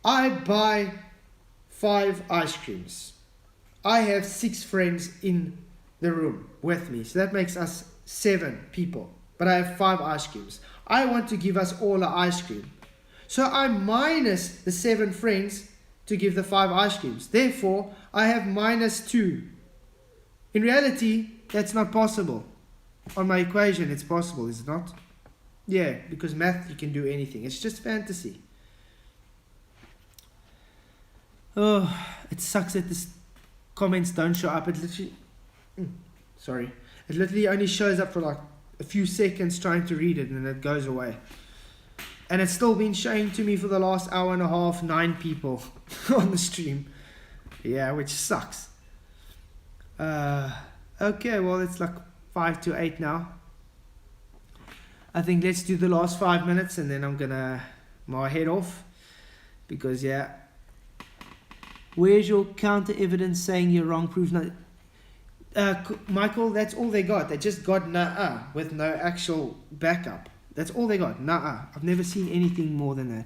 I buy 5 ice creams. I have 6 friends in the room with me, so that makes us 7 people. But I have 5 ice creams. I want to give us all an ice cream. So I minus the 7 friends to give the 5 ice creams. Therefore, I have minus 2. In reality, that's not possible. On my equation, it's possible, is it not? Yeah, because math, you can do anything. It's just fantasy. Oh, it sucks that the comments don't show up. It literally, Sorry. It literally only shows up for like a few seconds trying to read it, and it goes away. And it's still been showing to me for the last hour and a half, 9 people on the stream. Yeah, which sucks. Okay, well, it's like 5 to 8 now. I think let's do the last 5 minutes, and then I'm gonna head off. Because, yeah. Where's your counter evidence saying you're wrong? Proof not. Michael, that's all they got. They just got nah with no actual backup. That's all they got. Nah. I've never seen anything more than that.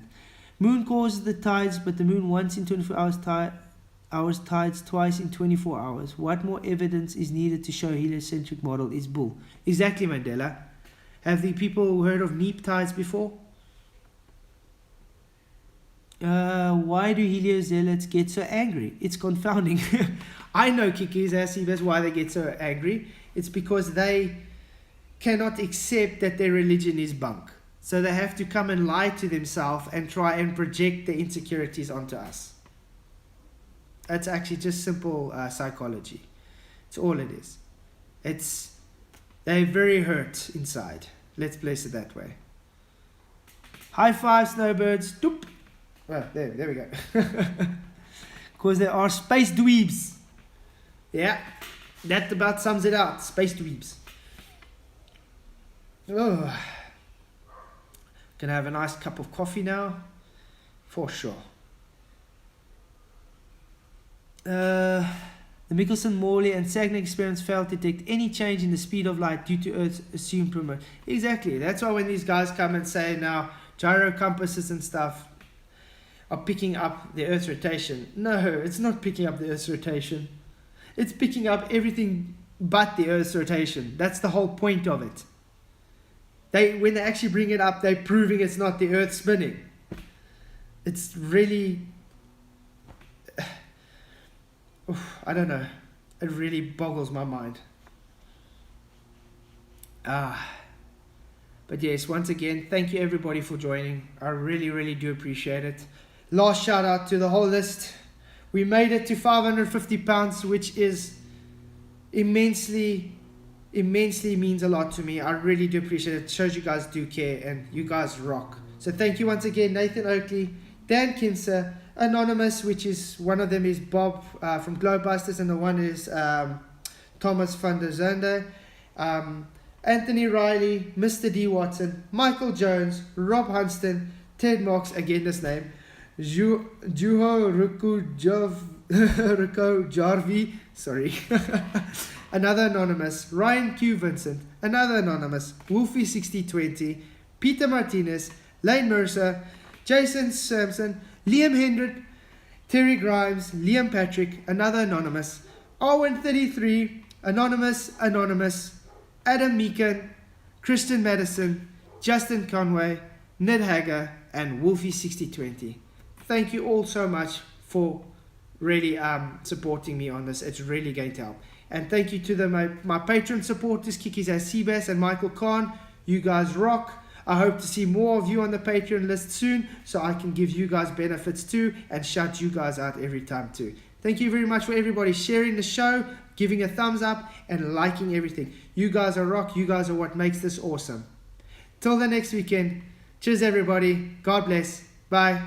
Moon causes the tides, but the moon once in 24 hours, tides twice in 24 hours. What more evidence is needed to show heliocentric model is bull? Exactly, Mandela. Have the people heard of neap tides before? Why do heliozealots get so angry? It's confounding. I know, Kikis, that's why they get so angry. It's because they cannot accept that their religion is bunk. So they have to come and lie to themselves and try and project their insecurities onto us. That's actually just simple psychology. It's all it is. They're very hurt inside. Let's place it that way. High five, snowbirds. Doop. Well, there we go. Because they are space dweebs. Yeah, that about sums it out. Space dweebs. Oh, gonna have a nice cup of coffee now, for sure. The Michelson, Morley, and Sagnac experiments failed to detect any change in the speed of light due to Earth's assumed promotion. Exactly. That's why when these guys come and say now gyro compasses and stuff are picking up the Earth's rotation. No, it's not picking up the Earth's rotation. It's picking up everything but the Earth's rotation. That's the whole point of it. When they actually bring it up, they're proving it's not the Earth spinning. It's really... I don't know. It really boggles my mind. But yes, once again, thank you everybody for joining. I really, really do appreciate it. Last shout out to the whole list. We made it to £550, which is immensely means a lot to me. I really do appreciate it. It shows you guys do care and you guys rock. So thank you once again, Nathan Oakley, Dan Kinser, Anonymous, which is one of them is Bob from Globebusters, and the one is Thomas van der Zande, Anthony Riley, Mr. D. Watson, Michael Jones, Rob Hunston, Ted Marks, again this name, Juho Ruko Jarvi, sorry, another Anonymous, Ryan Q. Vincent, another Anonymous, Wolfie6020, Peter Martinez, Lane Mercer, Jason Sampson, Liam Hendrick, Terry Grimes, Liam Patrick, another Anonymous, Owen33, Anonymous, Adam Meekan, Christian Madison, Justin Conway, Ned Hager, and Wolfie6020. Thank you all so much for really supporting me on this. It's really going to help. And thank you to my patron supporters, Kikis Seabass and Michael Kahn. You guys rock. I hope to see more of you on the Patreon list soon, so I can give you guys benefits too and shout you guys out every time too. Thank you very much for everybody sharing the show, giving a thumbs up, and liking everything. You guys are rock. You guys are what makes this awesome. Till the next weekend. Cheers everybody. God bless. Bye.